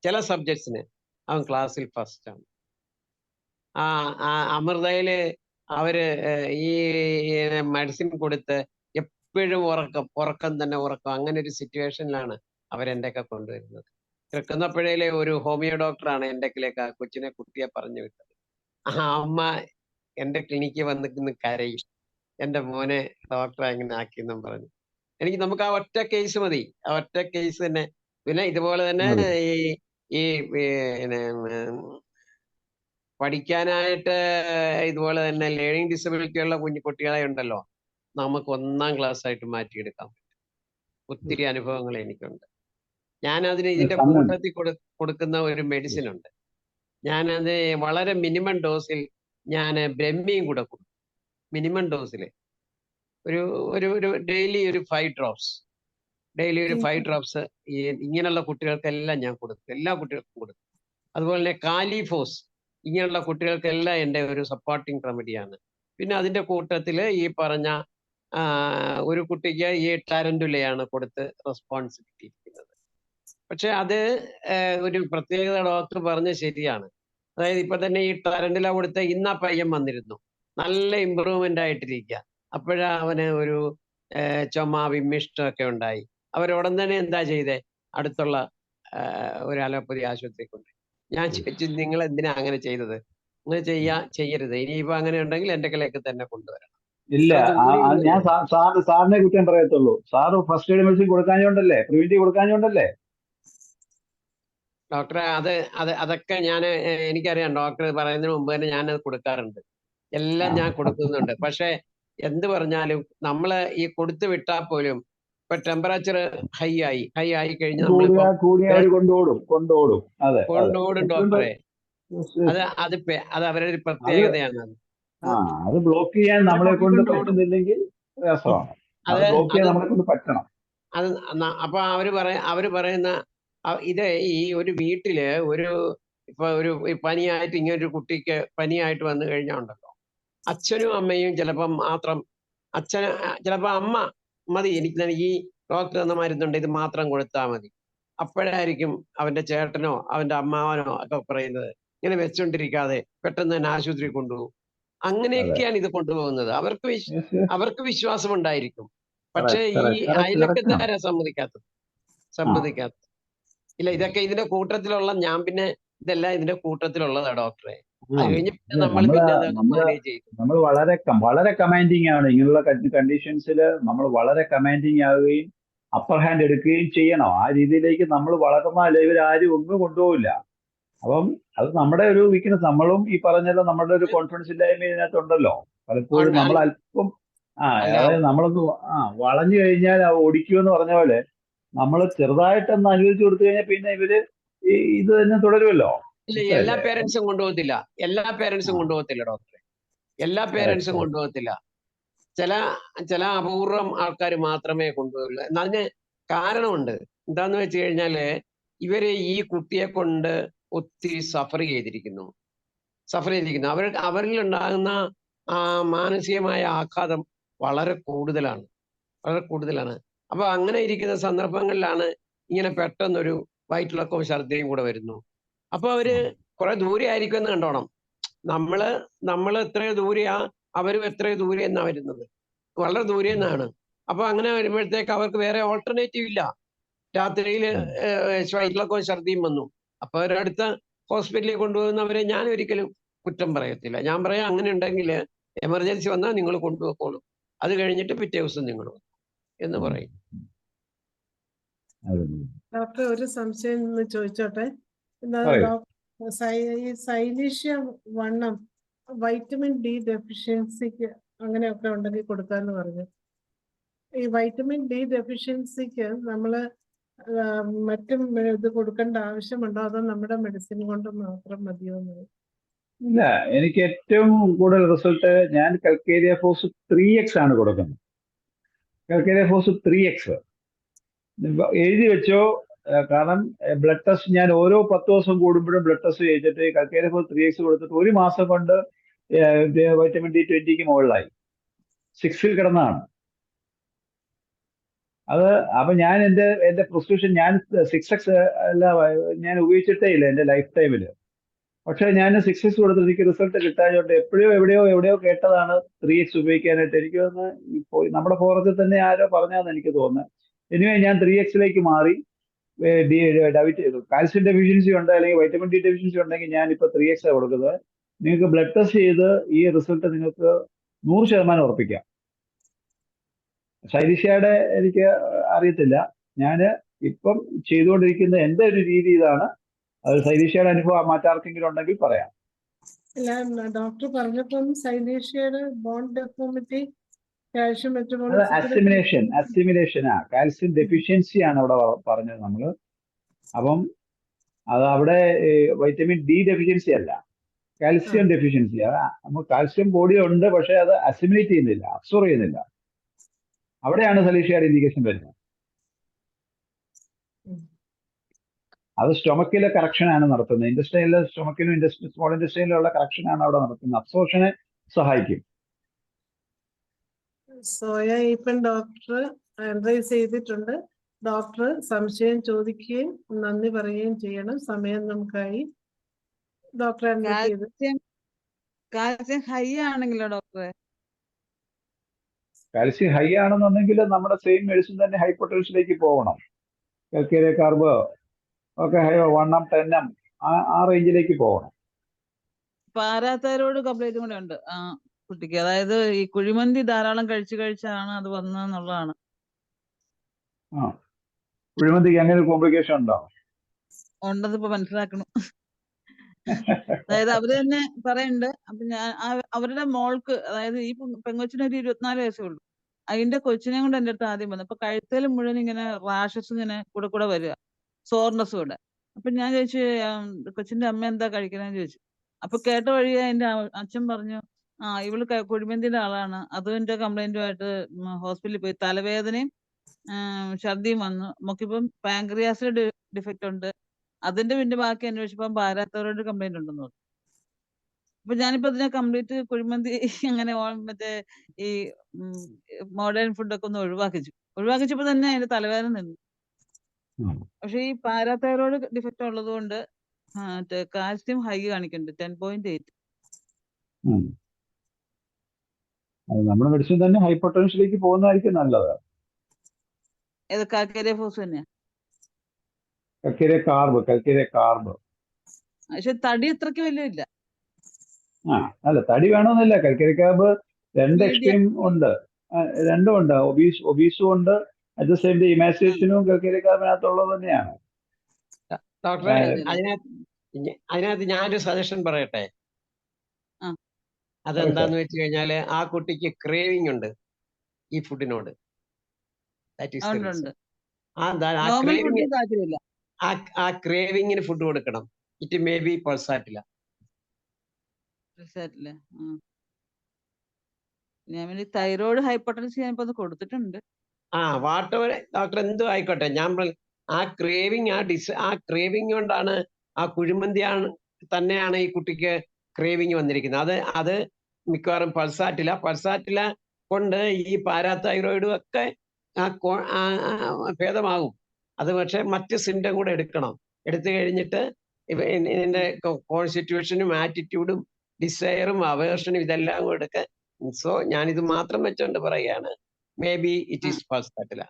ചില സബ്ജക്ട്സിന് അവൻ ക്ലാസ്സിൽ ഫസ്റ്റ് ആണ്. അമൃതയില് അവര് ഈ മെഡിസിൻ കൊടുത്ത് എപ്പോഴും ഉറക്കം തന്നെ ഉറക്കം, അങ്ങനെ ഒരു സിറ്റുവേഷനിലാണ് അവരെൻ്റെയൊക്കെ കൊണ്ടുവരുന്നത്. തൃക്കുന്നപ്പുഴയിലെ ഒരു ഹോമിയോ ഡോക്ടറാണ് എൻ്റെ ആ കുട്ടിയെ പറഞ്ഞു വിട്ടത്. അമ്മ എൻ്റെ ക്ലിനിക്കിൽ വന്നിന്ന് കരയും, എൻ്റെ മോനെ ഡോക്ടറെ എങ്ങനെ ആക്കിയെന്നും പറഞ്ഞു. നമുക്ക് ആ ഒറ്റ കേസ് മതി, ആ ഒറ്റ കേസ് തന്നെ. പിന്നെ ഇതുപോലെ തന്നെ ഈ പഠിക്കാനായിട്ട് ഇതുപോലെ തന്നെ ലേണിംഗ് ഡിസബിലിറ്റി ഉള്ള കുട്ടികളെ ഉണ്ടല്ലോ, നമുക്ക് 1ാം ക്ലാസ് ആയിട്ട് മാറ്റിയെടുക്കാൻ പറ്റും. ഒത്തിരി അനുഭവങ്ങൾ എനിക്കുണ്ട്. ഞാനതിന് ഇതിന്റെ കൂട്ടത്തിൽ കൊടുക്കുന്ന ഒരു മെഡിസിൻ ഉണ്ട്. ഞാനത് വളരെ മിനിമം ഡോസിൽ ഞാൻ ബ്രഹ്മിയും കൂടെ കൊടുക്കും. മിനിമം ഡോസിൽ ഒരു ഡെയിലി ഒരു 5 ഡ്രോപ്സ്, ഡെയിലി ഒരു 5 ഡ്രോപ്സ് ഇങ്ങനെയുള്ള കുട്ടികൾക്കെല്ലാം ഞാൻ കൊടുക്കും, എല്ലാ കുട്ടികൾക്കും കൊടുക്കും. അതുപോലെ തന്നെ കാലിഫോസ് ഇങ്ങനെയുള്ള കുട്ടികൾക്കെല്ലാം എൻ്റെ ഒരു സപ്പോർട്ടിങ് റെമഡിയാണ്. പിന്നെ അതിൻ്റെ കൂട്ടത്തിൽ ഈ പറഞ്ഞ ഒരു കുട്ടിക്ക് ഈ ടാരൻറ്റുലയാണ് കൊടുത്ത് റെസ്പോൺസ് കിട്ടിയിരിക്കുന്നത്. പക്ഷെ അത് ഒരു പ്രത്യേകത ഡോക്ടർ പറഞ്ഞ ശരിയാണ്. അതായത് ഇപ്പൊ തന്നെ ഈ ടാരൻറ്റുല കൊടുത്ത ഇന്ന് ആ പയ്യൻ വന്നിരുന്നു, നല്ല ഇമ്പ്രൂവ്മെന്റ് ആയിട്ടിരിക്കുക. അപ്പോഴാ അവന് ഒരു ചുമ വിമ്മിഷ്ടമൊക്കെ ഉണ്ടായി. അവരുടൻ തന്നെ എന്താ ചെയ്തേ, അടുത്തുള്ള ഒരു അലോപ്പതി ആശുപത്രി കൊണ്ട്. ഞാൻ ചോദിച്ചു, നിങ്ങൾ എന്തിനാ അങ്ങനെ ചെയ്തത്? അങ്ങനെ ചെയ്യരുത്, ഇനിയിപ്പോ അങ്ങനെ ഉണ്ടെങ്കിൽ എൻ്റെ കയ്യിലേക്ക് തന്നെ കൊണ്ടുവരണം. ഇല്ല, ഞാൻ സാറിനെ കുറ്റം പറയത്തുള്ളൂ. സാറ് ഫസ്റ്റ് എയ്ഡ് മെഡിസിൻ കൊടുക്കാഞ്ഞോണ്ടല്ലേ, പ്രിവെന്റീവ് കൊടുക്കാഞ്ഞോണ്ടല്ലേ? ഡോക്ടറെ അതൊക്കെ എനിക്കറിയാം. ഡോക്ടർ പറയുന്നതിന് മുമ്പ് തന്നെ ഞാനത് കൊടുക്കാറുണ്ട്, എല്ലാം ഞാൻ കൊടുക്കുന്നുണ്ട്. പക്ഷെ എന്ത് പറഞ്ഞാലും നമ്മള് ഈ കൊടുത്തു വിട്ടാൽ പോലും ഇപ്പൊ ടെമ്പറേച്ചർ ഹൈ ആയി കഴിഞ്ഞാൽ കൊണ്ടോടും. കൊണ്ടോടും ഡോക്ടറെ. അത് അവരുടെ ഒരു അത് പ്രത്യേകതയാണ്. അത് ബ്ലോക്ക് ചെയ്യാൻ അങ്ങനെ നമ്മളെ കൊണ്ട് കൂട്ടിക്കൊണ്ടുപോകണം. പറ്റുന്നില്ലെങ്കിൽ പ്രയാസമാണ്. അത് അത് ബ്ലോക്ക് ചെയ്യാൻ അത് നമ്മളെ കൊണ്ട് പറ്റണം. അത് അപ്പൊ അവര് പറയുന്ന ഇത് ഈ ഒരു വീട്ടില് ഇപ്പൊ ഒരു പനിയായിട്ട് ഇങ്ങനൊരു കുട്ടിക്ക് പനിയായിട്ട് വന്നു കഴിഞ്ഞാൽ ഉണ്ടല്ലോ, അച്ഛനും അമ്മയും ചിലപ്പം മാത്രം ചിലപ്പോ അമ്മ മതി, എനിക്ക് ഈ ഡോക്ടർ എന്ന മരുന്നുണ്ട് ഇത് മാത്രം കൊടുത്താൽ മതി. അപ്പോഴായിരിക്കും അവന്റെ ചേട്ടനോ അവന്റെ അമ്മാവനോ ഒക്കെ പറയുന്നത് ഇങ്ങനെ വെച്ചോണ്ടിരിക്കാതെ പെട്ടെന്ന് തന്നെ ആശുപത്രി കൊണ്ടുപോകും. അങ്ങനെയൊക്കെയാണ് ഇത് കൊണ്ടുപോകുന്നത്. അവർക്ക് വിശ്വാസം ഉണ്ടായിരിക്കും. പക്ഷെ ഈ അയലക്കക്കാരെ സമ്മതിക്കാത്തത്. ഇല്ല, ഇതൊക്കെ ഇതിന്റെ കൂട്ടത്തിലുള്ള ഇതെല്ലാം ഇതിന്റെ കൂട്ടത്തിലുള്ളതാ ഡോക്ടറെ. അത് കഴിഞ്ഞ് പിന്നെ നമ്മൾ മാനേജ് ചെയ്യും. നമ്മൾ വളരെ കമാൻഡിങ് ആണ് ഇങ്ങനെയുള്ള കണ്ടീഷൻസിൽ. നമ്മൾ വളരെ കമാൻഡിങ് ആവുകയും അപ്പർ ഹാൻഡ് എടുക്കുകയും ചെയ്യണം. ആ രീതിയിലേക്ക് നമ്മൾ വളർന്നാൽ ഇവരാരും ഒന്നും കൊണ്ടുപോകില്ല. അപ്പം അത് നമ്മുടെ ഒരു വീക്ക്നെസ്. നമ്മളും ഈ പറഞ്ഞല്ലോ, നമ്മുടെ ഒരു കോൺഫിഡൻസ് ഇല്ലായ്മ ഇതിനകത്തുണ്ടല്ലോ. പലപ്പോഴും നമ്മൾ അല്പം അതായത് നമ്മളൊന്ന് വളഞ്ഞു കഴിഞ്ഞാൽ ഓടിക്കുമെന്ന് പറഞ്ഞ പോലെ നമ്മൾ ചെറുതായിട്ടൊന്ന് അനുവദിച്ചു കൊടുത്തു കഴിഞ്ഞാൽ പിന്നെ ഇവര് ഇത് തന്നെ തുടരുമല്ലോ. ഇല്ല, എല്ലാ പേരൻസും കൊണ്ടുപോകത്തില്ല ഡോക്ടറെ. എല്ലാ പേരൻസും കൊണ്ടുപോകത്തില്ല. ചില അപൂർവം ആൾക്കാർ മാത്രമേ കൊണ്ടുപോകുള്ളൂ. അതിന് കാരണമുണ്ട്. എന്താന്ന് വെച്ച് കഴിഞ്ഞാല് ഇവര് ഈ കുട്ടിയെ കൊണ്ട് ഒത്തിരി സഫർ ചെയ്തിരിക്കുന്നു. അവരിൽ ഉണ്ടാകുന്ന മാനസികമായ ആഘാതം വളരെ കൂടുതലാണ്. അപ്പൊ അങ്ങനെ ഇരിക്കുന്ന സന്ദർഭങ്ങളിലാണ് ഇങ്ങനെ പെട്ടെന്നൊരു വയറ്റിളക്കവും ഛർദിയും കൂടെ വരുന്നു. അപ്പൊ അവര് കുറെ ദൂരെ ആയിരിക്കും എന്ന് കണ്ടോണം. നമ്മള് എത്രയോ ദൂരെയാ, അവരും എത്രയോ ദൂരെ എന്നാ വരുന്നത്, വളരെ ദൂരെ നിന്നാണ്. അപ്പൊ അങ്ങനെ വരുമ്പോഴത്തേക്ക് അവർക്ക് വേറെ ഓൾട്ടർനേറ്റീവ് ഇല്ല. രാത്രിയിൽ വയറ്റിളക്കവും ഛർദിയും വന്നു. അപ്പൊ അവരടുത്ത ഹോസ്പിറ്റലിൽ കൊണ്ടുപോകുന്നവരെ ഞാൻ ഒരിക്കലും കുറ്റം പറയത്തില്ല. ഞാൻ പറയാം, അങ്ങനെ ഉണ്ടെങ്കിൽ എമർജൻസി വന്നാൽ നിങ്ങൾ കൊണ്ടുപോയിക്കോളും, അത് കഴിഞ്ഞിട്ട് പിറ്റേ ദിവസം നിങ്ങൾ എന്ന് പറയും. ഡോക്ടർ, ഒരു സംശയം ചോദിച്ചോട്ടെ. ഈ സൈലീഷ്യ വണ്ണം വൈറ്റമിൻ ഡി ഡെഫിഷ്യൻസിക്ക് അങ്ങനെയൊക്കെ ഉണ്ടെങ്കിൽ കൊടുക്കാന്ന് പറഞ്ഞു. ഈ വൈറ്റമിൻ ഡി ഡെഫിഷ്യൻസിക്ക് നമ്മള് മറ്റും ഇത് കൊടുക്കേണ്ട ആവശ്യമുണ്ടോ, അതോ നമ്മുടെ മെഡിസിൻ കൊണ്ട് മാത്രം മതിയോ? ഇല്ല, എനിക്ക് ഏറ്റവും കൂടുതൽ റിസൾട്ട് ഞാൻ കൽക്കേരിയ ഫോസ് 3x ആണ് കൊടുക്കുന്നത്. കൽക്കേരിയ ഫോസ് 3x എഴുതി വെച്ചോ. കാരണം ബ്ലഡ് ടെസ്റ്റ് ഞാൻ ഓരോ 10 ദിവസം കൂടുമ്പോഴും ബ്ലഡ് ടെസ്റ്റ് ചെയ്തിട്ട് കൽക്കേരിയ ഫോസ് 3x കൊടുത്തിട്ട് 1 മാസം കൊണ്ട് വൈറ്റമിൻ ഡി 20ക്ക് മുകളിലായി. 6ൽ കിടന്നതാണ് അത്. അപ്പൊ ഞാൻ എന്റെ പ്രിസ്ക്രിപ്ഷൻ ഞാൻ 6x അല്ല ഞാൻ ഉപയോഗിച്ചിട്ടേ ഇല്ല എന്റെ ലൈഫ് ടൈമില്. പക്ഷെ ഞാൻ 6x കൊടുത്തിട്ട് എനിക്ക് റിസൾട്ട് കിട്ടാഞ്ഞോണ്ട് എവിടെയോ കേട്ടതാണ് 3x ഉപയോഗിക്കാനായിട്ട്. എനിക്ക് തോന്നുന്നു നമ്മുടെ ഫോറത്തിൽ തന്നെ ആരോ പറഞ്ഞാന്ന് എനിക്ക് തോന്നുന്നത്. എനിവേ ഞാൻ 3x മാറി. കാൽസ്യം ഡെഫിഷ്യൻസി ഉണ്ട് അല്ലെങ്കിൽ വൈറ്റമിൻ ഡി ഡെഫിഷ്യൻസി ഉണ്ടെങ്കിൽ ഞാൻ ഇപ്പൊ 3x കൊടുക്കുന്നത്. നിങ്ങൾക്ക് ബ്ലഡ് ടെസ്റ്റ് ചെയ്ത് ഈ റിസൾട്ട് നിങ്ങൾക്ക് 100% ഉറപ്പിക്കാം. ശൈലിഷയുടെ എനിക്ക് അറിയത്തില്ല. ഞാൻ ഇപ്പം ചെയ്തുകൊണ്ടിരിക്കുന്ന എന്റെ ഒരു രീതി ഇതാണ്. അത് ശൈലിഷയുടെ അനുഭവം മറ്റാർക്കെങ്കിലും ഉണ്ടെങ്കിൽ പറയാം. ഡോക്ടർ പറഞ്ഞപ്പം ശൈലിഷയുടെ bone deformity, calcium assimilation calcium deficiency ആണ് അവിടെ പറഞ്ഞത് നമ്മള്. അപ്പം അത് അവിടെ വൈറ്റമിൻ ഡി ഡെഫിഷ്യൻസി അല്ല, കാൽസ്യം ഡെഫിഷ്യൻസി. നമുക്ക് കാൽസ്യം ബോഡിയുണ്ട്, പക്ഷെ അത് അസിമിലേറ്റ് ചെയ്യുന്നില്ല, അബ്സോർവ് ചെയ്യുന്നില്ല. അവിടെയാണ് സലീഷയുടെ ഇൻഡിക്കേഷൻ വരുന്നത്. അത് സ്റ്റൊമക്കിലെ കറക്ഷൻ ആണ് നടത്തുന്നത്. സ്റ്റൊമക്കിലും സ്മോൾ ഇൻഡസ്ട്രിയിലുള്ള കറക്ഷൻ ആണ് അവിടെ നടത്തുന്നത്. അബ്സോർഷനെ സഹായിക്കും. സോയ ഈപ്പൻ ഡോക്ടർ അഡ്വൈസ് ചെയ്തിട്ടുണ്ട്. ഡോക്ടർ സംശയം ചോദിക്കുകയും നന്ദി പറയുകയും ചെയ്യണം. സമയം നമുക്കായി. ഡോക്ടർ കാൽസ്യം ഹൈ ആണെങ്കിലോ ഡോക്ടറെ? കാൽസ്യം ഹൈ ആണെന്നുണ്ടെങ്കിൽ നമ്മുടെ സെയിം മെഡിസിൻ തന്നെ ഹൈപ്പോട്ടൻസിലേക്ക് പോകണം. കൽക്കേരിയ കാർബ് ഒക്കെ 1M 10M ആ റേഞ്ചിലേക്ക് പോകണം. പാരാതൈറോയ്ഡ് കംപ്ലൈന്റ് കൂടെ ഉണ്ട് കുട്ടിക്ക്. അതായത് ഈ കുഴിമന്തി ധാരാളം കഴിച്ചാണ് അത് വന്നതെന്നുള്ളതാണ്. കുഴിമന്തിക്ക് അങ്ങനെ ഒരു കോംപ്ലിക്കേഷൻ ഉണ്ടോ? ഉണ്ടെന്ന് ഇപ്പൊ മനസ്സിലാക്കണം. അതായത് അവര് തന്നെ പറയുന്നുണ്ട്. അപ്പൊ ഞാൻ അവരുടെ മോൾക്ക്, അതായത് ഈ പെങ്കൊച്ചിന് ഒരു 24 വയസ്സേ ഉള്ളൂ. അതിന്റെ കൊച്ചിനെ കൊണ്ട് എന്റെ അടുത്ത് ആദ്യം വന്നു. അപ്പൊ കഴുത്തേലും മുഴുവൻ ഇങ്ങനെ റാഷസ് ഇങ്ങനെ കൂടെ വരിക, സോർനെസ് കൂടെ. അപ്പൊ ഞാൻ ചോദിച്ചു കൊച്ചിന്റെ അമ്മ എന്താ കഴിക്കണേന്ന് ചോദിച്ചു. അപ്പൊ കേട്ട വഴിയെ എന്റെ അച്ഛൻ പറഞ്ഞു, ഇവള് കുഴിമന്തിയുടെ ആളാണ്, അതിന്റെ കംപ്ലൈന്റുമായിട്ട് ഹോസ്പിറ്റലിൽ പോയി, തലവേദനയും ഛർദിയും വന്നു, നമുക്കിപ്പം പാങ്ക്രിയാസിന്റെ ഡിഫക്റ്റ് ഉണ്ട്, അതിന്റെ പിന്നെ ബാക്കി അന്വേഷിച്ചപ്പം പാരാതൈറോയിഡ് കംപ്ലൈന്റ് ഉണ്ടെന്ന് പറഞ്ഞു. അപ്പൊ ഞാനിപ്പോ ഇതിനെ കംപ്ലീറ്റ് കുഴിമന്തി അങ്ങനെ മറ്റേ ഈ മോഡേൺ ഫുഡൊക്കെ ഒന്ന് ഒഴിവാക്കിച്ചപ്പോ തന്നെ അതിന്റെ തലവേദന നിന്നു. പക്ഷെ ഈ പാരാതൈറോയിഡ് ഡിഫക്റ്റ് ഉള്ളത് കൊണ്ട് കാൽസ്യം ഹൈ കാണിക്കുന്നുണ്ട് 10.8. നമ്മുടെ മെഡിസിൻ തന്നെ ഹൈപ്പർ ടെൻഷനിലേക്ക് പോകുന്നതായിരിക്കും നല്ലത്. ഏത് കാൽക്കേരിയ ഫോസ് തന്നെയാ? Calcarea carb. പക്ഷെ തടി അത്രയ്ക്ക് വലിയ ഇല്ല. അല്ല, തടി വേണമെന്നില്ല. കൽക്കേരിയ കാർബ് രണ്ട് എക്സ്ട്രീം ഉണ്ട്, രണ്ടും ഉണ്ട്. ഒബീസും ഉണ്ട്, അറ്റ് ദ സെയിം ടൈം ഇമാസിയേഷനും കൽക്കേരിയ കാർബിനകത്തുള്ളത് തന്നെയാണ്. ഡോക്ടറെ, അതിനകത്ത് ഞാനൊരു സജഷൻ പറയട്ടെ. അതെന്താന്ന് വെച്ച് കഴിഞ്ഞാല് ആ കുട്ടിക്ക് ക്രേവിംഗ് ഉണ്ട് ഈ ഫുഡിനോട്. ആ ക്രേവിങ്ങിന് ഫുഡ് കൊടുക്കണം. It may be pulsatilla. ഞാൻ തൈറോയ്ഡ് ഹൈപ്പർടെൻഷൻ ഞാനിപ്പോ കൊടുത്തിട്ടുണ്ട്. വാട്ടവർ ഡോക്ടർ എന്തും ആയിക്കോട്ടെ, ഞാൻ ആ ക്രേവിങ് ആ ക്രേവിങ് കൊണ്ടാണ് ആ കുഴിമന്തിയാണ് തന്നെയാണ് ഈ കുട്ടിക്ക് ക്രേവിങ് വന്നിരിക്കുന്നത്. അത് മിക്കവാറും പൾസാറ്റില കൊണ്ട് ഈ പാരാതൈറോയിഡും ഒക്കെ ഭേദമാകും. അത് പക്ഷെ മറ്റ് സിംറ്റം കൂടെ എടുത്തു കഴിഞ്ഞിട്ട് ഇതിന്റെ കോൺസ്റ്റിറ്റ്യൂഷനും ആറ്റിറ്റ്യൂഡും ഡിസയറും അവേർഷനും ഇതെല്ലാം കൂടെ എടുക്കുക. സോ ഞാനിത് മാത്രം വെച്ചോണ്ട് പറയുകയാണ്, മേ ബി ഇറ്റ് ഈസ് പൾസാറ്റില.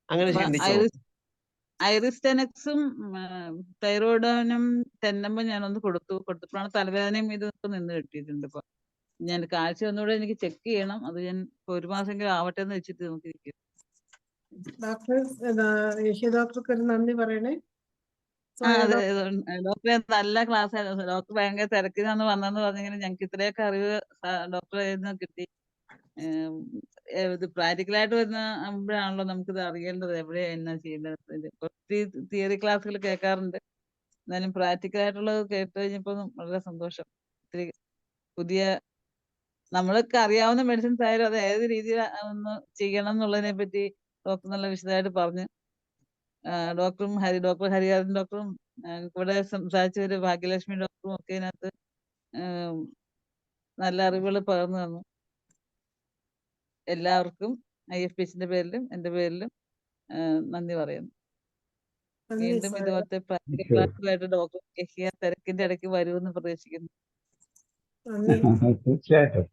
അങ്ങനെ ചിന്തിച്ചു. ഐറിസ്റ്റെനക്സും തൈറോയിഡനും തെന്നമ്പും ഞാനൊന്ന് കൊടുത്തപ്പോഴാണ് തലവേദനയും ഇതൊക്കെ നിന്ന് കിട്ടിയിട്ടുണ്ട്. ഇപ്പൊ ഞാൻ കാൽസ്യം ഒന്നുകൂടെ എനിക്ക് ചെക്ക് ചെയ്യണം. അത് ഞാൻ 1 മാസമെങ്കിലും ആവട്ടെ എന്ന് വെച്ചിട്ട് നോക്കിയിരിക്കും. ഡോക്ടർക്ക് ഒരു നന്ദി പറയണേ. അതെ, ഡോക്ടറെ നല്ല ക്ലാസ് ആയിരുന്നു. ഡോക്ടർ ഭയങ്കര തിരക്കിനാന്ന് വന്നെന്ന് പറഞ്ഞെങ്കിൽ ഞങ്ങൾക്ക് ഇത്രയൊക്കെ അറിവ് ഡോക്ടറെ കിട്ടി. ഇത് പ്രാക്ടിക്കലായിട്ട് വരുമ്പോഴാണല്ലോ നമുക്കിത് അറിയേണ്ടത്, എവിടെയാ എന്നാ ചെയ്യേണ്ടത്. ഒത്തിരി തിയറി ക്ലാസ്സുകൾ കേൾക്കാറുണ്ട്, എന്നാലും പ്രാക്ടിക്കലായിട്ടുള്ളത് കേട്ട് കഴിഞ്ഞപ്പോൾ വളരെ സന്തോഷം. ഒത്തിരി പുതിയ നമ്മൾക്ക് അറിയാവുന്ന മെഡിസിൻസ് ആയാലും അത് ഏത് രീതിയിൽ ഒന്ന് ചെയ്യണം എന്നുള്ളതിനെ പറ്റി ഡോക്ടർ നല്ല വിശദമായിട്ട് പറഞ്ഞു. ഡോക്ടർ ഹരിഹരൻ ഡോക്ടറും ഇവിടെ സംസാരിച്ചവര് ഭാഗ്യലക്ഷ്മി ഡോക്ടറും ഒക്കെ ഇതിനകത്ത് നല്ല അറിവുകൾ പകർന്നു തന്നു. എല്ലാവർക്കും IFPHന്റെ പേരിലും എന്റെ പേരിലും നന്ദി പറയുന്നു. വീണ്ടും ഇതുപോലത്തെ പ്രാക്ടിക്കൽ ക്ലാസ്സുമായിട്ട് ഡോക്ടർ തിരക്കിന്റെ ഇടയ്ക്ക് വരുമെന്ന് പ്രതീക്ഷിക്കുന്നു. തീർച്ചയായിട്ടും.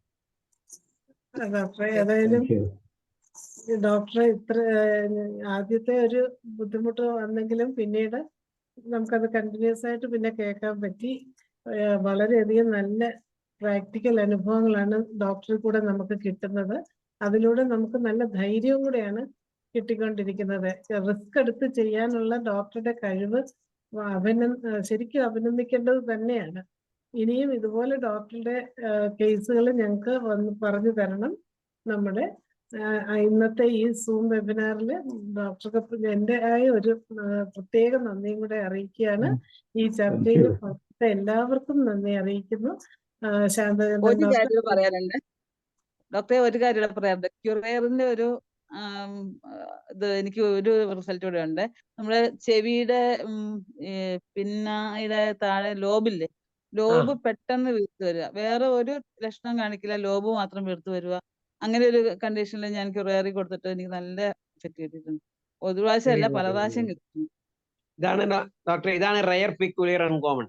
ഏതായാലും ഡോക്ടറെ ഇത്ര ആദ്യത്തെ ഒരു ബുദ്ധിമുട്ട് വന്നെങ്കിലും പിന്നീട് നമുക്കത് കണ്ടിന്യൂസ് ആയിട്ട് പിന്നെ കേൾക്കാൻ പറ്റി. വളരെയധികം നല്ല പ്രാക്ടിക്കൽ അനുഭവങ്ങളാണ് ഡോക്ടറിൽ കൂടെ നമുക്ക് കിട്ടുന്നത്. അതിലൂടെ നമുക്ക് നല്ല ധൈര്യവും കൂടെയാണ് കിട്ടിക്കൊണ്ടിരിക്കുന്നത്. റിസ്ക് എടുത്ത് ചെയ്യാനുള്ള ഡോക്ടറുടെ കഴിവ് ശരിക്കും അഭിനന്ദിക്കേണ്ടത് തന്നെയാണ്. ഇനിയും ഇതുപോലെ ഡോക്ടറുടെ കേസുകൾ ഞങ്ങൾക്ക് വന്ന് പറഞ്ഞു തരണം. നമ്മുടെ ഇന്നത്തെ ഈ സൂം വെബിനാറിൽ ഡോക്ടർക്ക് എൻ്റെ ഒരു പ്രത്യേക നന്ദിയും കൂടെ അറിയിക്കുകയാണ്. ഈ ചർച്ചയിൽ എല്ലാവർക്കും നന്ദി അറിയിക്കുന്നു. ഒരു കാര്യം പറയാനുണ്ട് ഡോക്ടറെ, ഒരു കാര്യം പറയാറുണ്ട്. ക്യുറേറിന്റെ ഒരു ഇത് എനിക്ക് ഒരു റിസൾട്ട് കൂടെ ഉണ്ട്. നമ്മുടെ ചെവിയുടെ പിന്നായുടെ താഴെ ലോബില്ലേ, ലോബ് പെട്ടെന്ന് വീർത്ത് വരിക, വേറെ ഒരു ലക്ഷണം കാണിക്കില്ല, ലോബ് മാത്രം വീർത്ത് വരിക. അങ്ങനെ ഒരു കണ്ടീഷനിൽ ഞാൻ ക്യുറേറി കൊടുത്തിട്ട് എനിക്ക് നല്ല എഫക്ട് കിട്ടിയിട്ടുണ്ട്. ഒരു പ്രാവശ്യം അല്ല, പല പ്രാവശ്യം കിട്ടുന്നു. ഇതാണ് റയർ പിക്യുലിയർ അൺകോമൺ.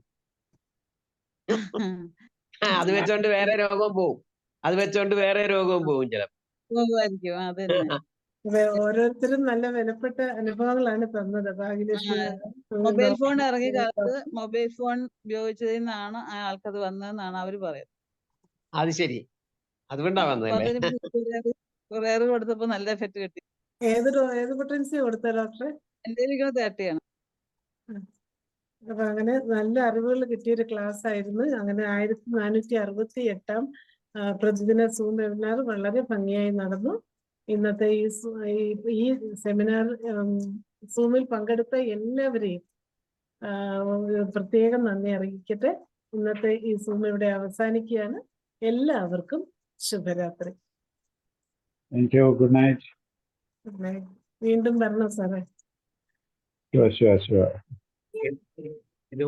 അത് വെച്ചോണ്ട് വേറെ രോഗം പോവും, ചിലപ്പോൾ. ഓരോരുത്തരും നല്ല വിലപ്പെട്ട അനുഭവങ്ങളാണ് തന്നത്. മൊബൈൽ ഫോൺ ഇറങ്ങിയ കാലത്ത് മൊബൈൽ ഫോൺ ഉപയോഗിച്ചതിൽ നിന്നാണ് ആ ആൾക്കത് വന്നതെന്നാണ് അവര് പറയുന്നത്. അത് ശരി, അതുകൊണ്ടാ വന്നതല്ലേ. കുറേയേറെ കൊടുത്തപ്പോ നല്ല എഫക്ട് കിട്ടി. ഏത് പൊട്ടൻസി കൊടുത്ത ഡോക്ടറെ? എന്റെ 30 ആണ്. അപ്പൊ അങ്ങനെ നല്ല അറിവുകൾ കിട്ടിയൊരു ക്ലാസ് ആയിരുന്നു. അങ്ങനെ 1468 പ്രതിദിന സൂം വെബിനാർ വളരെ ഭംഗിയായി നടന്നു. ഇന്നത്തെ ഈ സെമിനാർ സൂമിൽ പങ്കെടുത്ത എല്ലാവരെയും പ്രത്യേകം നന്ദി അറിയിക്കട്ടെ. ഇന്നത്തെ ഈ സൂം ഇവിടെ അവസാനിക്കുകയാണ്. എല്ലാവർക്കും ശുഭരാത്രി. Thank you. Good night. Good night. വീണ്ടും വരണം സാറേ. Sure sure sure. ഇത്